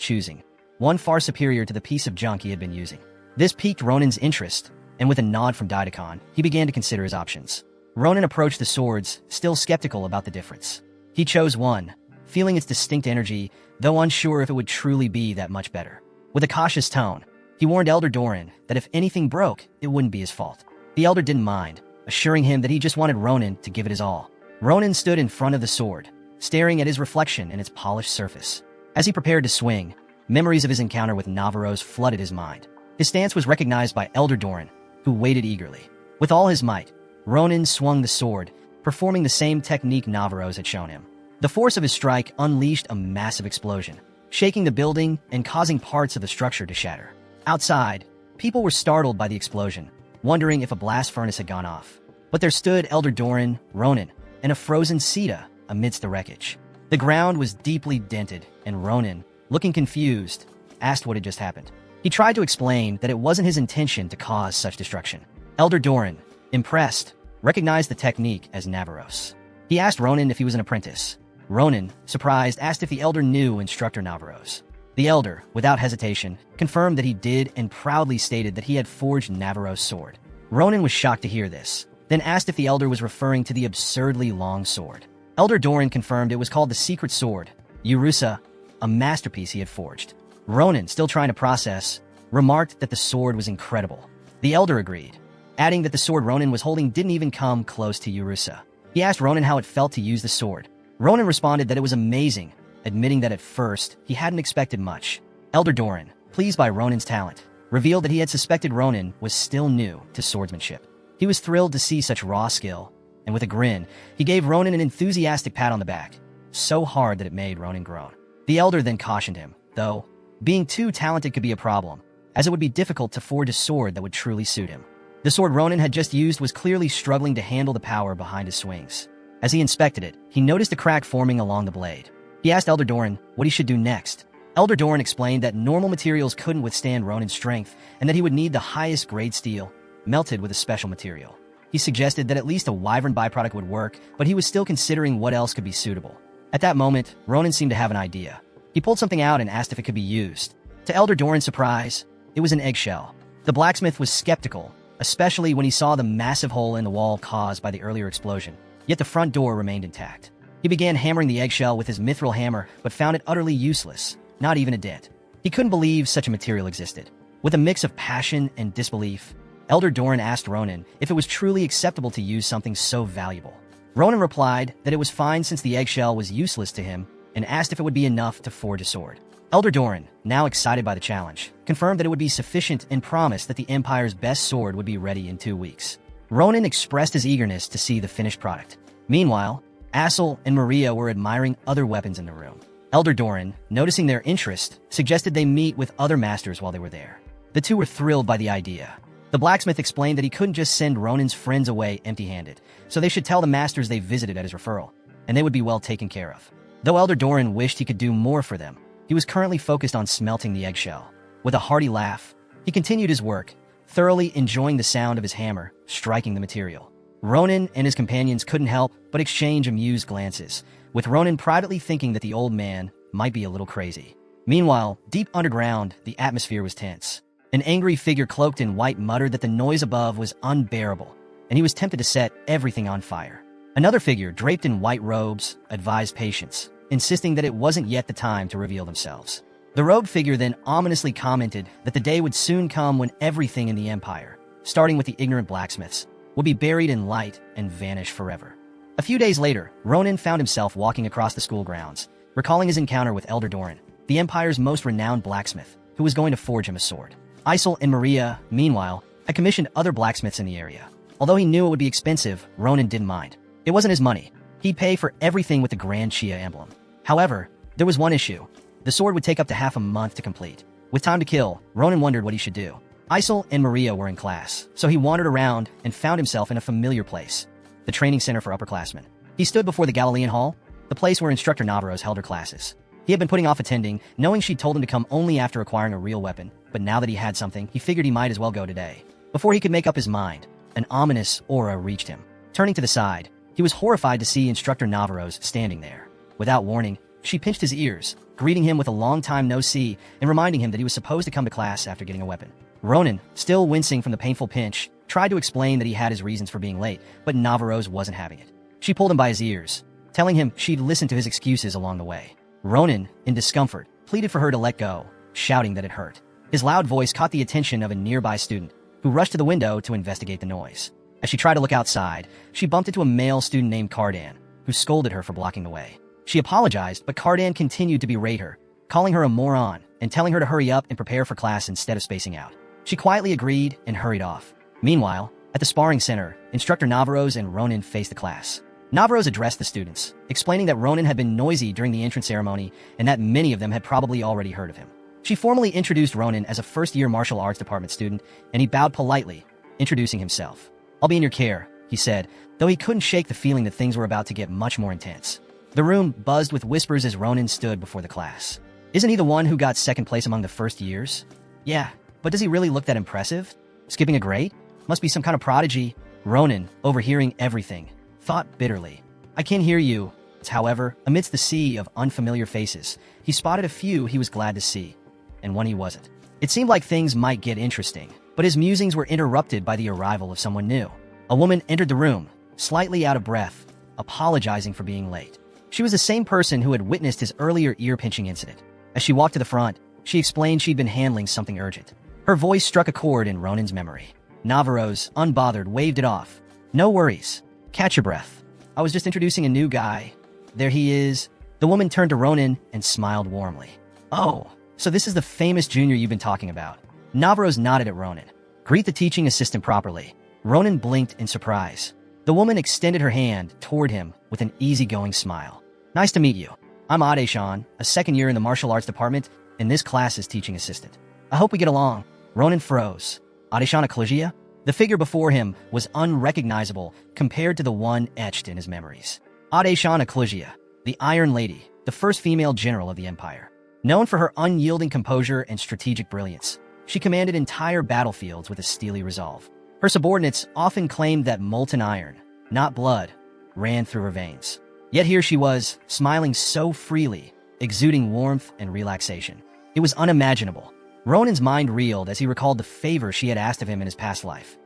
choosing, one far superior to the piece of junk he had been using. This piqued Ronan's interest, and with a nod from Didikan, he began to consider his options. Ronan approached the swords, still skeptical about the difference. He chose one, feeling its distinct energy, though unsure if it would truly be that much better. With a cautious tone, he warned Elder Doran that if anything broke, it wouldn't be his fault. The Elder didn't mind, assuring him that he just wanted Ronan to give it his all. Ronan stood in front of the sword, staring at his reflection in its polished surface. As he prepared to swing, memories of his encounter with Navarros flooded his mind. His stance was recognized by Elder Doran, who waited eagerly. With all his might, Ronan swung the sword, performing the same technique Navarros had shown him. The force of his strike unleashed a massive explosion, shaking the building and causing parts of the structure to shatter. Outside, people were startled by the explosion, wondering if a blast furnace had gone off. But there stood Elder Doran, Ronan, and a frozen Sita amidst the wreckage. The ground was deeply dented, and Ronan, looking confused, asked what had just happened. He tried to explain that it wasn't his intention to cause such destruction. Elder Doran, impressed, recognized the technique as Navarros. He asked Ronan if he was an apprentice. Ronan, surprised, asked if the Elder knew instructor Navarros. The Elder, without hesitation, confirmed that he did and proudly stated that he had forged Navarros' sword. Ronan was shocked to hear this, then asked if the Elder was referring to the absurdly long sword. Elder Doran confirmed it was called the Secret Sword, Urusa, a masterpiece he had forged. Ronan, still trying to process, remarked that the sword was incredible. The Elder agreed, adding that the sword Ronan was holding didn't even come close to Urusa. He asked Ronan how it felt to use the sword. Ronan responded that it was amazing, admitting that at first, he hadn't expected much. Elder Doran, pleased by Ronan's talent, revealed that he had suspected Ronan was still new to swordsmanship. He was thrilled to see such raw skill, and with a grin, he gave Ronan an enthusiastic pat on the back, so hard that it made Ronan groan. The Elder then cautioned him, though, being too talented could be a problem, as it would be difficult to forge a sword that would truly suit him. The sword Ronan had just used was clearly struggling to handle the power behind his swings. As he inspected it, he noticed a crack forming along the blade. He asked Elder Doran what he should do next. Elder Doran explained that normal materials couldn't withstand Ronan's strength, and that he would need the highest grade steel, melted with a special material. He suggested that at least a wyvern byproduct would work, but he was still considering what else could be suitable. At that moment, Ronan seemed to have an idea. He pulled something out and asked if it could be used. To Elder Doran's surprise, it was an eggshell. The blacksmith was skeptical, especially when he saw the massive hole in the wall caused by the earlier explosion. Yet the front door remained intact. He began hammering the eggshell with his mithril hammer, but found it utterly useless. not even a dent. He couldn't believe such a material existed. With a mix of passion and disbelief, Elder Doran asked Ronan if it was truly acceptable to use something so valuable. Ronan replied that it was fine since the eggshell was useless to him and asked if it would be enough to forge a sword. Elder Doran, now excited by the challenge, confirmed that it would be sufficient and promised that the Empire's best sword would be ready in 2 weeks. Ronan expressed his eagerness to see the finished product. Meanwhile, Assel and Maria were admiring other weapons in the room. Elder Doran, noticing their interest, suggested they meet with other masters while they were there. The two were thrilled by the idea. The blacksmith explained that he couldn't just send Ronan's friends away empty-handed, so they should tell the masters they visited at his referral, and they would be well taken care of. Though Elder Doran wished he could do more for them, he was currently focused on smelting the eggshell. With a hearty laugh, he continued his work, thoroughly enjoying the sound of his hammer striking the material. Ronan and his companions couldn't help but exchange amused glances, with Ronan privately thinking that the old man might be a little crazy. Meanwhile, deep underground, the atmosphere was tense. An angry figure cloaked in white muttered that the noise above was unbearable, and he was tempted to set everything on fire. Another figure, draped in white robes, advised patience, insisting that it wasn't yet the time to reveal themselves. The robed figure then ominously commented that the day would soon come when everything in the Empire, starting with the ignorant blacksmiths, would be buried in light and vanish forever. A few days later, Ronan found himself walking across the school grounds, recalling his encounter with Elder Doran, the Empire's most renowned blacksmith, who was going to forge him a sword. Isel and Maria, meanwhile, had commissioned other blacksmiths in the area. Although he knew it would be expensive, Ronan didn't mind. It wasn't his money. He'd pay for everything with the Grand Chia emblem. However, there was one issue. The sword would take up to half a month to complete. With time to kill, Ronan wondered what he should do. Isel and Maria were in class, so he wandered around and found himself in a familiar place, the training center for upperclassmen. He stood before the Galilean Hall, the place where Instructor Navarros held her classes. He had been putting off attending, knowing she'd told him to come only after acquiring a real weapon, but now that he had something, he figured he might as well go today. Before he could make up his mind, an ominous aura reached him. Turning to the side, he was horrified to see Instructor Navarros standing there. Without warning, she pinched his ears, greeting him with a long time no see and reminding him that he was supposed to come to class after getting a weapon. Ronan, still wincing from the painful pinch, tried to explain that he had his reasons for being late, but Navarros wasn't having it. She pulled him by his ears, telling him she'd listen to his excuses along the way. Ronan, in discomfort, pleaded for her to let go, shouting that it hurt. His loud voice caught the attention of a nearby student, who rushed to the window to investigate the noise. As she tried to look outside, she bumped into a male student named Cardan, who scolded her for blocking the way. She apologized, but Cardan continued to berate her, calling her a moron and telling her to hurry up and prepare for class instead of spacing out. She quietly agreed and hurried off. Meanwhile, at the sparring center, Instructor Navarros and Ronan faced the class. Navarros addressed the students, explaining that Ronan had been noisy during the entrance ceremony and that many of them had probably already heard of him. She formally introduced Ronan as a first-year martial arts department student, and he bowed politely, introducing himself. "I'll be in your care," he said, though he couldn't shake the feeling that things were about to get much more intense. The room buzzed with whispers as Ronan stood before the class. Isn't he the one who got second place among the first years? Yeah, but does he really look that impressive? Skipping a grade? Must be some kind of prodigy. Ronan, overhearing everything, thought bitterly. "I can't hear you." However, amidst the sea of unfamiliar faces, he spotted a few he was glad to see, and one he wasn't. It seemed like things might get interesting, but his musings were interrupted by the arrival of someone new. A woman entered the room, slightly out of breath, apologizing for being late. She was the same person who had witnessed his earlier ear-pinching incident. As she walked to the front, she explained she'd been handling something urgent. Her voice struck a chord in Ronan's memory. Navarros, unbothered, waved it off. "No worries. Catch your breath. I was just introducing a new guy. There he is." The woman turned to Ronan and smiled warmly. "Oh, so this is the famous junior you've been talking about." Navarros nodded at Ronan. "Greet the teaching assistant properly." Ronan blinked in surprise. The woman extended her hand toward him with an easygoing smile. "Nice to meet you. I'm Adeshan, a second year in the martial arts department, and this class is teaching assistant. I hope we get along." Ronan froze. Adeshan Eclosia? The figure before him was unrecognizable compared to the one etched in his memories. Adeshan Eclosia, the Iron Lady, the first female general of the Empire. Known for her unyielding composure and strategic brilliance, she commanded entire battlefields with a steely resolve. Her subordinates often claimed that molten iron, not blood, ran through her veins. Yet here she was, smiling so freely, exuding warmth and relaxation. It was unimaginable. Ronan's mind reeled as he recalled the favor she had asked of him in his past life.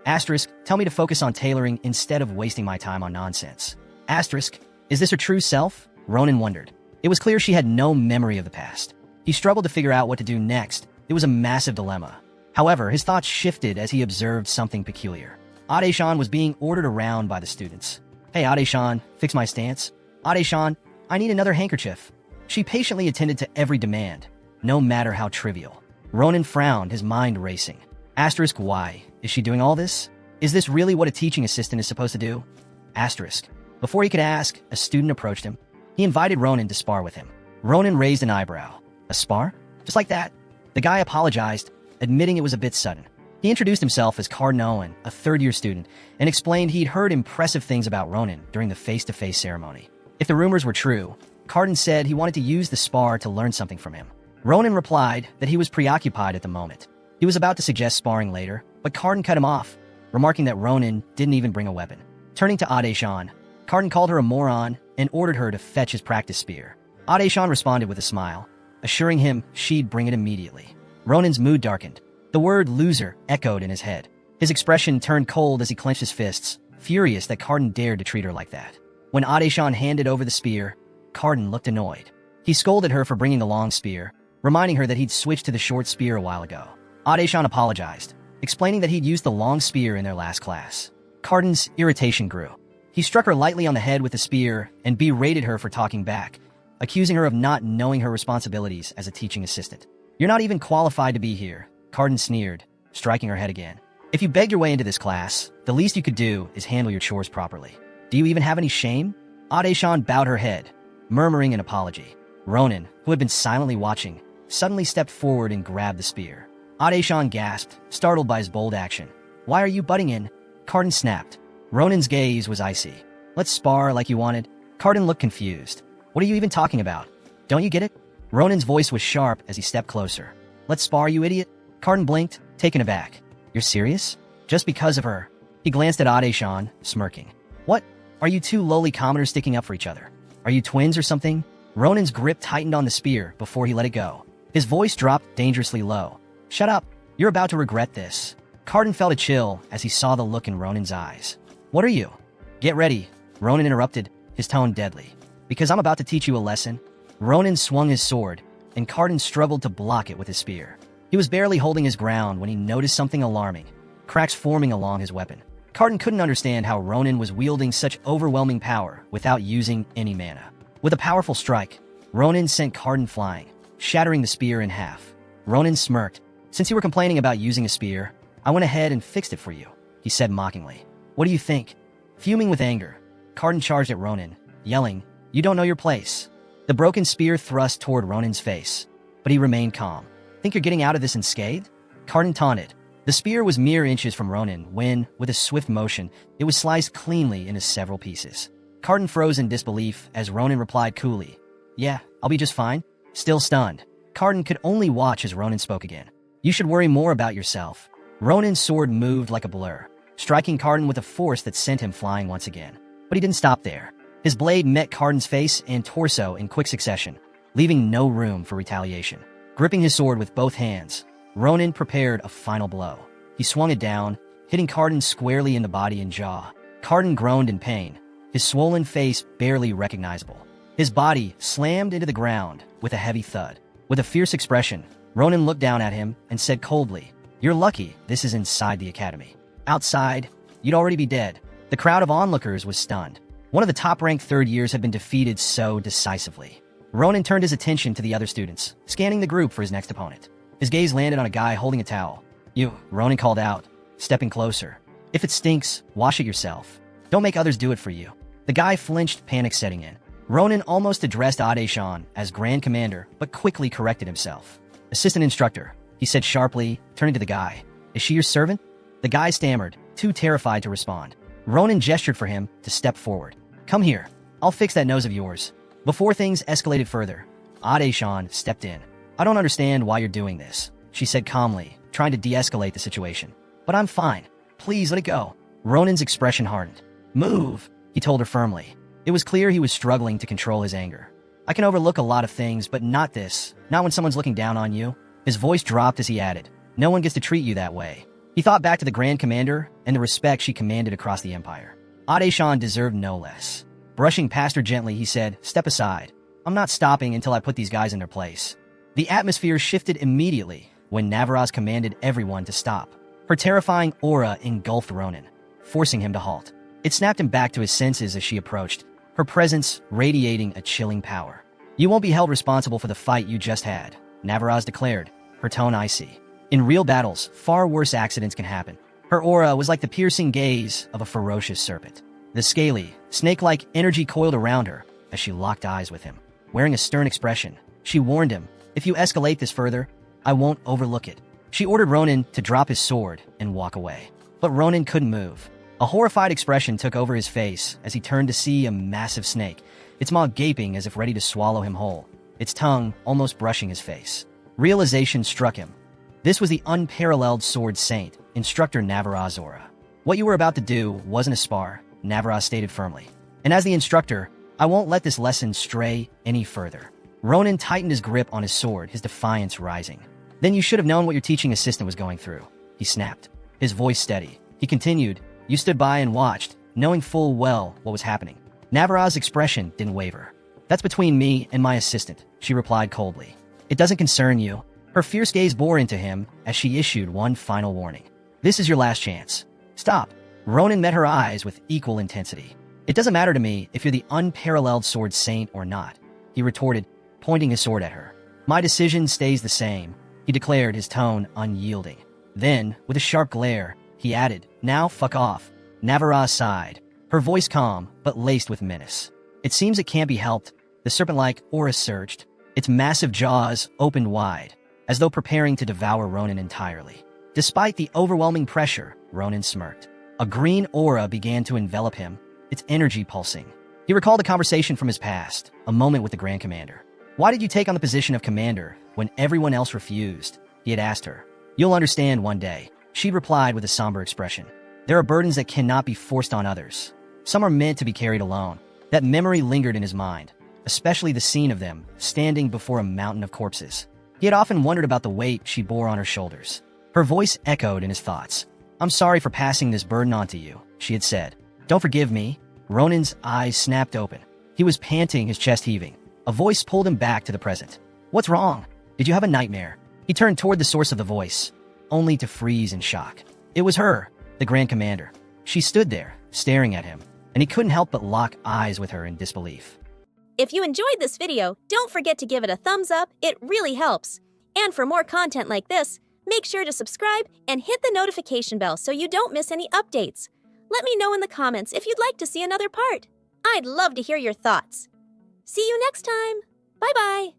Asterisk, tell me to focus on tailoring instead of wasting my time on nonsense. Asterisk, is this her true self? Ronan wondered. It was clear she had no memory of the past. He struggled to figure out what to do next. It was a massive dilemma. However, his thoughts shifted as he observed something peculiar. Ade-shan was being ordered around by the students. "Hey, Ade-shan, fix my stance. Ade-shan, I need another handkerchief." She patiently attended to every demand, no matter how trivial. Ronan frowned, his mind racing. Asterisk, why? Is she doing all this? Is this really what a teaching assistant is supposed to do? Asterisk. Before he could ask, a student approached him. He invited Ronan to spar with him. Ronan raised an eyebrow. A spar? Just like that? The guy apologized, admitting it was a bit sudden. He introduced himself as Cardin Owen, a third-year student, and explained he'd heard impressive things about Ronan during the face-to-face ceremony. If the rumors were true, Cardin said he wanted to use the spar to learn something from him. Ronan replied that he was preoccupied at the moment. He was about to suggest sparring later, but Cardin cut him off, remarking that Ronan didn't even bring a weapon. Turning to Ade-shan, Cardin called her a moron and ordered her to fetch his practice spear. Ade-shan responded with a smile, assuring him she'd bring it immediately. Ronan's mood darkened. The word loser echoed in his head. His expression turned cold as he clenched his fists, furious that Cardin dared to treat her like that. When Ade-shan handed over the spear, Cardin looked annoyed. He scolded her for bringing the long spear, reminding her that he'd switched to the short spear a while ago. Ade-shan apologized, explaining that he'd used the long spear in their last class. Cardin's irritation grew. He struck her lightly on the head with the spear and berated her for talking back, accusing her of not knowing her responsibilities as a teaching assistant. "You're not even qualified to be here," Cardin sneered, striking her head again. "If you begged your way into this class, the least you could do is handle your chores properly. Do you even have any shame?" Ade-shan bowed her head, murmuring an apology. Ronan, who had been silently watching, suddenly stepped forward and grabbed the spear. Ade-shan gasped, startled by his bold action. "Why are you butting in?" Cardin snapped. Ronan's gaze was icy. "Let's spar like you wanted." Cardin looked confused. "What are you even talking about? Don't you get it?" Ronan's voice was sharp as he stepped closer. "Let's spar, you idiot." Cardin blinked, taken aback. "You're serious? Just because of her?" He glanced at Ade-shan, smirking. "What? Are you two lowly commoners sticking up for each other? Are you twins or something?" Ronan's grip tightened on the spear before he let it go. His voice dropped dangerously low. "Shut up. You're about to regret this." Cardin felt a chill as he saw the look in Ronan's eyes. "What are you?" "Get ready," Ronan interrupted, his tone deadly. "Because I'm about to teach you a lesson." Ronan swung his sword, and Cardin struggled to block it with his spear. He was barely holding his ground when he noticed something alarming, cracks forming along his weapon. Cardin couldn't understand how Ronan was wielding such overwhelming power without using any mana. With a powerful strike, Ronan sent Cardin flying, shattering the spear in half. Ronan smirked. "Since you were complaining about using a spear, I went ahead and fixed it for you," he said mockingly. "What do you think?" Fuming with anger, Cardin charged at Ronan, yelling, "You don't know your place." The broken spear thrust toward Ronan's face, but he remained calm. "Think you're getting out of this unscathed?" Cardin taunted. The spear was mere inches from Ronan when, with a swift motion, it was sliced cleanly into several pieces. Cardin froze in disbelief as Ronan replied coolly, "Yeah, I'll be just fine." Still stunned, Cardin could only watch as Ronan spoke again. "You should worry more about yourself." Ronan's sword moved like a blur, striking Cardin with a force that sent him flying once again. But he didn't stop there. His blade met Cardin's face and torso in quick succession, leaving no room for retaliation. Gripping his sword with both hands, Ronan prepared a final blow. He swung it down, hitting Cardin squarely in the body and jaw. Cardin groaned in pain, his swollen face barely recognizable. His body slammed into the ground with a heavy thud. With a fierce expression, Ronan looked down at him and said coldly, "You're lucky this is inside the academy. Outside, you'd already be dead." The crowd of onlookers was stunned. One of the top-ranked third years had been defeated so decisively. Ronan turned his attention to the other students, scanning the group for his next opponent. His gaze landed on a guy holding a towel. "You," Ronan called out, stepping closer. "If it stinks, wash it yourself. Don't make others do it for you." The guy flinched, panic setting in. Ronan almost addressed Ade-shan as Grand Commander, but quickly corrected himself. "Assistant Instructor," he said sharply, turning to the guy. "Is she your servant?" The guy stammered, too terrified to respond. Ronan gestured for him to step forward. "Come here. I'll fix that nose of yours." Before things escalated further, Ade-shan stepped in. "I don't understand why you're doing this," she said calmly, trying to de-escalate the situation. "But I'm fine. Please let it go." Ronan's expression hardened. "Move," he told her firmly. It was clear he was struggling to control his anger. "I can overlook a lot of things, but not this. Not when someone's looking down on you." His voice dropped as he added, "No one gets to treat you that way." He thought back to the Grand Commander and the respect she commanded across the Empire. Ade-shan deserved no less. Brushing past her gently, he said, "Step aside. I'm not stopping until I put these guys in their place." The atmosphere shifted immediately when Navaraz commanded everyone to stop. Her terrifying aura engulfed Ronan, forcing him to halt. It snapped him back to his senses as she approached, her presence radiating a chilling power. "You won't be held responsible for the fight you just had," Navaraz declared, her tone icy. In real battles, far worse accidents can happen. Her aura was like the piercing gaze of a ferocious serpent. The scaly, snake-like energy coiled around her as she locked eyes with him. Wearing a stern expression, she warned him, "If you escalate this further, I won't overlook it." She ordered Ronan to drop his sword and walk away. But Ronan couldn't move. A horrified expression took over his face as he turned to see a massive snake, its maw gaping as if ready to swallow him whole, its tongue almost brushing his face. Realization struck him. This was the unparalleled sword saint, Instructor Navaraz Aura. "What you were about to do wasn't a spar," Navaraz stated firmly. "And as the instructor, I won't let this lesson stray any further." Ronan tightened his grip on his sword, his defiance rising. "Then you should have known what your teaching assistant was going through," he snapped, his voice steady. He continued, "You stood by and watched, knowing full well what was happening." Navaraz's expression didn't waver. "That's between me and my assistant," she replied coldly. "It doesn't concern you." Her fierce gaze bore into him as she issued one final warning. "This is your last chance. Stop." Ronan met her eyes with equal intensity. "It doesn't matter to me if you're the unparalleled sword saint or not," he retorted, pointing his sword at her. "My decision stays the same," he declared, his tone unyielding. Then, with a sharp glare, he added, "Now fuck off." Navaraz sighed, her voice calm but laced with menace. "It seems it can't be helped." The serpent-like aura surged, its massive jaws opened wide, as though preparing to devour Ronan entirely. Despite the overwhelming pressure, Ronan smirked. A green aura began to envelop him, its energy pulsing. He recalled a conversation from his past, a moment with the Grand Commander. "Why did you take on the position of commander when everyone else refused?" he had asked her. "You'll understand one day," she replied with a somber expression. "There are burdens that cannot be forced on others. Some are meant to be carried alone." That memory lingered in his mind, especially the scene of them standing before a mountain of corpses. He had often wondered about the weight she bore on her shoulders. Her voice echoed in his thoughts. "I'm sorry for passing this burden on to you," she had said. "Don't forgive me?" Ronan's eyes snapped open. He was panting, his chest heaving. A voice pulled him back to the present. "What's wrong? Did you have a nightmare?" He turned toward the source of the voice, only to freeze in shock. It was her, the Grand Commander. She stood there, staring at him, and he couldn't help but lock eyes with her in disbelief. If you enjoyed this video, don't forget to give it a thumbs up, it really helps. And for more content like this, make sure to subscribe and hit the notification bell so you don't miss any updates. Let me know in the comments if you'd like to see another part. I'd love to hear your thoughts. See you next time. Bye-bye.